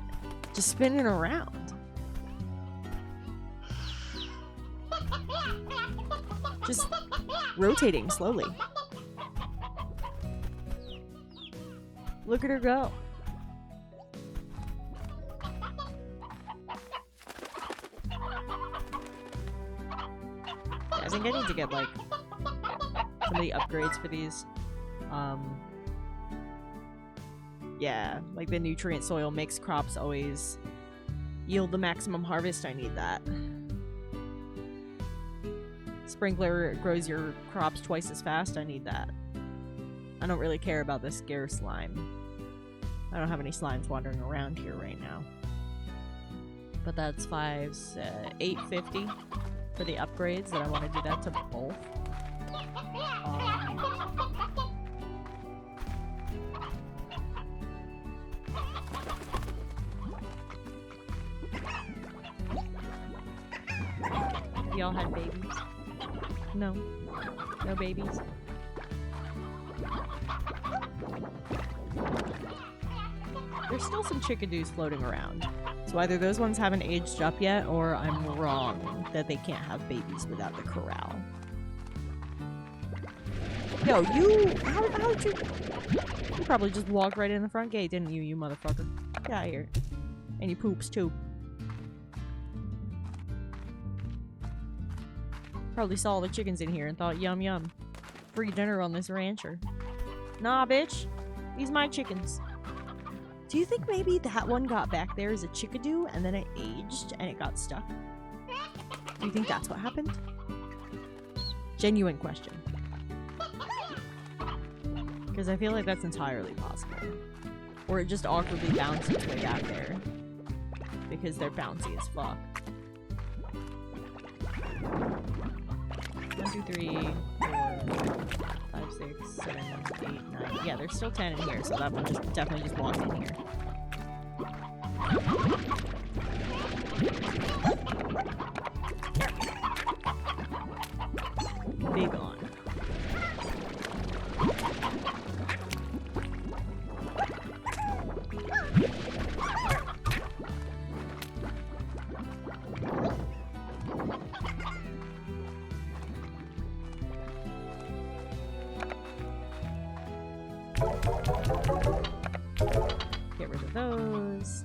just spinning around. Just rotating slowly. Look at her go. I think I need to get like some of the upgrades for these. Yeah, like the nutrient soil makes crops always yield the maximum harvest. I need that. Sprinkler grows your crops twice as fast. I need that. I don't really care about this scarce slime. I don't have any slimes wandering around here right now. But that's $850 for the upgrades, and I want to do that to both. Y'all had babies? No. No babies? There's still some chickadoos floating around. So either those ones haven't aged up yet, or I'm wrong that they can't have babies without the corral. Yo, you... How'd you... You probably just walked right in the front gate, didn't you, you motherfucker? Get out of here. And you poops, too. Probably saw all the chickens in here and thought, yum yum. Free dinner on this rancher. Nah, bitch. These my chickens. Do you think maybe that one got back there as a chickadoo and then it aged and it got stuck? Do you think that's what happened? Genuine question. Because I feel like that's entirely possible. Or it just awkwardly bounced its way back there. Because they're bouncy as fuck. 1, 2, 3, 4, 5, 6, 7, 8, 9. Yeah, there's still 10 in here, so that one just definitely just walked in here. Be gone. Get rid of those.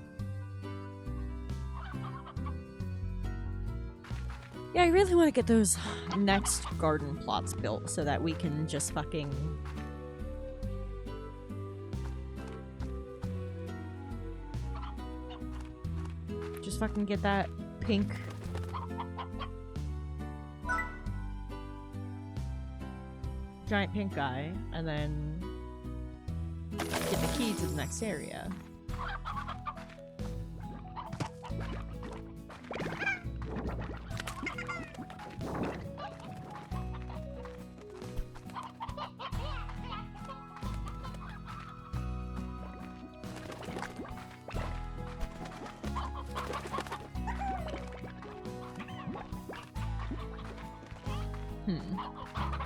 Yeah, I really want to get those next garden plots built so that we can just fucking... Just fucking get that pink... giant pink guy, and then get the key to the next area.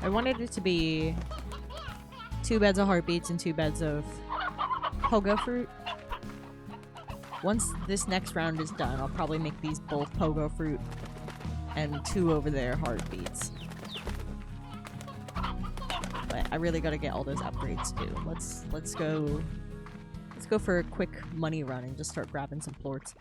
I wanted it to be 2 beds of heartbeats and 2 beds of pogo fruit. Once this next round is done, I'll probably make these both pogo fruit and 2 over there heartbeats. But I really gotta get all those upgrades too. Let's go for a quick money run and just start grabbing some plorts.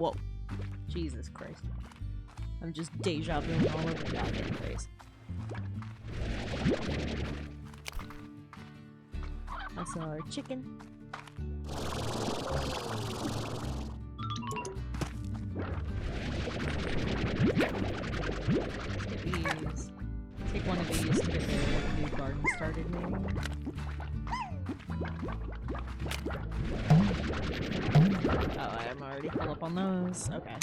Whoa. Jesus Christ. I'm just deja vu all over the goddamn place. That's our chicken. Let's get these. Take one of these to get the new garden started, maybe. Oh, I'm already full up on those. Okay.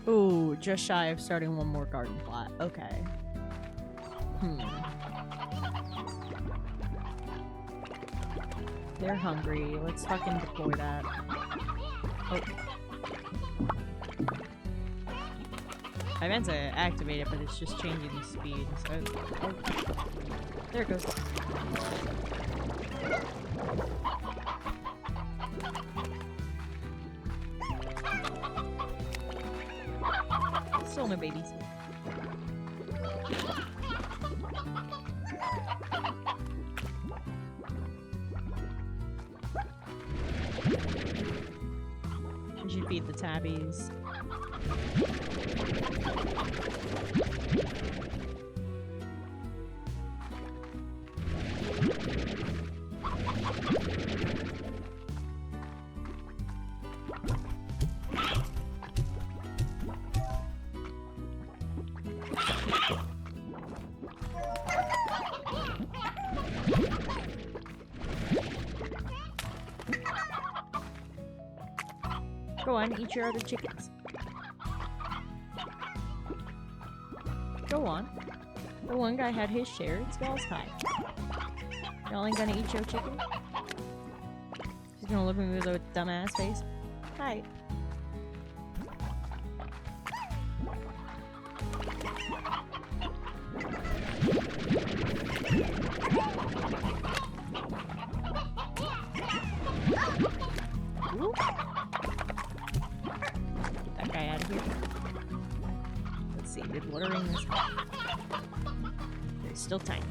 Ooh, just shy of starting one more garden plot. Okay. They're hungry. Let's fucking deploy that. Oh. I meant to activate it, but it's just changing the speed. So, oh. There it goes. Still no babies. We should feed the tabbies. Go on, eat your other chickens. Go on. The one guy had his share, it's y'all's time. Y'all ain't gonna eat your chicken? She's gonna look at me with a dumbass face. Hi. Ooh. Get that guy out of here. Let's see, did watering this help? They're still tiny.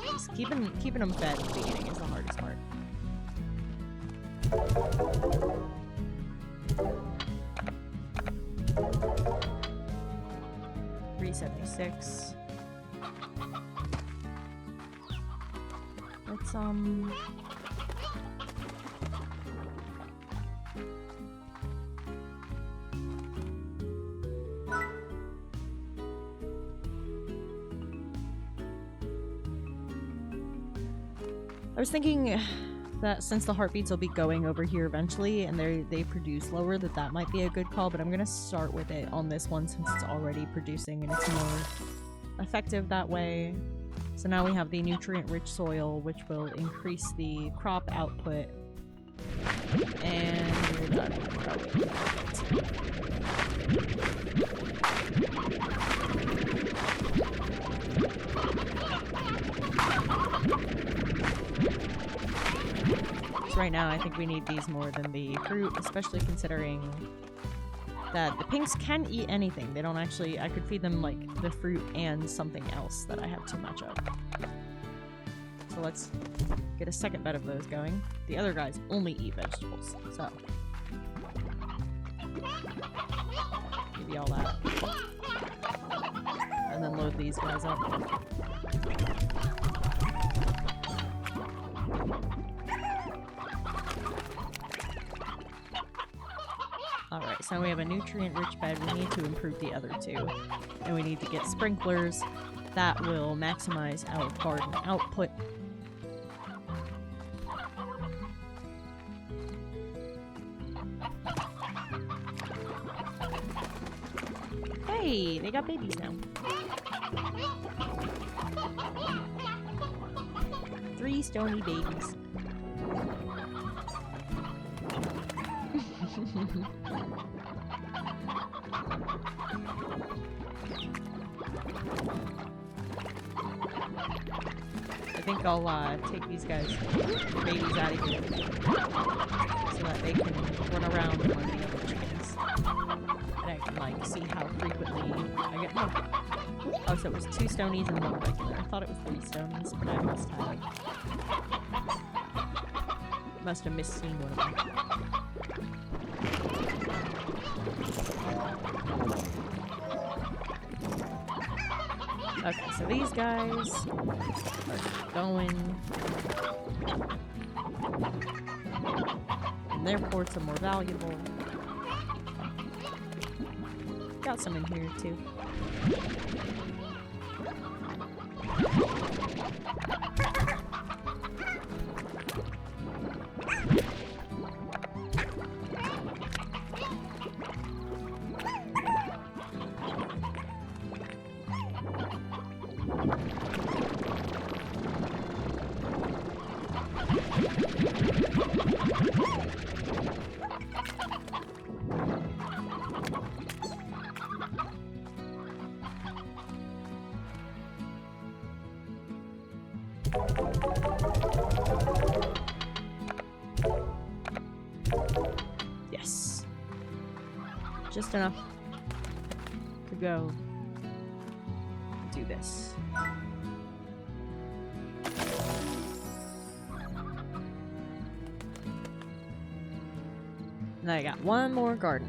Just keeping them fed at the beginning is the hardest part. $3.76. Let's I was thinking that since the heartbeats will be going over here eventually and they produce lower, that might be a good call, but I'm gonna start with it on this one since it's already producing and it's more effective that way. So now we have the nutrient-rich soil, which will increase the crop output. And we're done. So right now I think we need these more than the fruit, especially considering that the pinks can eat anything. They don't actually, I could feed them like the fruit and something else that I have too much of. So let's get a second bed of those going. The other guys only eat vegetables, so. Give you all that. And then load these guys up. Alright, so we have a nutrient-rich bed. We need to improve the other two. And we need to get sprinklers that will maximize our garden output. Hey, they got babies now. 3 stony babies. I think I'll take these guys, babies, out of here so that they can run around with one of the other chickens. And I can like see how frequently I get more. Oh, so it was 2 stonies and 1 regular. I thought it was 3 stonies, but I must have misseen one of them. Okay, so these guys are going. And their ports are more valuable. Got some in here too. Yes. Just enough to go do this. And I got 1 more garden.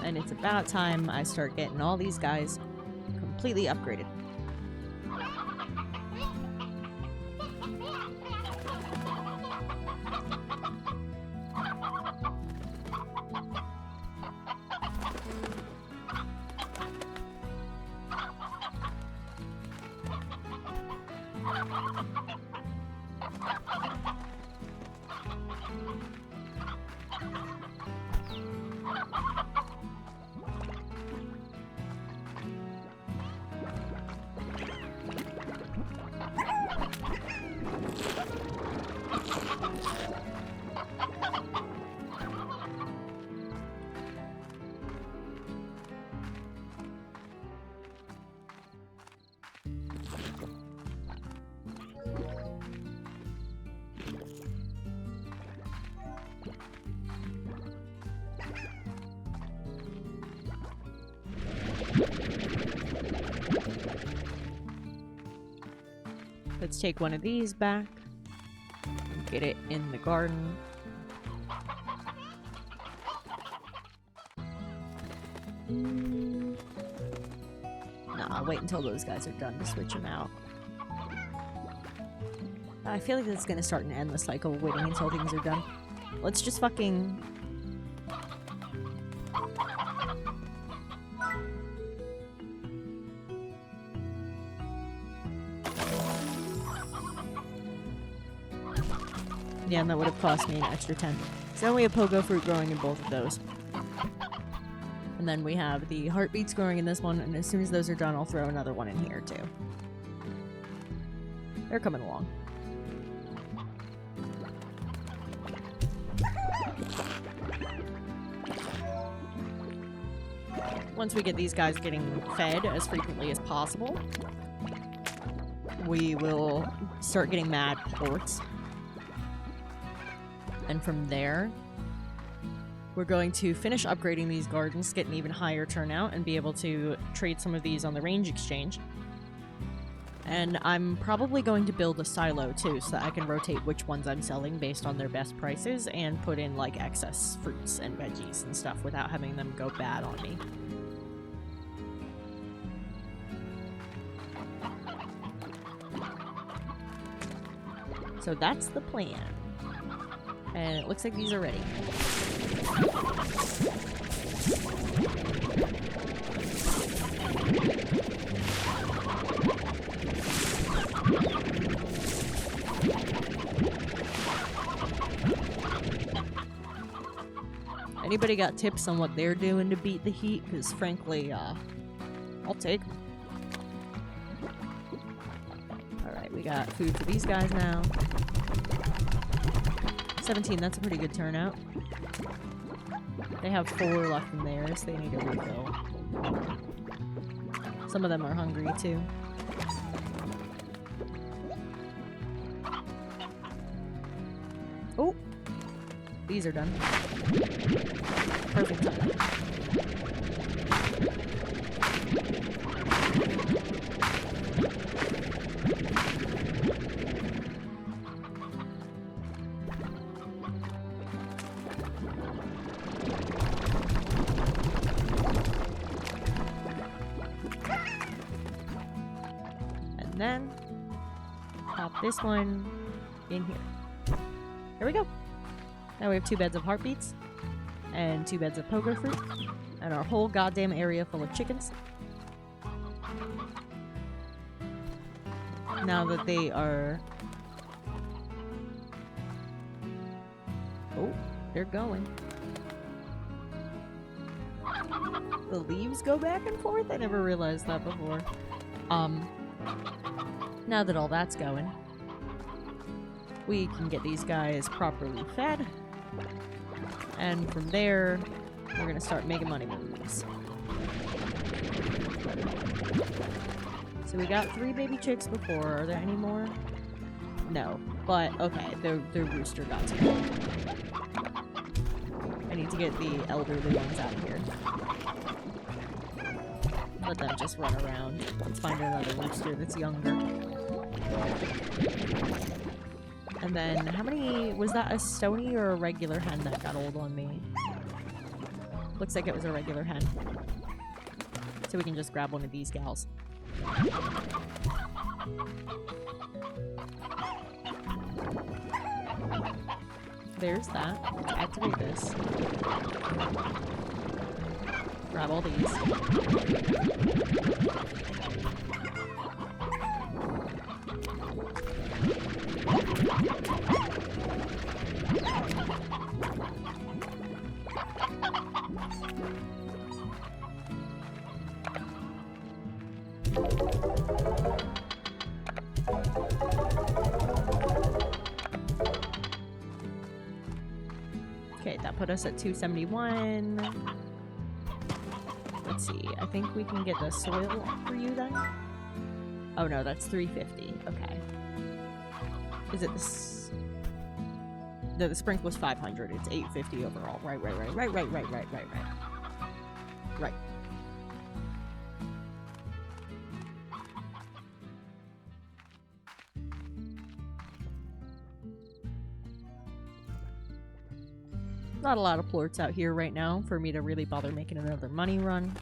And it's about time I start getting all these guys completely upgraded. Let's take one of these back. Get it in the garden. Nah, I'll wait until those guys are done to switch them out. I feel like it's gonna start an endless cycle of waiting until things are done. Let's just fucking... Yeah, and that would have cost me an extra 10. So then we have pogo fruit growing in both of those. And then we have the heartbeats growing in this one, and as soon as those are done, I'll throw another one in here too. They're coming along. Once we get these guys getting fed as frequently as possible, we will start getting mad ports. And from there, we're going to finish upgrading these gardens, get an even higher turnout, and be able to trade some of these on the range exchange. And I'm probably going to build a silo too, so that I can rotate which ones I'm selling based on their best prices and put in like excess fruits and veggies and stuff without having them go bad on me. So that's the plan. And it looks like these are ready. Anybody got tips on what they're doing to beat the heat? Because frankly, I'll take them. Alright, we got food for these guys now. 17, that's a pretty good turnout. They have 4 left in theirs. They need a refill. Some of them are hungry, too. Oh! These are done. Perfect time. And then pop this one in here. There we go. Now we have 2 beds of heartbeats and 2 beds of pogo fruit and our whole goddamn area full of chickens. Now that they are... Oh, they're going. The leaves go back and forth? I never realized that before. Now that all that's going, we can get these guys properly fed. And from there, we're gonna start making money moves. So we got 3 baby chicks before. Are there any more? No. But, okay, the rooster got to go. I need to get the elderly ones out of here. Let them just run around. Let's find another rooster that's younger. And then, how many... Was that a stony or a regular hen that got old on me? Looks like it was a regular hen. So we can just grab one of these gals. There's that. Let's activate this. Grab all these. Okay, that put us at 271. Let's see, I think we can get the soil for you then? Oh no, that's 350. Okay. Is it this? No, the sprinkle was 500. It's 850 overall. Right. Right. Not a lot of plorts out here right now for me to really bother making another money run.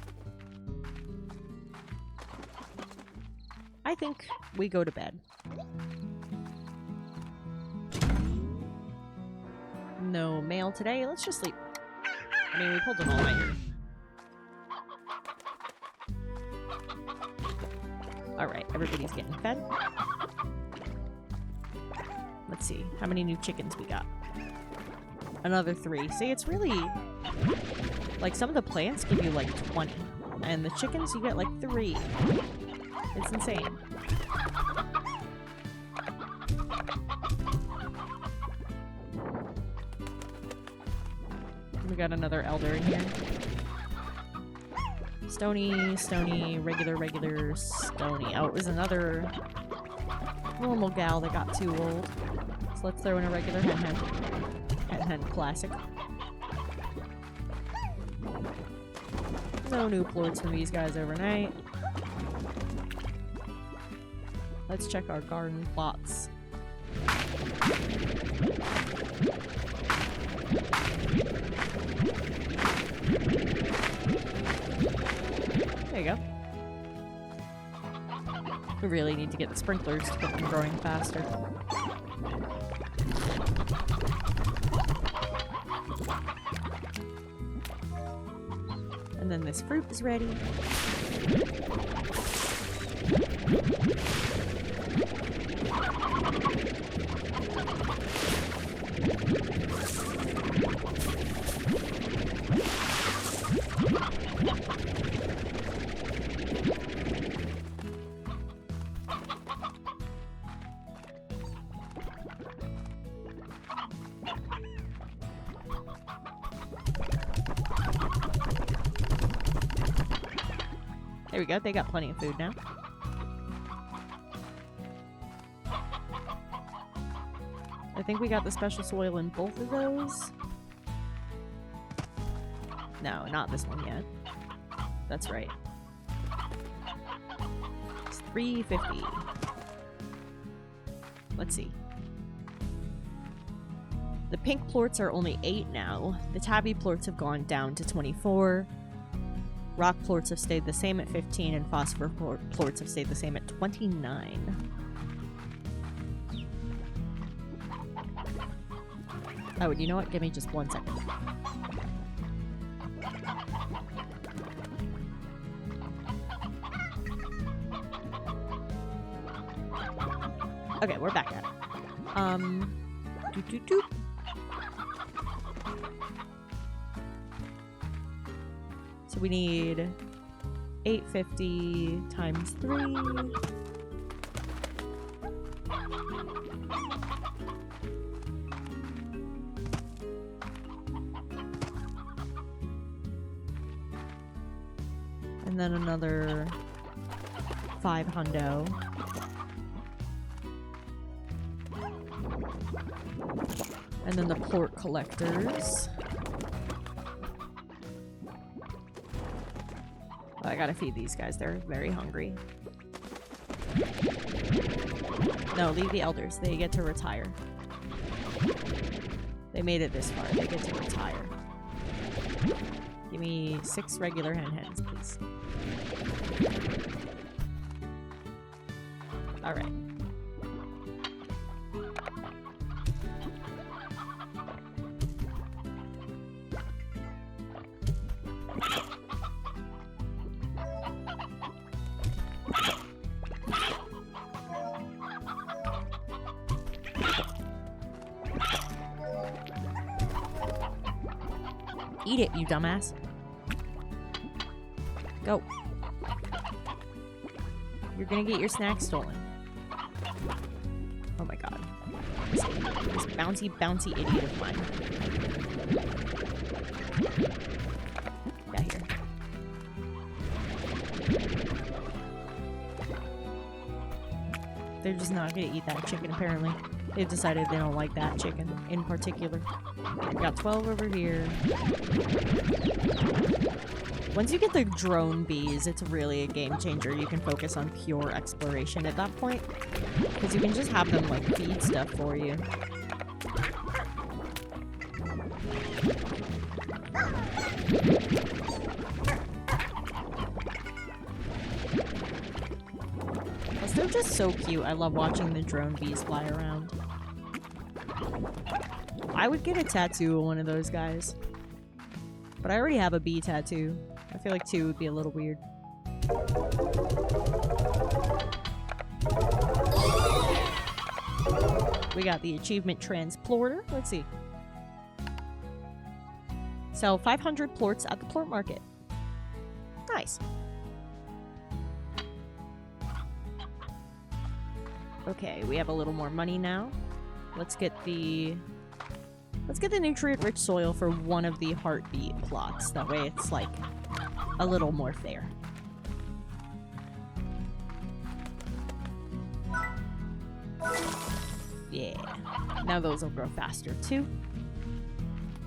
I think we go to bed. No mail today. Let's just sleep. I mean, we pulled an all-nighter. Alright, everybody's getting fed. Let's see. How many new chickens we got? Another 3. See, it's really... Like, some of the plants give you, like, 20. And the chickens, you get, like, 3. It's insane. We got another elder in here. Stony, regular, stony. Oh, it was another normal gal that got too old. So let's throw in a regular hen. Hen classic. No new plorts from these guys overnight. Let's check our garden plots. There you go. We really need to get the sprinklers to get them growing faster. And then this fruit is ready. There we go. They got plenty of food now. I think we got the special soil in both of those. No, not this one yet. That's right. It's 350. Let's see. The pink plorts are only 8 now. The tabby plorts have gone down to 24. Rock plorts have stayed the same at 15, and phosphor plorts have stayed the same at 29. Oh, and you know what? Give me just 1 second. Okay, we're back at it. So we need 850 times 3. And then another 5 hundo. And then the plort collectors. I gotta feed these guys. They're very hungry. No, leave the elders. They get to retire. They made it this far. They get to retire. Give me 6 regular hens, please. Alright. Eat it, you dumbass. Go. You're gonna get your snack stolen. Oh my god. This bouncy idiot of mine. Yeah, here. They're just not gonna eat that chicken, apparently. They've decided they don't like that chicken in particular. We got 12 over here. Once you get the drone bees, it's really a game changer. You can focus on pure exploration at that point. Because you can just have them, like, feed stuff for you. Plus, they're just so cute. I love watching the drone bees fly around. I would get a tattoo of one of those guys. But I already have a bee tattoo. I feel like 2 would be a little weird. We got the achievement transporter. Let's see. Sell 500 plorts at the plort market. Nice. Okay, we have a little more money now. Let's get the nutrient-rich soil for one of the heartbeat plots. That way it's, like, a little more fair. Yeah. Now those will grow faster, too.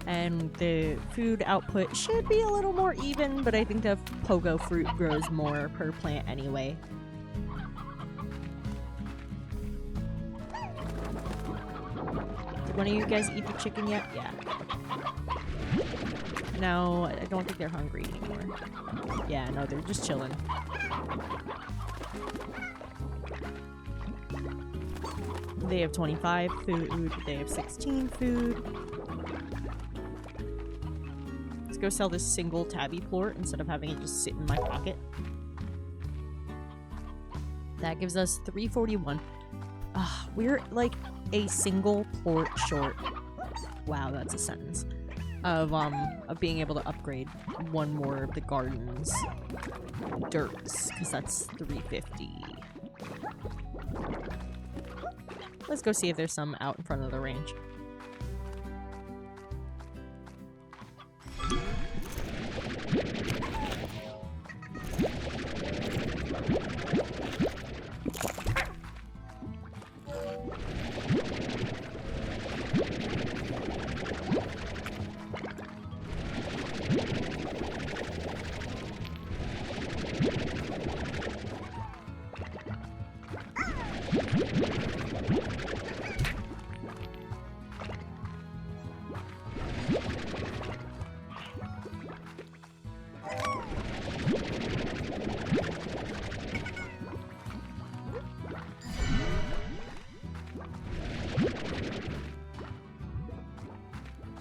And the food output should be a little more even, but I think the pogo fruit grows more per plant anyway. Did one of you guys eat the chicken yet? Yeah. No, I don't think they're hungry anymore. Yeah, no, they're just chilling. They have 25 food, they have 16 food. Let's go sell this single tabby plort instead of having it just sit in my pocket. That gives us 341. We're like a single plort short. Wow, that's a sentence. Of being able to upgrade one more of the garden's dirts, because that's 350. Let's go see if there's some out in front of the range.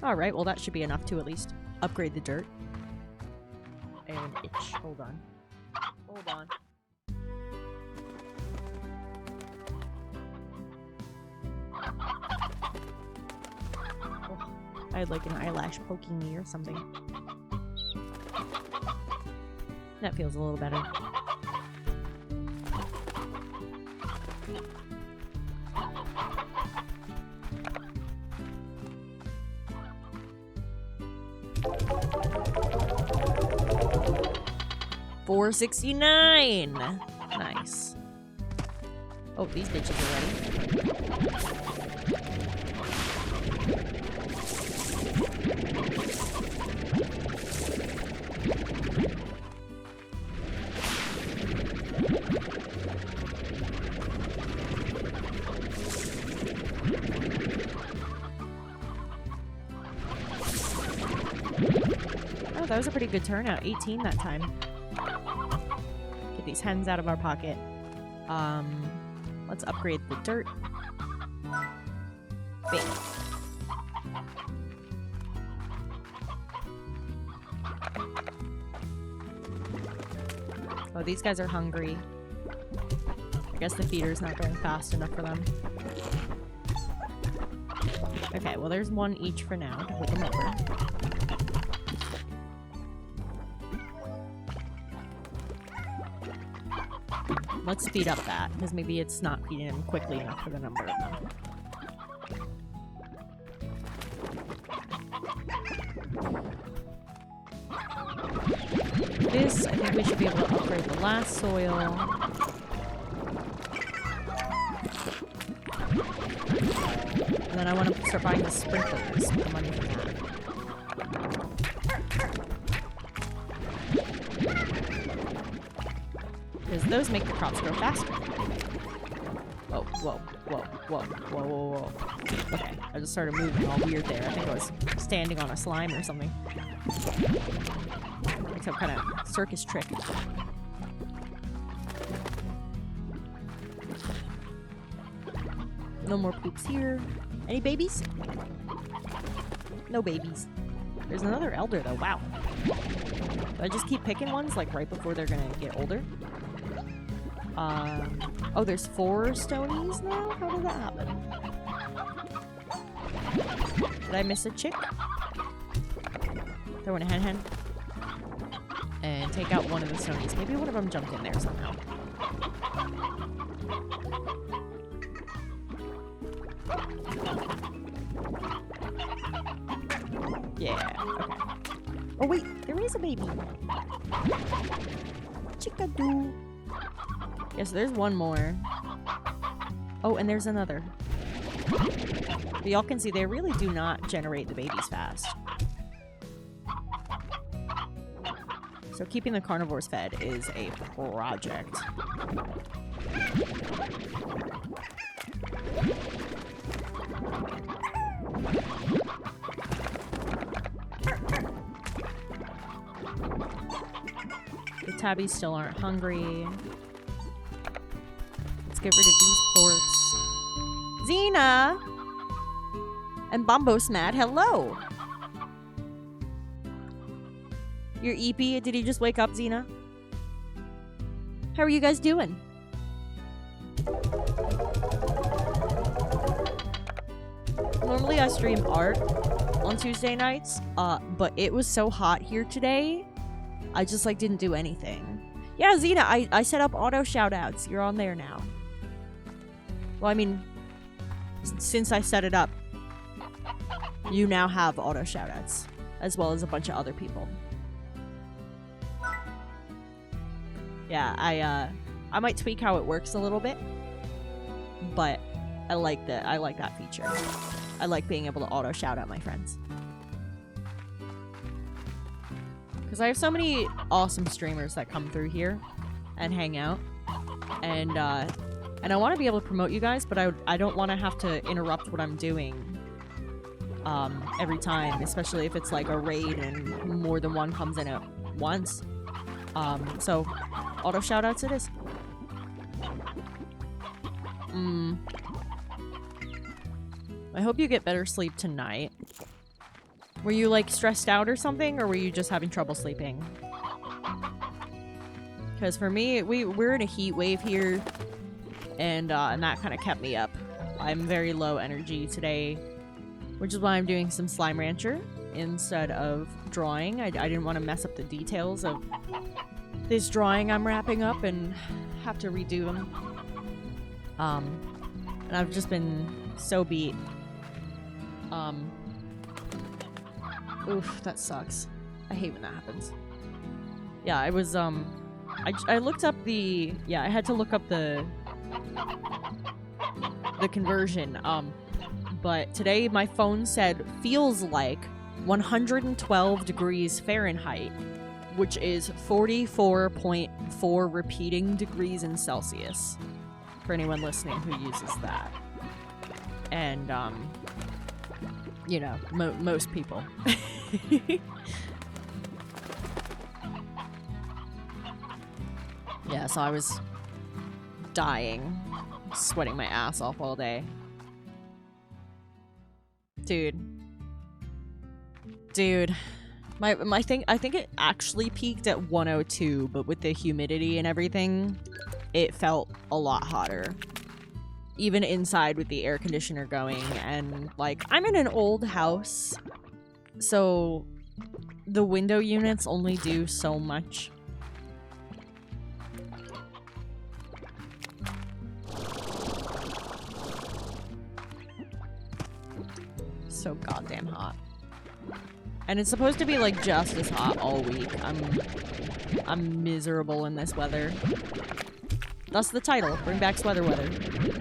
Alright, well that should be enough to at least upgrade the dirt. And itch. Hold on. Hold on. Oh, I had like an eyelash poking me or something. That feels a little better. $4.69. Nice. Oh, these bitches are ready. Oh, that was a pretty good turnout. 18 that time. Get these hens out of our pocket. Let's upgrade the dirt. Bam. Oh, these guys are hungry. I guess the feeder's not going fast enough for them. Okay, well there's one each for now to hold them over. Let's speed up that, because maybe it's not feeding them quickly enough for the number of them. This, I think we should be able to upgrade the last soil. And then I want to start buying the sprinklers, the money for that. Because those make the crops grow faster. Whoa, whoa, whoa, whoa, whoa, whoa, whoa. Okay, I just started moving all weird there. I think I was standing on a slime or something. Like some kind of circus trick. No more poops here. Any babies? No babies. There's another elder though, wow. Do I just keep picking ones like right before they're gonna get older? Oh, there's 4 stonies now? How did that happen? Did I miss a chick? Throw in a hen. And take out one of the stonies. Maybe one of them jumped in there somehow. Yeah, okay. Oh wait, there is a baby. Chickadoo. Yes, there's one more. Oh, and there's another. But y'all can see they really do not generate the babies fast. So keeping the carnivores fed is a project. The tabbies still aren't hungry. Let's get rid of these porks. Xena! And Bombosmat, hello! Your EP, did he just wake up, Xena? How are you guys doing? Normally I stream art on Tuesday nights, but it was so hot here today, I just like didn't do anything. Yeah, Xena, I set up auto shoutouts. You're on there now. Well, I mean, since I set it up, you now have auto shoutouts, as well as a bunch of other people. Yeah, I might tweak how it works a little bit, but I like that feature. I like being able to auto shout out my friends. Because I have so many awesome streamers that come through here and hang out, and I want to be able to promote you guys, but I don't want to have to interrupt what I'm doing every time, especially if it's like a raid and more than one comes in at once. So auto shoutouts it is. I hope you get better sleep tonight. Were you like stressed out or something, or were you just having trouble sleeping? Because for me, we're in a heat wave here, and that kind of kept me up. I'm very low energy today, which is why I'm doing some Slime Rancher instead of drawing. I didn't want to mess up the details of this drawing I'm wrapping up and have to redo them. And I've just been so beat. Oof, that sucks. I hate when that happens. Yeah, I was, I looked up the, yeah, I had to look up the conversion, but today my phone said feels like 112 degrees Fahrenheit, which is 44.4 repeating degrees in Celsius, for anyone listening who uses that. And, you know, most people. Yeah, so I was dying, sweating my ass off all day. Dude, my thing, I think it actually peaked at 102, but with the humidity and everything, it felt a lot hotter. Even inside with the air conditioner going, and like, I'm in an old house, so the window units only do so much. So goddamn hot. And it's supposed to be like just as hot all week. I'm miserable in this weather. Thus the title, bring back sweater weather.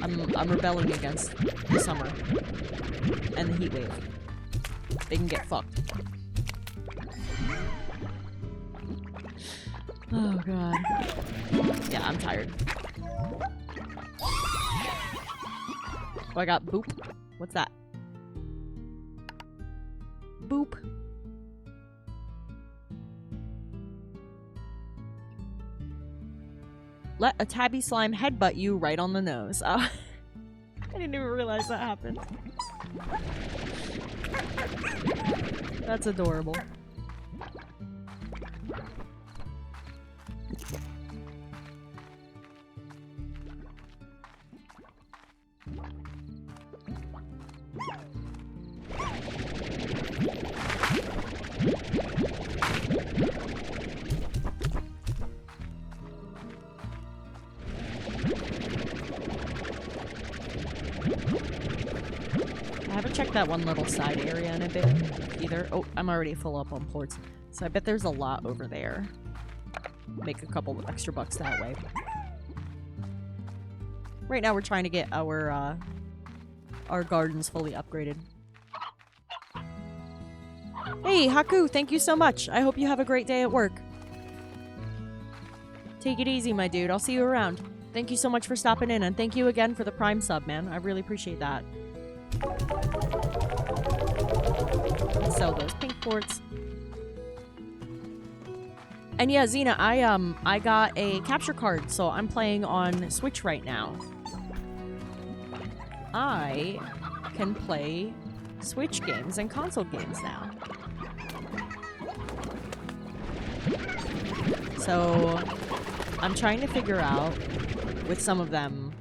I'm rebelling against the summer and the heat wave. They can get fucked. Oh god. Yeah, I'm tired. Oh, I got boop. What's that? Boop. Let a tabby slime headbutt you right on the nose. Oh, I didn't even realize that happened. That's adorable. Check that one little side area in a bit either. Oh, I'm already full up on ports, so I bet there's a lot over there. Make a couple of extra bucks that way. Right now we're trying to get our gardens fully upgraded. Hey, Haku, thank you so much. I hope you have a great day at work. Take it easy, my dude. I'll see you around. Thank you so much for stopping in, and thank you again for the Prime sub, man. I really appreciate that. Sell those pink ports. And yeah, Xena, I got a capture card, so I'm playing on Switch right now. I can play Switch games and console games now. So I'm trying to figure out with some of them,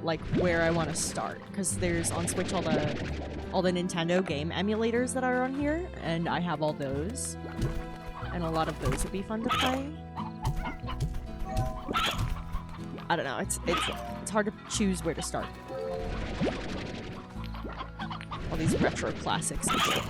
like where I want to start, because there's on Switch all the Nintendo game emulators that are on here, and I have all those, and a lot of those would be fun to play. I don't know, it's hard to choose where to start. All these retro classics and shit.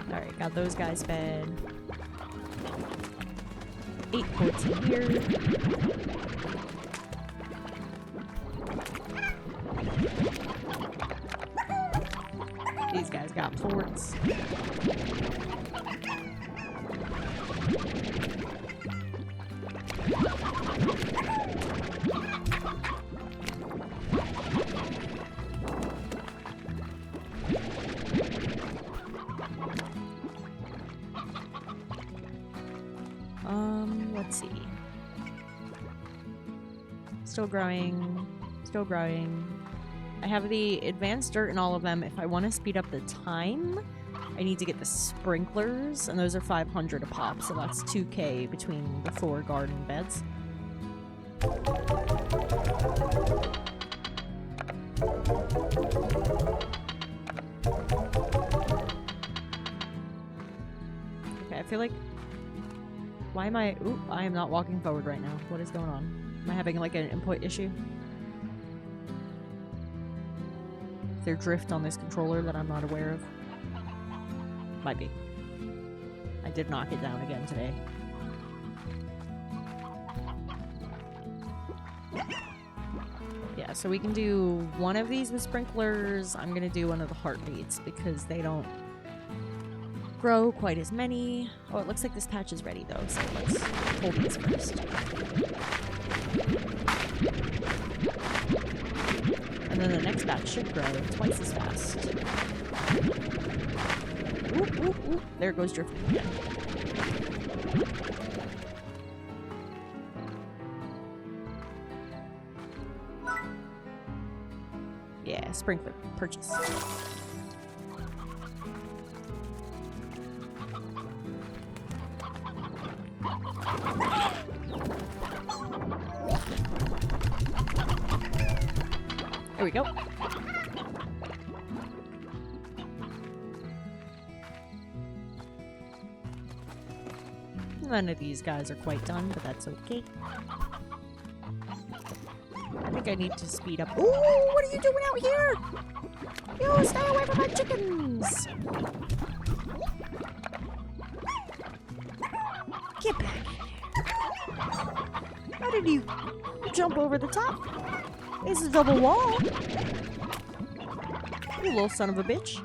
Alright, got those guys fed. 8 ports in here. These guys got ports. let's see. Still growing. Still growing. I have the advanced dirt in all of them. If I want to speed up the time, I need to get the sprinklers, and those are 500 a pop, so that's 2k between the 4 garden beds. Okay, I feel like... Why am I... Ooh, I am not walking forward right now. What is going on? Am I having, like, an input issue? Is there drift on this controller that I'm not aware of? Might be. I did knock it down again today. Yeah, so we can do one of these with sprinklers. I'm gonna do one of the heartbeats because they don't grow quite as many. Oh, it looks like this patch is ready though, so let's pull these first. And then the next batch should grow twice as fast. Oop, oop, oop. There goes drifting again. Yeah, sprinkler purchase. There we go. None of these guys are quite done, but that's okay. I think I need to speed up. Ooh, what are you doing out here? You stay away from my chickens! Get back in here. How did you jump over the top? It's a double wall. You little son of a bitch.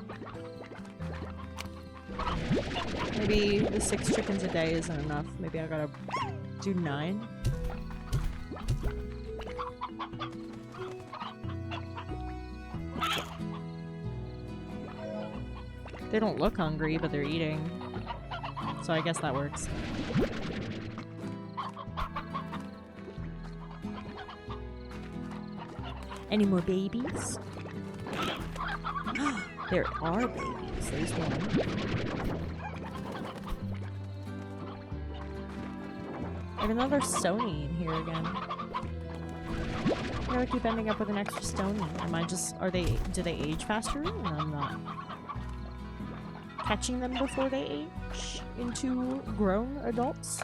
Maybe the 6 chickens a day isn't enough. Maybe I gotta do 9. They don't look hungry, but they're eating. So I guess that works. Any more babies? There are babies. There's one. I have another Stony in here again. Why do I keep ending up with an extra Stony? Am I just... do they age faster? And I'm not catching them before they age into grown adults?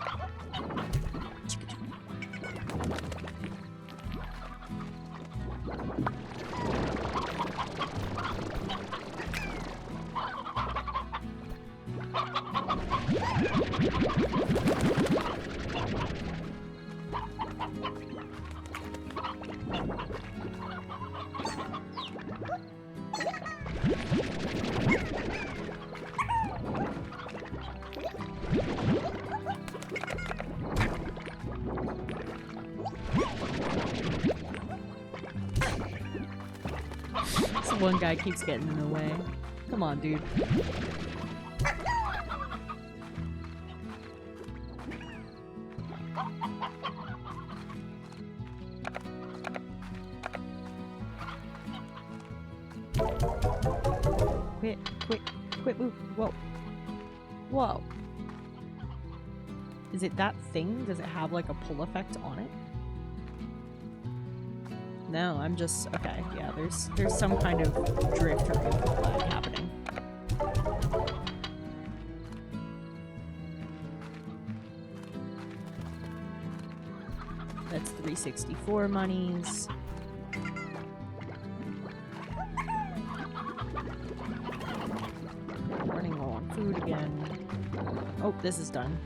One guy keeps getting in the way. Come on, dude. Quit move. Whoa. Whoa. Is it that thing? Does it have like a pull effect on it? No, I'm just... Okay, yeah, there's some kind of drift or input lag happening. That's 364 monies. Running low on food again. Oh, this is done.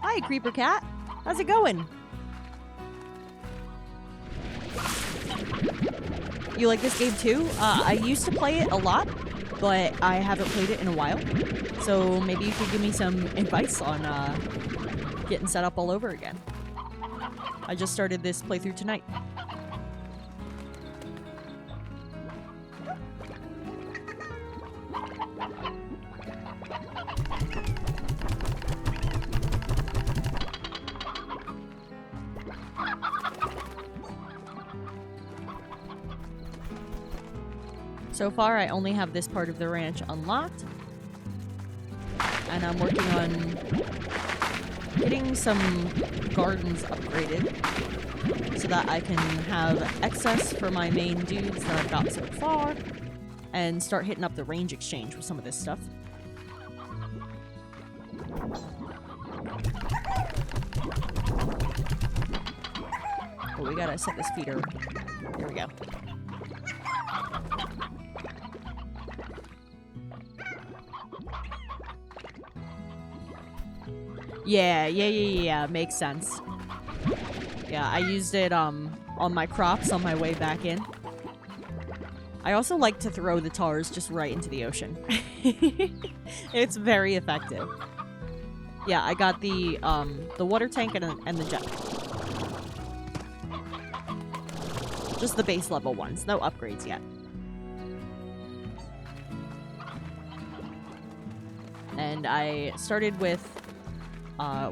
Hi, Creeper Cat. How's it going? You like this game too? I used to play it a lot, but I haven't played it in a while. So maybe you could give me some advice on getting set up all over again. I just started this playthrough tonight. So far, I only have this part of the ranch unlocked. And I'm working on getting some gardens upgraded so that I can have excess for my main dudes that I've got so far and start hitting up the range exchange with some of this stuff. Oh, we gotta set this feeder. There we go. Yeah, makes sense. Yeah, I used it on my crops on my way back in. I also like to throw the tars just right into the ocean. It's very effective. Yeah, I got the water tank and the jet. Just the base level ones, no upgrades yet. And I started with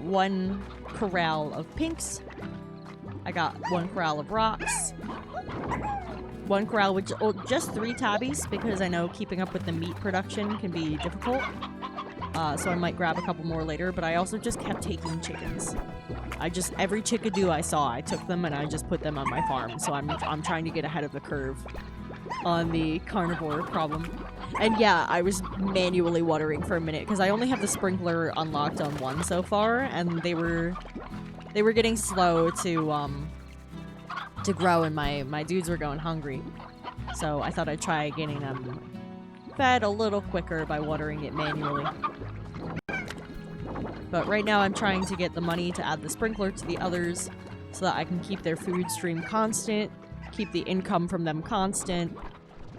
one corral of pinks. I got one corral of rocks. One corral with just 3 tabbies because I know keeping up with the meat production can be difficult. So I might grab a couple more later, but I also just kept taking chickens. Every chickadee I saw, I took them and I just put them on my farm. So I'm trying to get ahead of the curve on the carnivore problem. And yeah, I was manually watering for a minute because I only have the sprinkler unlocked on one so far, and they were getting slow to grow, and my dudes were going hungry. So I thought I'd try getting them fed a little quicker by watering it manually. But right now I'm trying to get the money to add the sprinkler to the others so that I can keep their food stream constant, keep the income from them constant,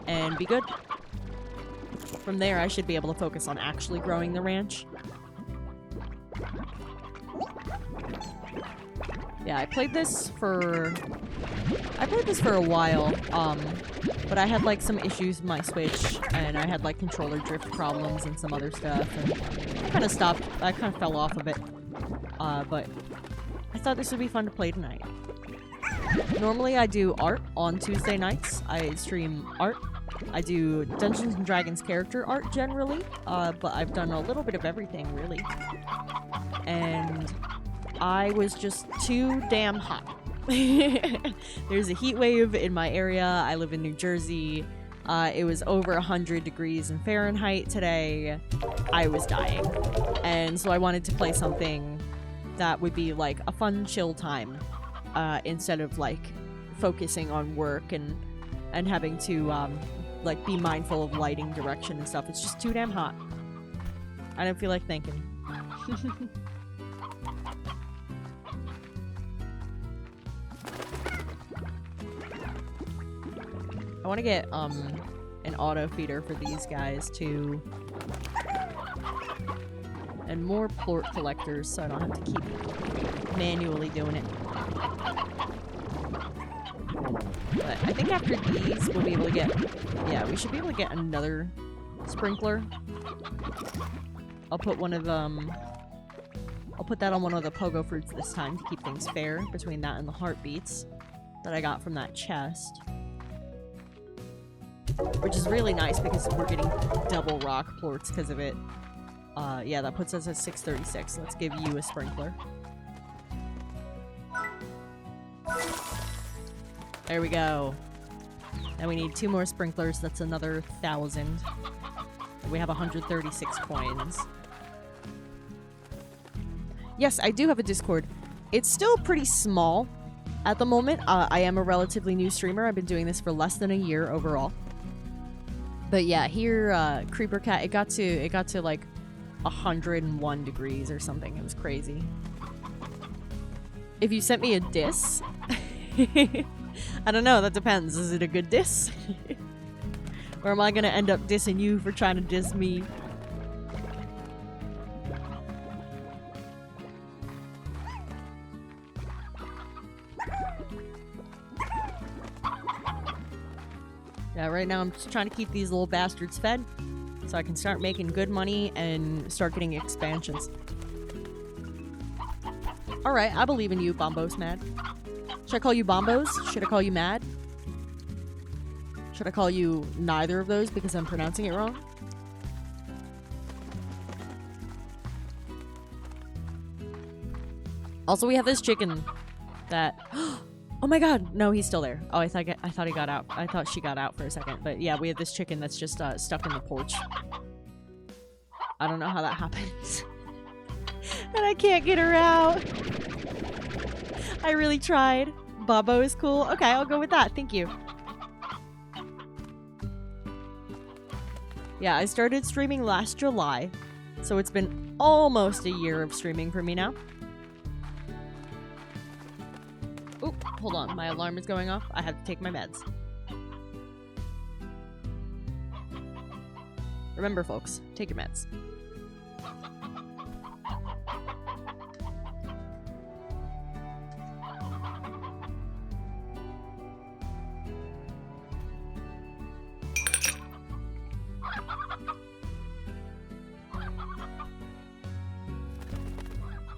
and be good. From there, I should be able to focus on actually growing the ranch. Yeah, I played this for a while, but I had like some issues with my Switch, and I had like controller drift problems and some other stuff, and I kind of stopped. I kind of fell off of it, but I thought this would be fun to play tonight. Normally, I do art on Tuesday nights. I stream art. I do Dungeons & Dragons character art generally, but I've done a little bit of everything, really. And I was just too damn hot. There's a heat wave in my area. I live in New Jersey. It was over 100 degrees in Fahrenheit today. I was dying. And so I wanted to play something that would be like a fun chill time, instead of like focusing on work and having to like be mindful of lighting, direction, and stuff. It's just too damn hot. I don't feel like thinking. I want to get an auto feeder for these guys too, and more plort collectors so I don't have to keep manually doing it. But I think after these we'll be able to get, yeah, we should be able to get another sprinkler. I'll put one of I'll put that on one of the pogo fruits this time to keep things fair between that and the heartbeats that I got from that chest. Which is really nice because we're getting double rock plorts because of it. Yeah, that puts us at 636. Let's give you a sprinkler. There we go. Now we need 2 more sprinklers. That's another 1,000. We have 136 coins. Yes, I do have a Discord. It's still pretty small at the moment. I am a relatively new streamer. I've been doing this for less than a year overall. But yeah, here, Creeper Cat, it got to like 101 degrees or something. It was crazy. If you sent me a diss, I don't know, that depends. Is it a good diss? Or am I gonna end up dissing you for trying to diss me? Yeah, right now I'm just trying to keep these little bastards fed so I can start making good money and start getting expansions. Alright, I believe in you, Bombos Mad. Should I call you Bombos? Should I call you Mad? Should I call you neither of those because I'm pronouncing it wrong? Also, we have this chicken that... Oh my god! No, he's still there. Oh, I thought he got out. I thought she got out for a second. But yeah, we have this chicken that's just stuck in the porch. I don't know how that happens. And I can't get her out. I really tried. Bobo is cool. Okay, I'll go with that. Thank you. Yeah, I started streaming last July. So it's been almost a year of streaming for me now. Oop, hold on. My alarm is going off. I have to take my meds. Remember, folks, take your meds.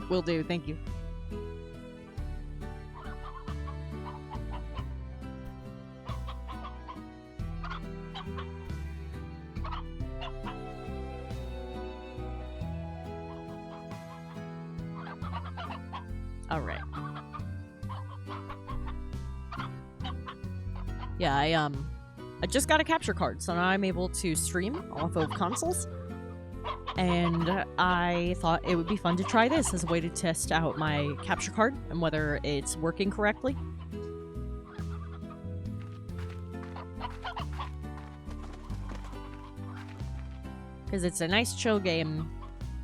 Will do, thank you. Alright. Yeah, I just got a capture card, so now I'm able to stream off of consoles. And I thought it would be fun to try this as a way to test out my capture card and whether it's working correctly. Because it's a nice chill game,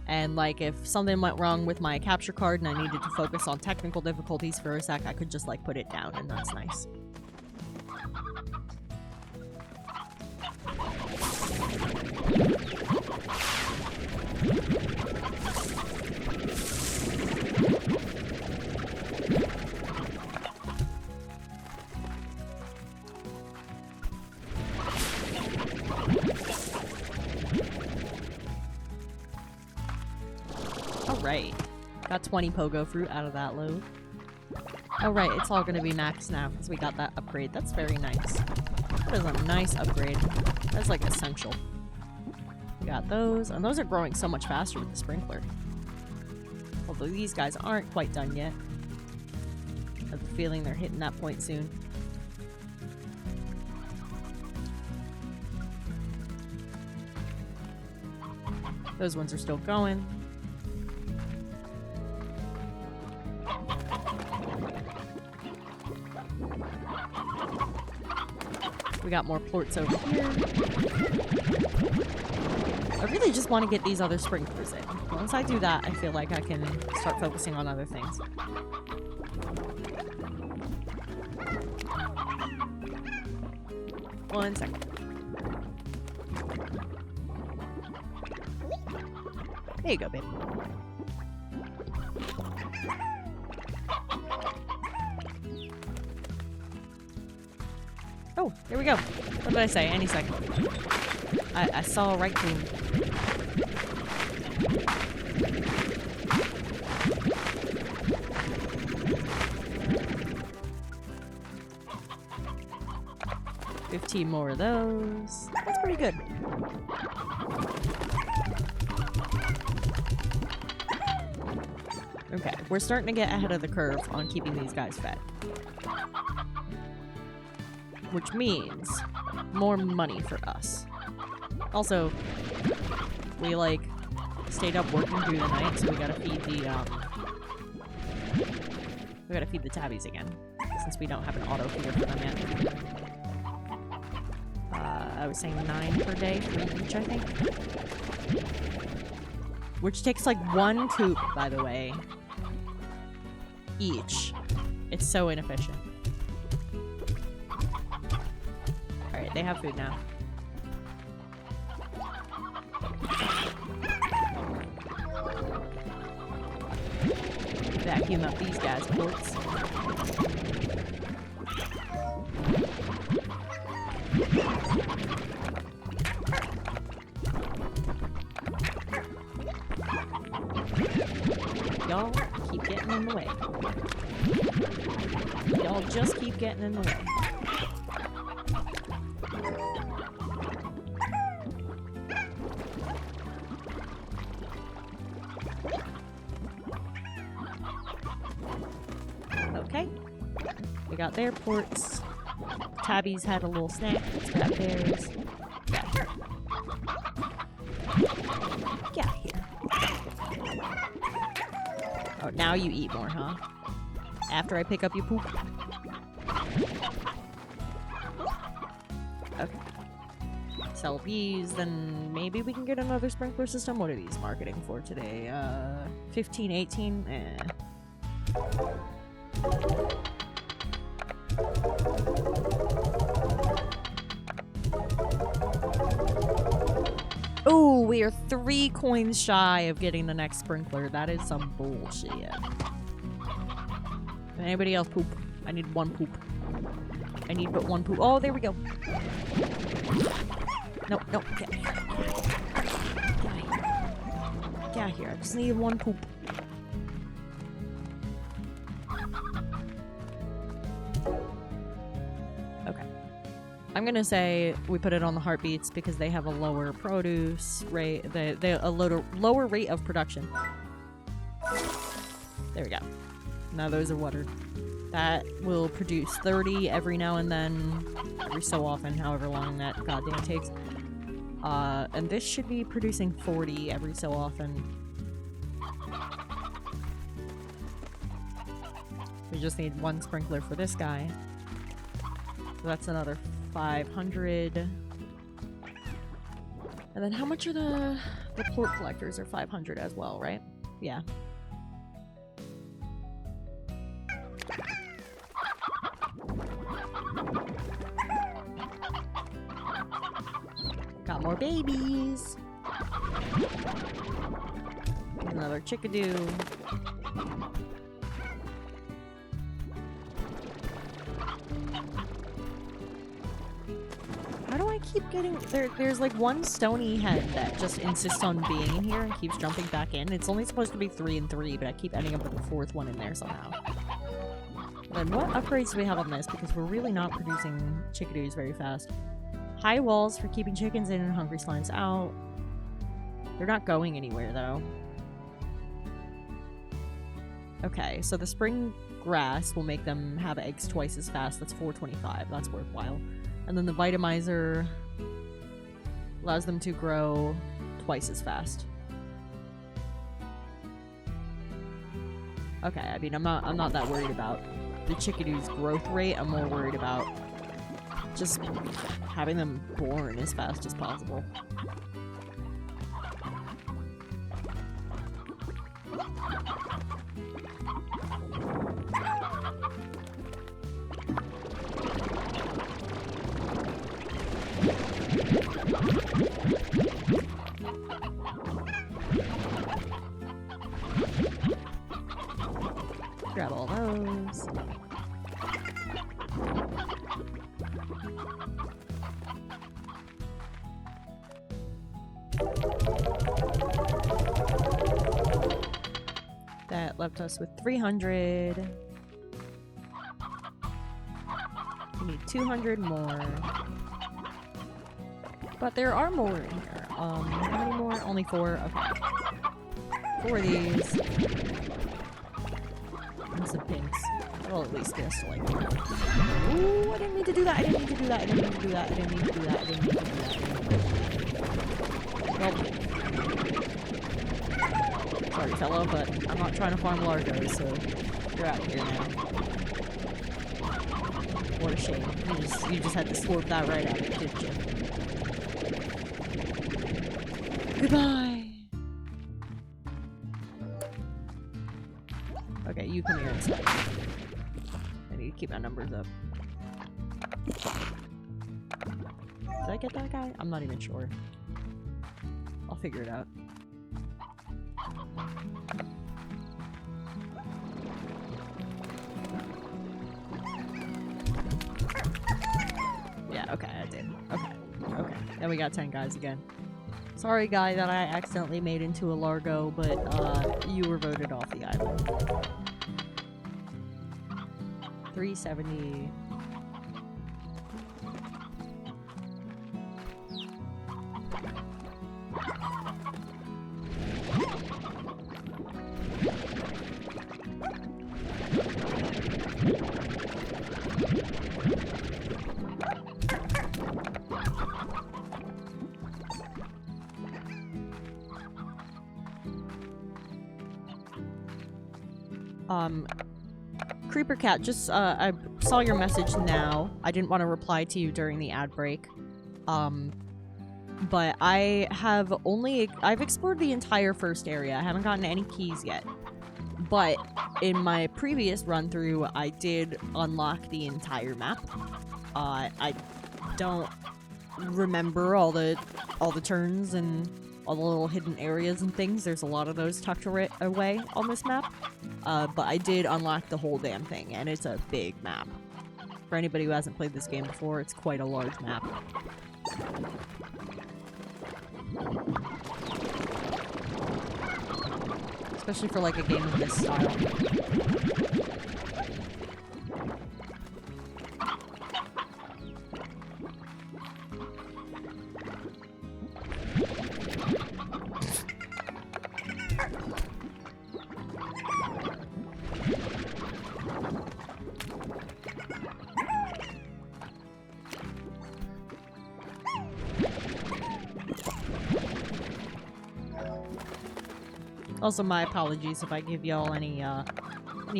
and like if something went wrong with my capture card and I needed to focus on technical difficulties for a sec, I could just like put it down, and that's nice. Alright. Got 20 pogo fruit out of that load. Alright, it's all gonna be max now because we got that upgrade. That's very nice. That is a nice upgrade. That's like essential. We got those, and those are growing so much faster with the sprinkler. Although these guys aren't quite done yet. I have a feeling they're hitting that point soon. Those ones are still going. We got more ports over here. I really just want to get these other sprinklers in. Once I do that, I feel like I can start focusing on other things. One second. There you go, babe. Oh, here we go. What did I say? Any second. I saw a right boom. $15 more of those. That's pretty good. Okay, we're starting to get ahead of the curve on keeping these guys fed. Which means more money for us. Also, we like stayed up working through the night, so we gotta feed the tabbies again, since we don't have an auto feeder for them yet. I was saying 9 per day for each, I think. Which takes like 1 coop, by the way. Each. It's so inefficient. Alright, they have food now. Vacuum up these guys' ports. Y'all keep getting in the way. Y'all just keep getting in the way. Okay. We got their ports. Tabby's had a little snack. Let's grab theirs. Get out here. Oh, now you eat more, huh? After I pick up your poop? Okay. Sell these, then maybe we can get another sprinkler system. What are these marketing for today? 15, 18? Oh, we are 3 coins shy of getting the next sprinkler. That is some bullshit. Anybody else poop? I need 1 poop. I need but 1 poop. Oh, there we go. Nope, nope. Get out here. Get out here. I just need 1 poop. Okay. I'm gonna say we put it on the heartbeats because they have a lower produce rate. They a lower rate of production. There we go. Now those are watered. That will produce 30 every now and then, every so often, however long that goddamn takes. And this should be producing 40 every so often. We just need 1 sprinkler for this guy. So that's another 500. And then how much are the port collectors are 500 as well, right? Yeah. Got more babies. Another chickadee. How do I keep getting there's like 1 stony head that just insists on being in here and keeps jumping back in. It's only supposed to be 3 and 3, but I keep ending up with the 4th one in there somehow. And what upgrades do we have on this? Because we're really not producing chickadees very fast. High walls for keeping chickens in and hungry slimes out. They're not going anywhere, though. Okay, so the spring grass will make them have eggs twice as fast. That's 425. That's worthwhile. And then the vitamizer allows them to grow twice as fast. Okay, I mean, I'm not that worried about the chickadee's growth rate. I'm more worried about just having them born as fast as possible. Grab all those. That left us with 300. We need 200 more. But there are more in here. How many more? Only 4. Okay. 4 of these. And some pinks. Well, at least this, like. Ooh, I didn't mean to do that. I didn't mean to do that. I didn't mean to do that. I didn't mean to do that. I didn't mean to do that. Nope. Sorry, fellow, but I'm not trying to farm Largo, so you're out here now. What a shame. You just had to slurp that right out of it, didn't you? Goodbye! Okay, you come here instead. I need to keep my numbers up. Did I get that guy? I'm not even sure. I'll figure it out. Yeah, okay, I did. Okay. Okay. Then we got 10 guys again. Sorry, guy, that I accidentally made into a Largo, but you were voted off the island. 370. Creeper Cat, just, I saw your message now. I didn't want to reply to you during the ad break. But I've explored the entire first area. I haven't gotten any keys yet. But in my previous run-through, I did unlock the entire map. I don't remember all the turns and all the little hidden areas and things. There's a lot of those tucked away on this map. But I did unlock the whole damn thing, and it's a big map. For anybody who hasn't played this game before, it's quite a large map. Especially for like a game of this style. Also, my apologies if I give y'all any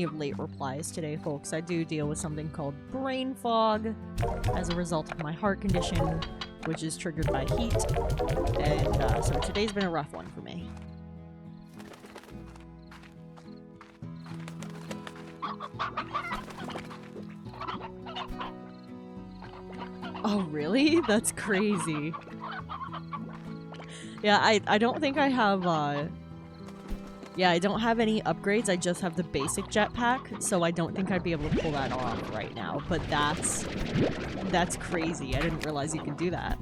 late replies today, folks. I do deal with something called brain fog as a result of my heart condition, which is triggered by heat, and so today's been a rough one for me. Oh, really? That's crazy. Yeah, I don't think I have, yeah, I don't have any upgrades, I just have the basic jetpack, so I don't think I'd be able to pull that off right now, but that's crazy. I didn't realize you could do that.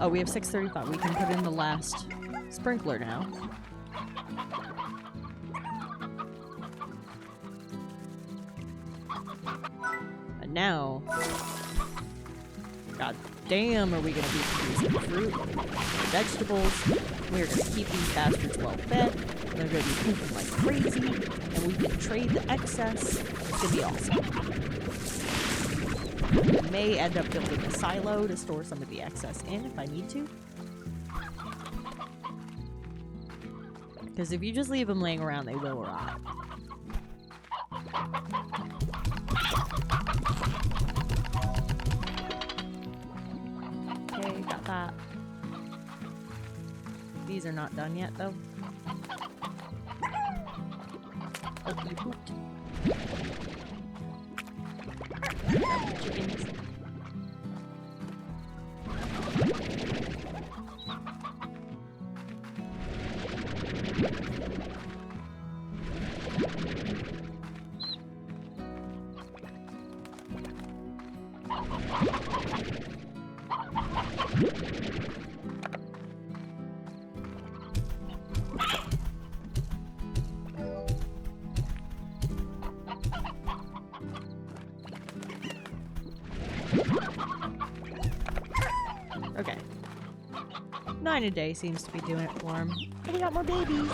Oh, we have 635. We can put in the last sprinkler now. And now... God damn, are we gonna be producing fruit, vegetables? We're gonna keep these bastards well fed. They're gonna be pooping like crazy, and we can trade the excess. It's gonna be awesome. I may end up building a silo to store some of the excess in if I need to. Because if you just leave them laying around, they will rot. Okay, got that. These are not done yet, though. Oh, you pooped. Chickens. Okay. 9 a day seems to be doing it for him. And we got more babies.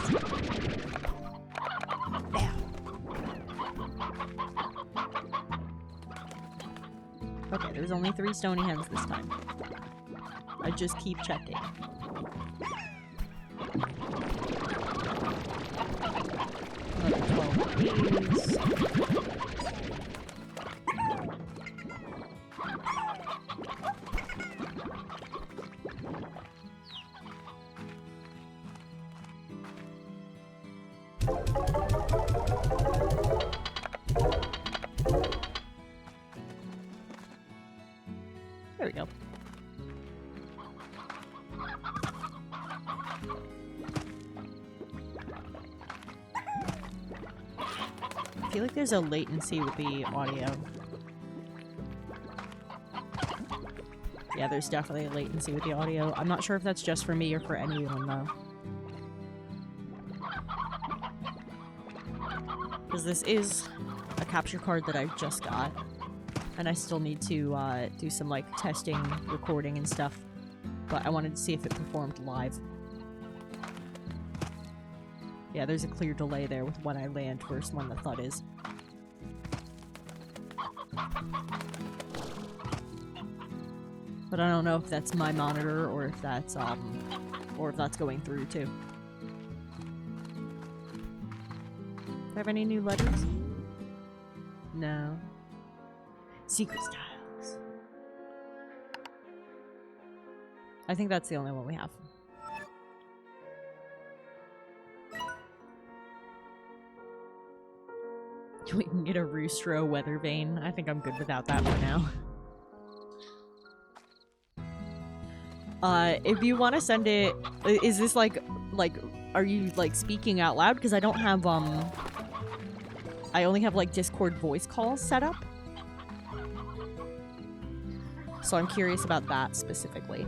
There. Okay, there's only 3 stony hens this time. I just keep checking. Another 12 bees. There we go. I feel like there's a latency with the audio. Yeah, there's definitely a latency with the audio. I'm not sure if that's just for me or for anyone, though. Because this is a capture card that I just got. And I still need to do some, like, testing, recording, and stuff. But I wanted to see if it performed live. Yeah, there's a clear delay there with when I land versus when the thud is. But I don't know if that's my monitor or if that's going through too. Do I have any new letters? No. Secret styles. I think that's the only one we have. We can get a Roostro weather vane. I think I'm good without that for now. If you want to send it, is this like, are you like speaking out loud? Because I don't have, I only have like Discord voice calls set up. So I'm curious about that specifically.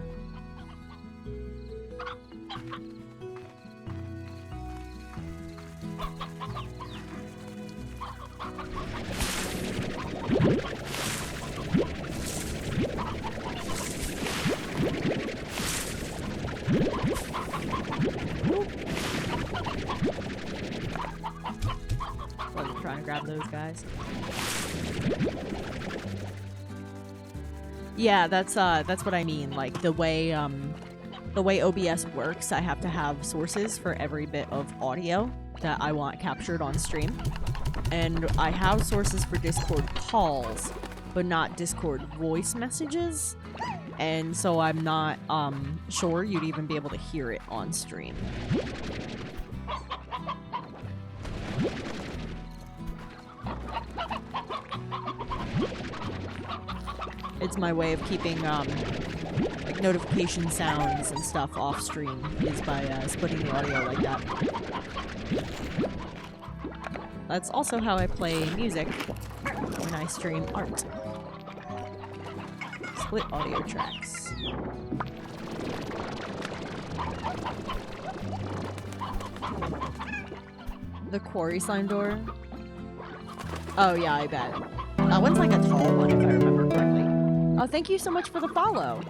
Wasn't trying to grab those guys. Yeah, that's what I mean. Like the way OBS works, I have to have sources for every bit of audio that I want captured on stream. And I have sources for Discord calls, but not Discord voice messages. And so I'm not sure you'd even be able to hear it on stream. It's my way of keeping like notification sounds and stuff off stream is by splitting the audio like that. That's also how I play music when I stream art. Split audio tracks. The quarry slime door? Oh yeah, I bet. That one's like a tall one if I remember correctly. Oh, thank you so much for the follow.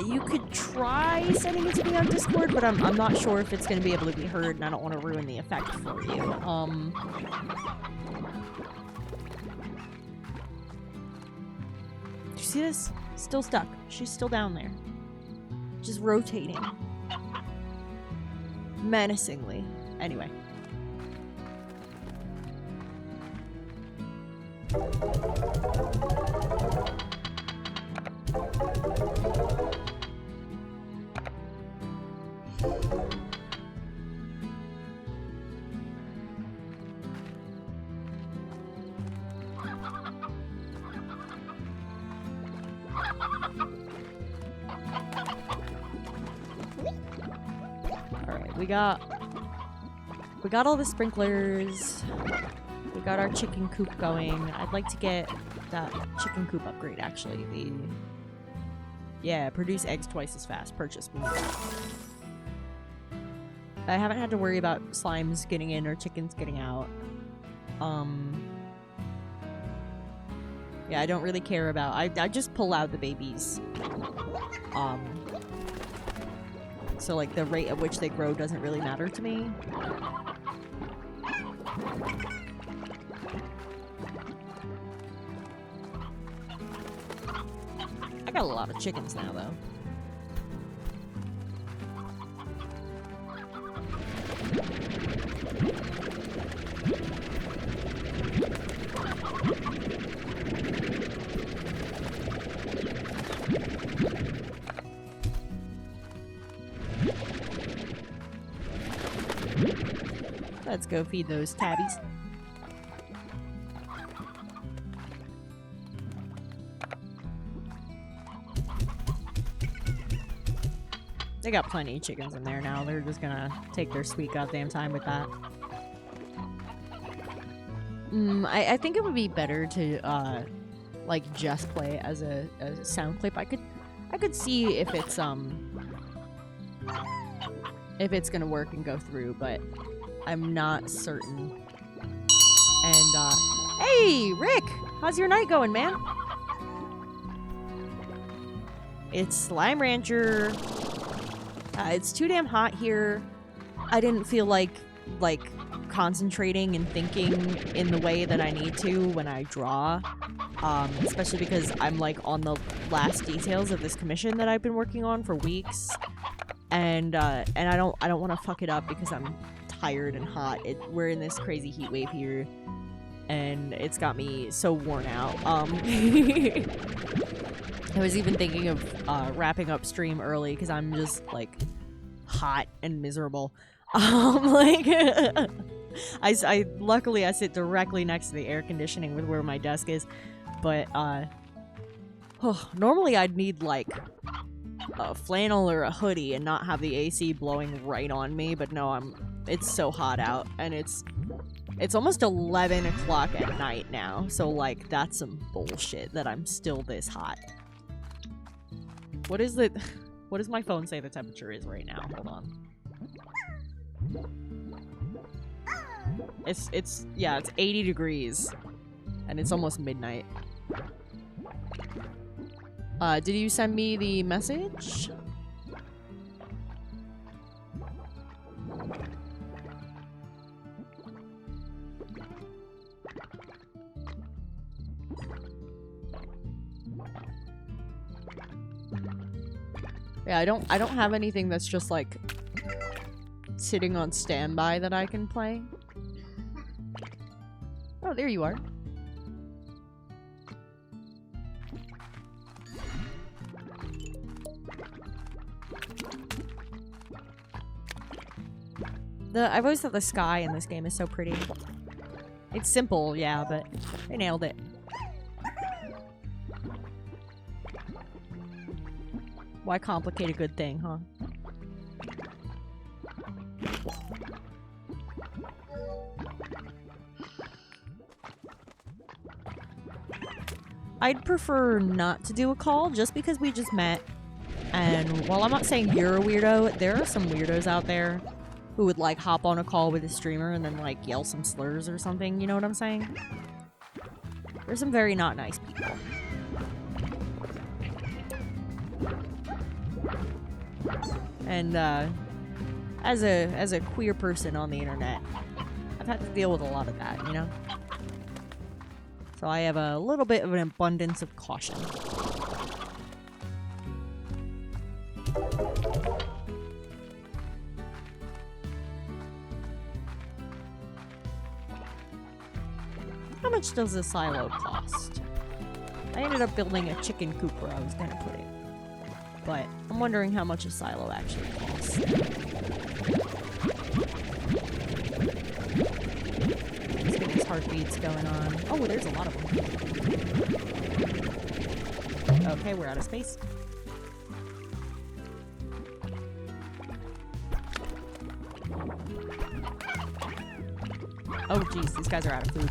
You could try sending it to me on Discord, but I'm not sure if it's gonna be able to be heard, and I don't want to ruin the effect for you. Do you see this? Still stuck. She's still down there. Just rotating. Menacingly. Anyway. Alright, we got all the sprinklers. We got our chicken coop going. I'd like to get that chicken coop upgrade, actually. Yeah, produce eggs twice as fast. Purchase. I haven't had to worry about slimes getting in or chickens getting out. Yeah, I don't really care about... I just pull out the babies. So, like, the rate at which they grow doesn't really matter to me. I got a lot of chickens now, though. Let's go feed those tabbies. They got plenty of chickens in there now. They're just gonna take their sweet goddamn time with that. I think it would be better to like just play it as a sound clip. I could see if it's gonna work and go through, but I'm not certain. And hey Rick, how's your night going, man? It's Slime Rancher. It's too damn hot here. I didn't feel like concentrating and thinking in the way that I need to when I draw. Especially because I'm like on the last details of this commission that I've been working on for weeks. And I don't want to fuck it up because I'm tired and hot. We're in this crazy heat wave here, and it's got me so worn out. I was even thinking of wrapping up stream early because I'm just like hot and miserable. Like I luckily I sit directly next to the air conditioning with where my desk is, but normally I'd need like a flannel or a hoodie and not have the AC blowing right on me, but no, it's so hot out, and it's almost 11 o'clock at night now, so like that's some bullshit that I'm still this hot. What does my phone say the temperature is right now? Hold on. It's 80 degrees, and it's almost midnight. Did you send me the message? Yeah, I don't have anything that's just like sitting on standby that I can play. Oh, there you are. I've always thought the sky in this game is so pretty. It's simple, yeah, but they nailed it. Why complicate a good thing, huh? I'd prefer not to do a call just because we just met. And while I'm not saying you're a weirdo, there are some weirdos out there who would like hop on a call with a streamer and then like yell some slurs or something, you know what I'm saying? There's some very not nice people. And as a queer person on the internet, I've had to deal with a lot of that, you know? So I have a little bit of an abundance of caution. How much does a silo cost? I ended up building a chicken coop where I was gonna put it. But I'm wondering how much a silo actually costs. Let's get these heartbeats going on. Oh, there's a lot of them. Okay, we're out of space. Oh, jeez, these guys are out of food.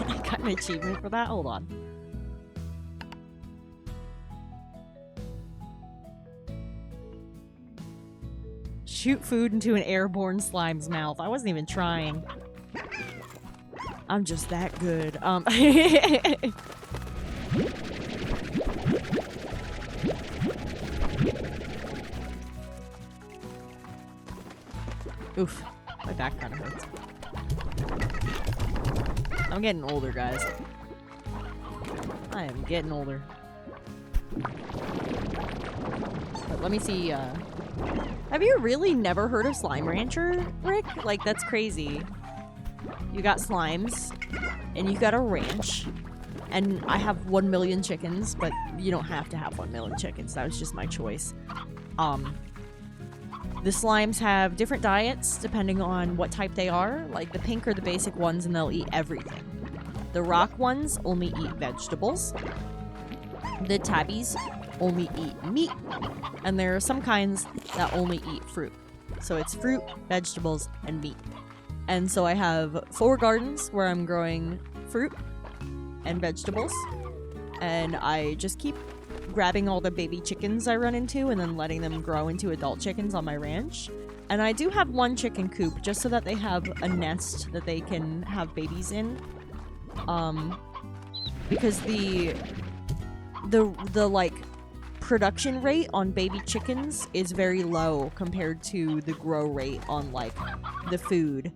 I got an achievement for that? Hold on. Shoot food into an airborne slime's mouth. I wasn't even trying. I'm just that good. Oof. My back kind of hurts. I'm getting older, guys. I am getting older. But let me see, have you really never heard of Slime Rancher, Rick? Like, that's crazy. You got slimes, and you got a ranch, and I have 1 million chickens, but you don't have to have 1 million chickens. That was just my choice. The slimes have different diets depending on what type they are. Like, the pink are the basic ones, and they'll eat everything. The rock ones only eat vegetables. The tabbies only eat meat. And there are some kinds that only eat fruit. So it's fruit, vegetables, and meat. And so I have 4 gardens where I'm growing fruit and vegetables. And I just keep grabbing all the baby chickens I run into and then letting them grow into adult chickens on my ranch. And I do have 1 chicken coop just so that they have a nest that they can have babies in. Because the like production rate on baby chickens is very low compared to the grow rate on like the food,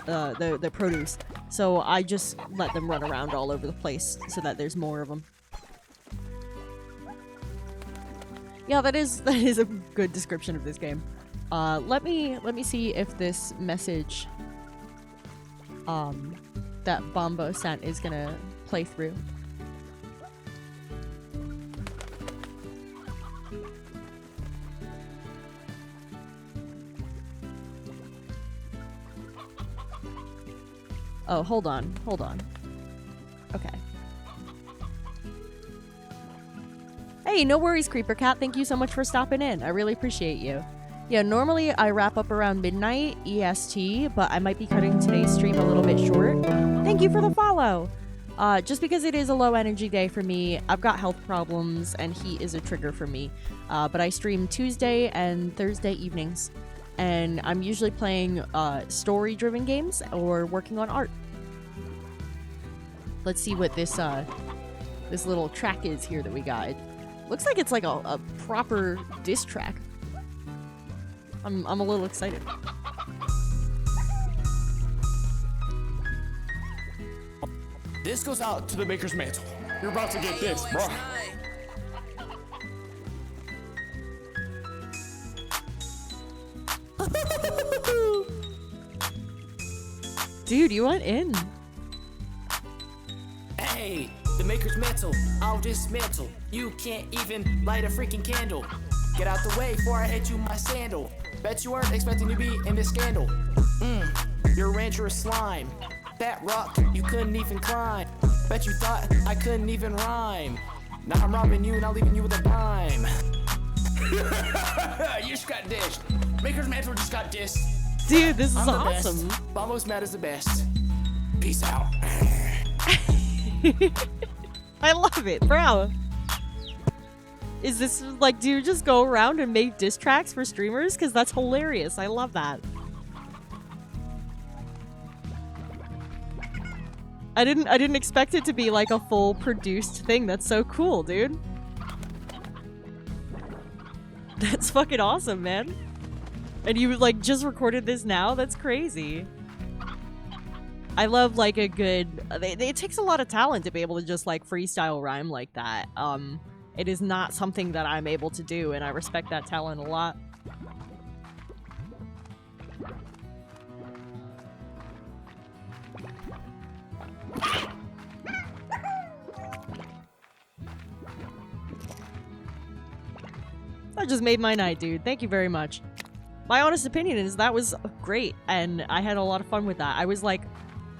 the produce. So I just let them run around all over the place so that there's more of them. Yeah, that is a good description of this game. Let me see if this message that Bombo sent is gonna play through. Oh, hold on. Okay. Hey, no worries, Creeper Cat. Thank you so much for stopping in. I really appreciate you. Yeah, normally I wrap up around midnight EST, but I might be cutting today's stream a little bit short. Thank you for the follow. Just because it is a low energy day for me, I've got health problems, and heat is a trigger for me. But I stream Tuesday and Thursday evenings, and I'm usually playing story-driven games or working on art. Let's see what this little track is here that we got. It looks like it's like a proper diss track. I'm a little excited. This goes out to the Maker's Mantle. You're about to get this, bro. Dude, you went in. Hey, the Maker's Mantle, I'll dismantle. You can't even light a freaking candle. Get out the way before I hit you my sandal. Bet you weren't expecting to be in this scandal. You're a rancher of slime. That rock you couldn't even climb. Bet you thought I couldn't even rhyme. Now I'm robbing you and I'm leaving you with a dime. You just got dished. Maker's Mantle just got dissed. Dude, this is I'm the awesome. best. Bombo's mad is the best. Peace out. I love it, bro. Is this like, do you just go around and make diss tracks for streamers? Because that's hilarious. I love that. I didn't expect it to be like a full produced thing. That's so cool, dude. That's fucking awesome, man. And you like just recorded this now? That's crazy. I love like a good... It takes a lot of talent to be able to just like freestyle rhyme like that. It is not something that I'm able to do, and I respect that talent a lot. That just made my night, dude. Thank you very much. My honest opinion is that was great, and I had a lot of fun with that. I was like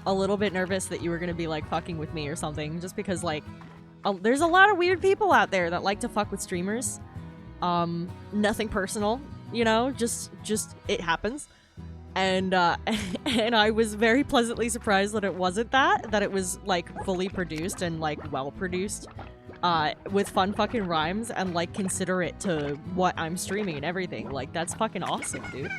a little bit nervous that you were gonna be like fucking with me or something, just because like there's a lot of weird people out there that like to fuck with streamers. Nothing personal, you know, just it happens. And and I was very pleasantly surprised that it wasn't that it was like fully produced and like well produced, with fun fucking rhymes and like considerate to what I'm streaming and everything. Like that's fucking awesome, dude.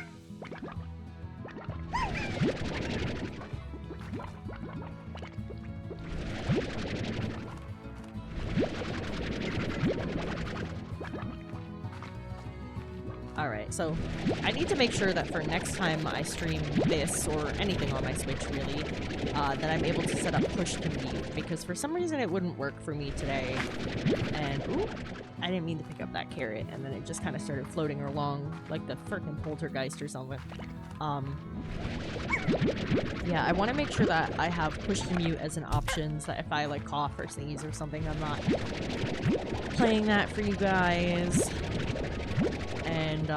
Alright, so I need to make sure that for next time I stream this, or anything on my Switch really, that I'm able to set up push to mute, because for some reason it wouldn't work for me today. And, ooh, I didn't mean to pick up that carrot, and then it just kind of started floating along like the frickin' poltergeist or something. Yeah, I want to make sure that I have push to mute as an option, so that if I like cough or sneeze or something, I'm not playing that for you guys. And,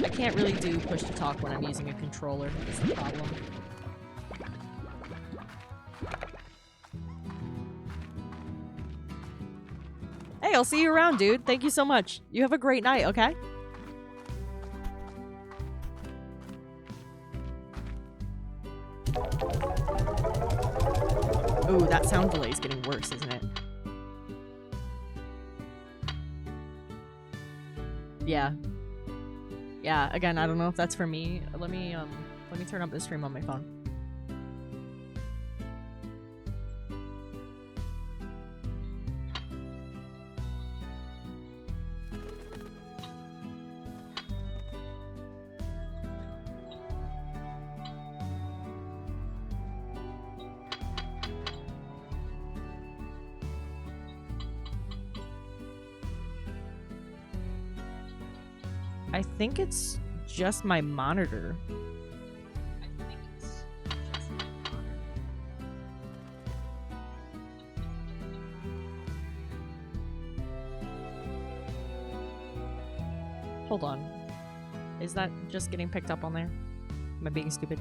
I can't really do push to talk when I'm using a controller, is the problem. Hey, I'll see you around, dude. Thank you so much. You have a great night, okay? Ooh, that sound delay is getting worse, isn't it? Yeah. Yeah, again, I don't know if that's for me. Let me turn up the stream on my phone. I think it's just my monitor. Hold on. Is that just getting picked up on there? Am I being stupid?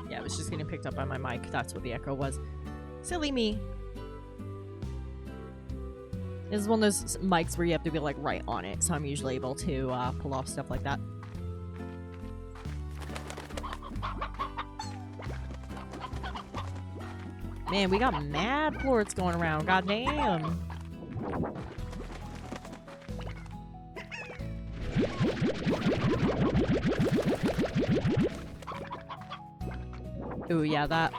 Yeah, it was just getting picked up by my mic. That's what the echo was. Silly me. This is one of those mics where you have to be like right on it, so I'm usually able to pull off stuff like that. Man, we got mad ports going around. God damn. Ooh, yeah, that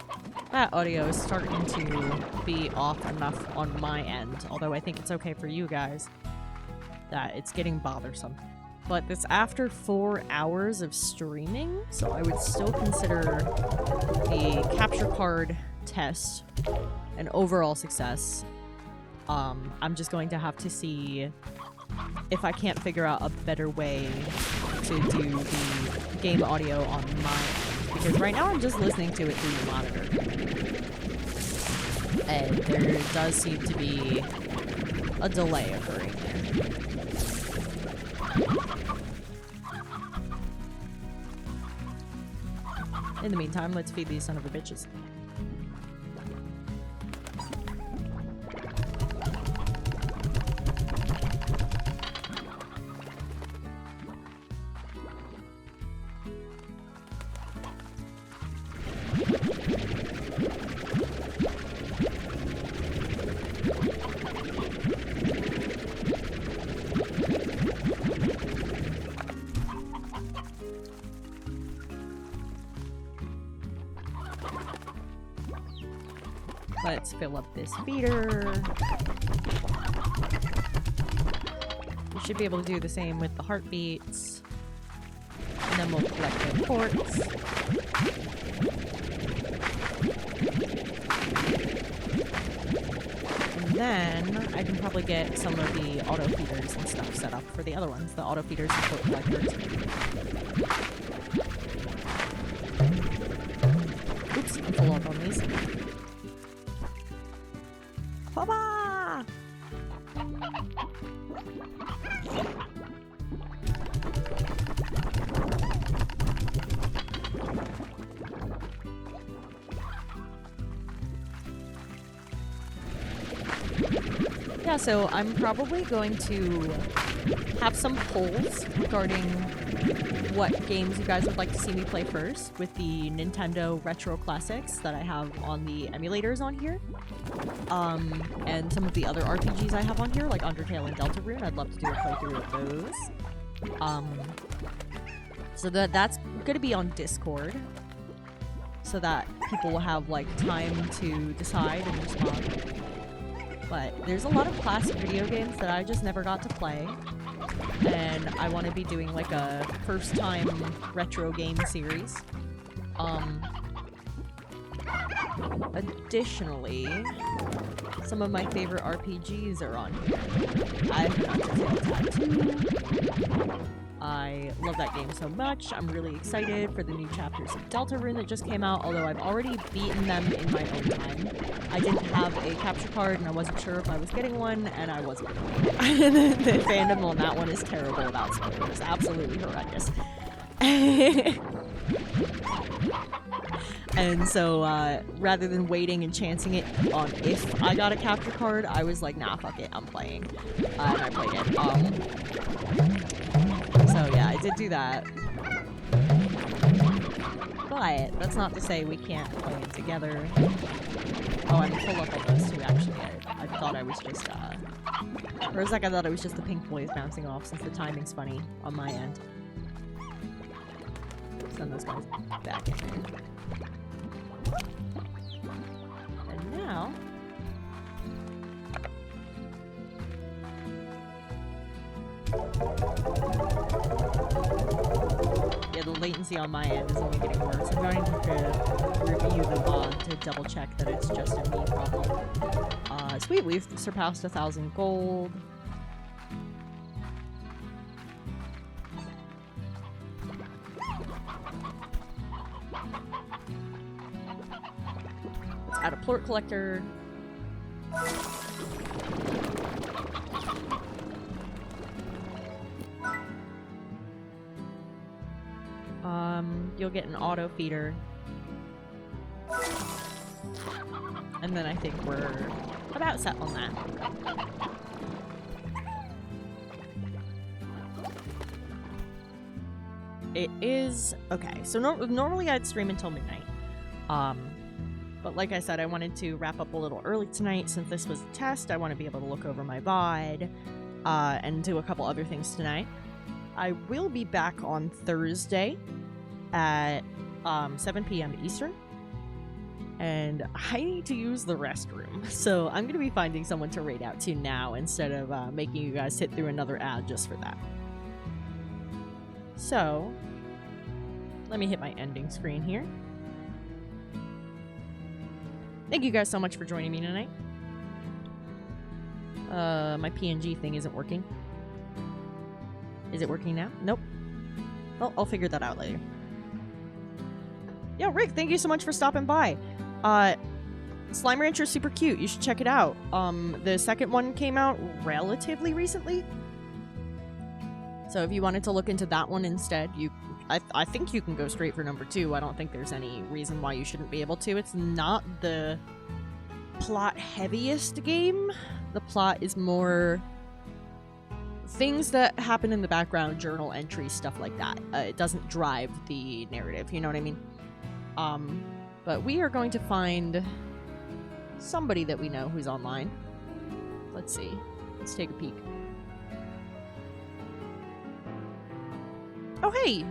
audio is starting to be off enough on my end, although I think it's okay for you guys, that it's getting bothersome. But it's after 4 hours of streaming, so I would still consider the capture card test an overall success. I'm just going to have to see if I can't figure out a better way to do the game audio on my end, because right now I'm just listening to it through the monitor. And there does seem to be a delay occurring there. In the meantime, let's feed these son of a bitches. Let's fill up this feeder. We should be able to do the same with the heartbeats. And then we'll collect the ports. And then I can probably get some of the auto feeders and stuff set up for the other ones, the auto feeders and port collectors. Oops, I'm full up on these. Papa! Yeah, so I'm probably going to have some polls regarding what games you guys would like to see me play first with the Nintendo Retro Classics that I have on the emulators on here. And some of the other RPGs I have on here, like Undertale and Deltarune. I'd love to do a playthrough of those. So that's gonna be on Discord, so that people will have like time to decide and respond. But there's a lot of classic video games that I just never got to play, and I want to be doing like a first time retro game series. Additionally, some of my favorite RPGs are on here. I have Undertale Tattoo. I love that game so much. I'm really excited for the new chapters of Deltarune that just came out, although I've already beaten them in my own time. I didn't have a capture card and I wasn't sure if I was getting one, and I wasn't. The fandom on that one is terrible about spoilers. Absolutely horrendous. And so, rather than waiting and chancing it on if I got a capture card, I was like, nah, fuck it, I'm playing. And I played it. So yeah, I did do that. But that's not to say we can't play it together. Oh, I'm full up on those two, actually. I thought I was just, for a second I thought it was just the pink boys bouncing off, since the timing's funny on my end. Send those guys back in here. And now... yeah, the latency on my end is only getting worse. I'm going to review the VOD to double check that it's just a me problem. Sweet, we've surpassed 1,000 gold. Let's add a plort collector. You'll get an auto feeder. And then I think we're about set on that. It is... okay, so normally I'd stream until midnight. But like I said, I wanted to wrap up a little early tonight. Since this was a test, I want to be able to look over my VOD and do a couple other things tonight. I will be back on Thursday at 7 p.m. Eastern. And I need to use the restroom. So I'm going to be finding someone to raid out to now instead of making you guys sit through another ad just for that. So, let me hit my ending screen here. Thank you guys so much for joining me tonight. My PNG thing isn't working. Is it working now? Nope. Well, I'll figure that out later. Yo, Rick, thank you so much for stopping by. Slime Rancher is super cute. You should check it out. The second one came out relatively recently. So if you wanted to look into that one instead, I think you can go straight for number 2. I don't think there's any reason why you shouldn't be able to. It's not the plot heaviest game. The plot is more things that happen in the background, journal entries, stuff like that. It doesn't drive the narrative, you know what I mean? But we are going to find somebody that we know who's online. Let's see. Let's take a peek. Oh, hey!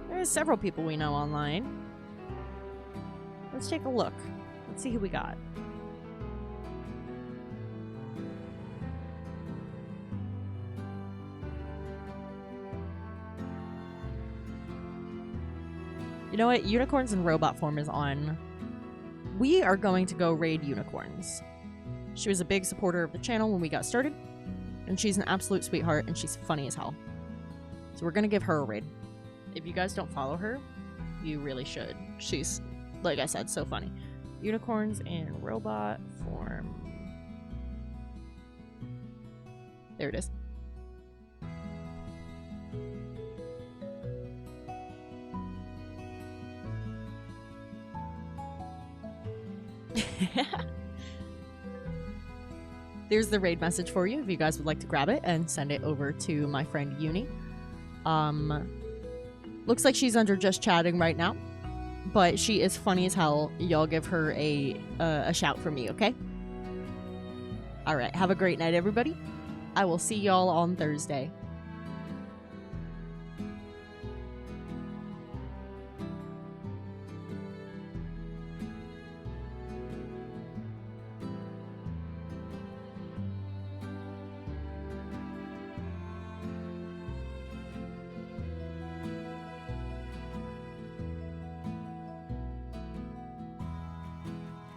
There's several people we know online. Let's take a look. Let's see who we got. You know what? Unicorns in robot form is on. We are going to go raid Unicorns. She was a big supporter of the channel when we got started, and she's an absolute sweetheart, and she's funny as hell. So we're gonna give her a raid. If you guys don't follow her, you really should. She's, like I said, so funny. Unicorns in robot form. There it is. There's the raid message for you if you guys would like to grab it and send it over to my friend Uni. Looks like she's under just chatting right now, but she is funny as hell. Y'all give her a shout from me, okay? All right, have a great night, everybody. I will see y'all on Thursday.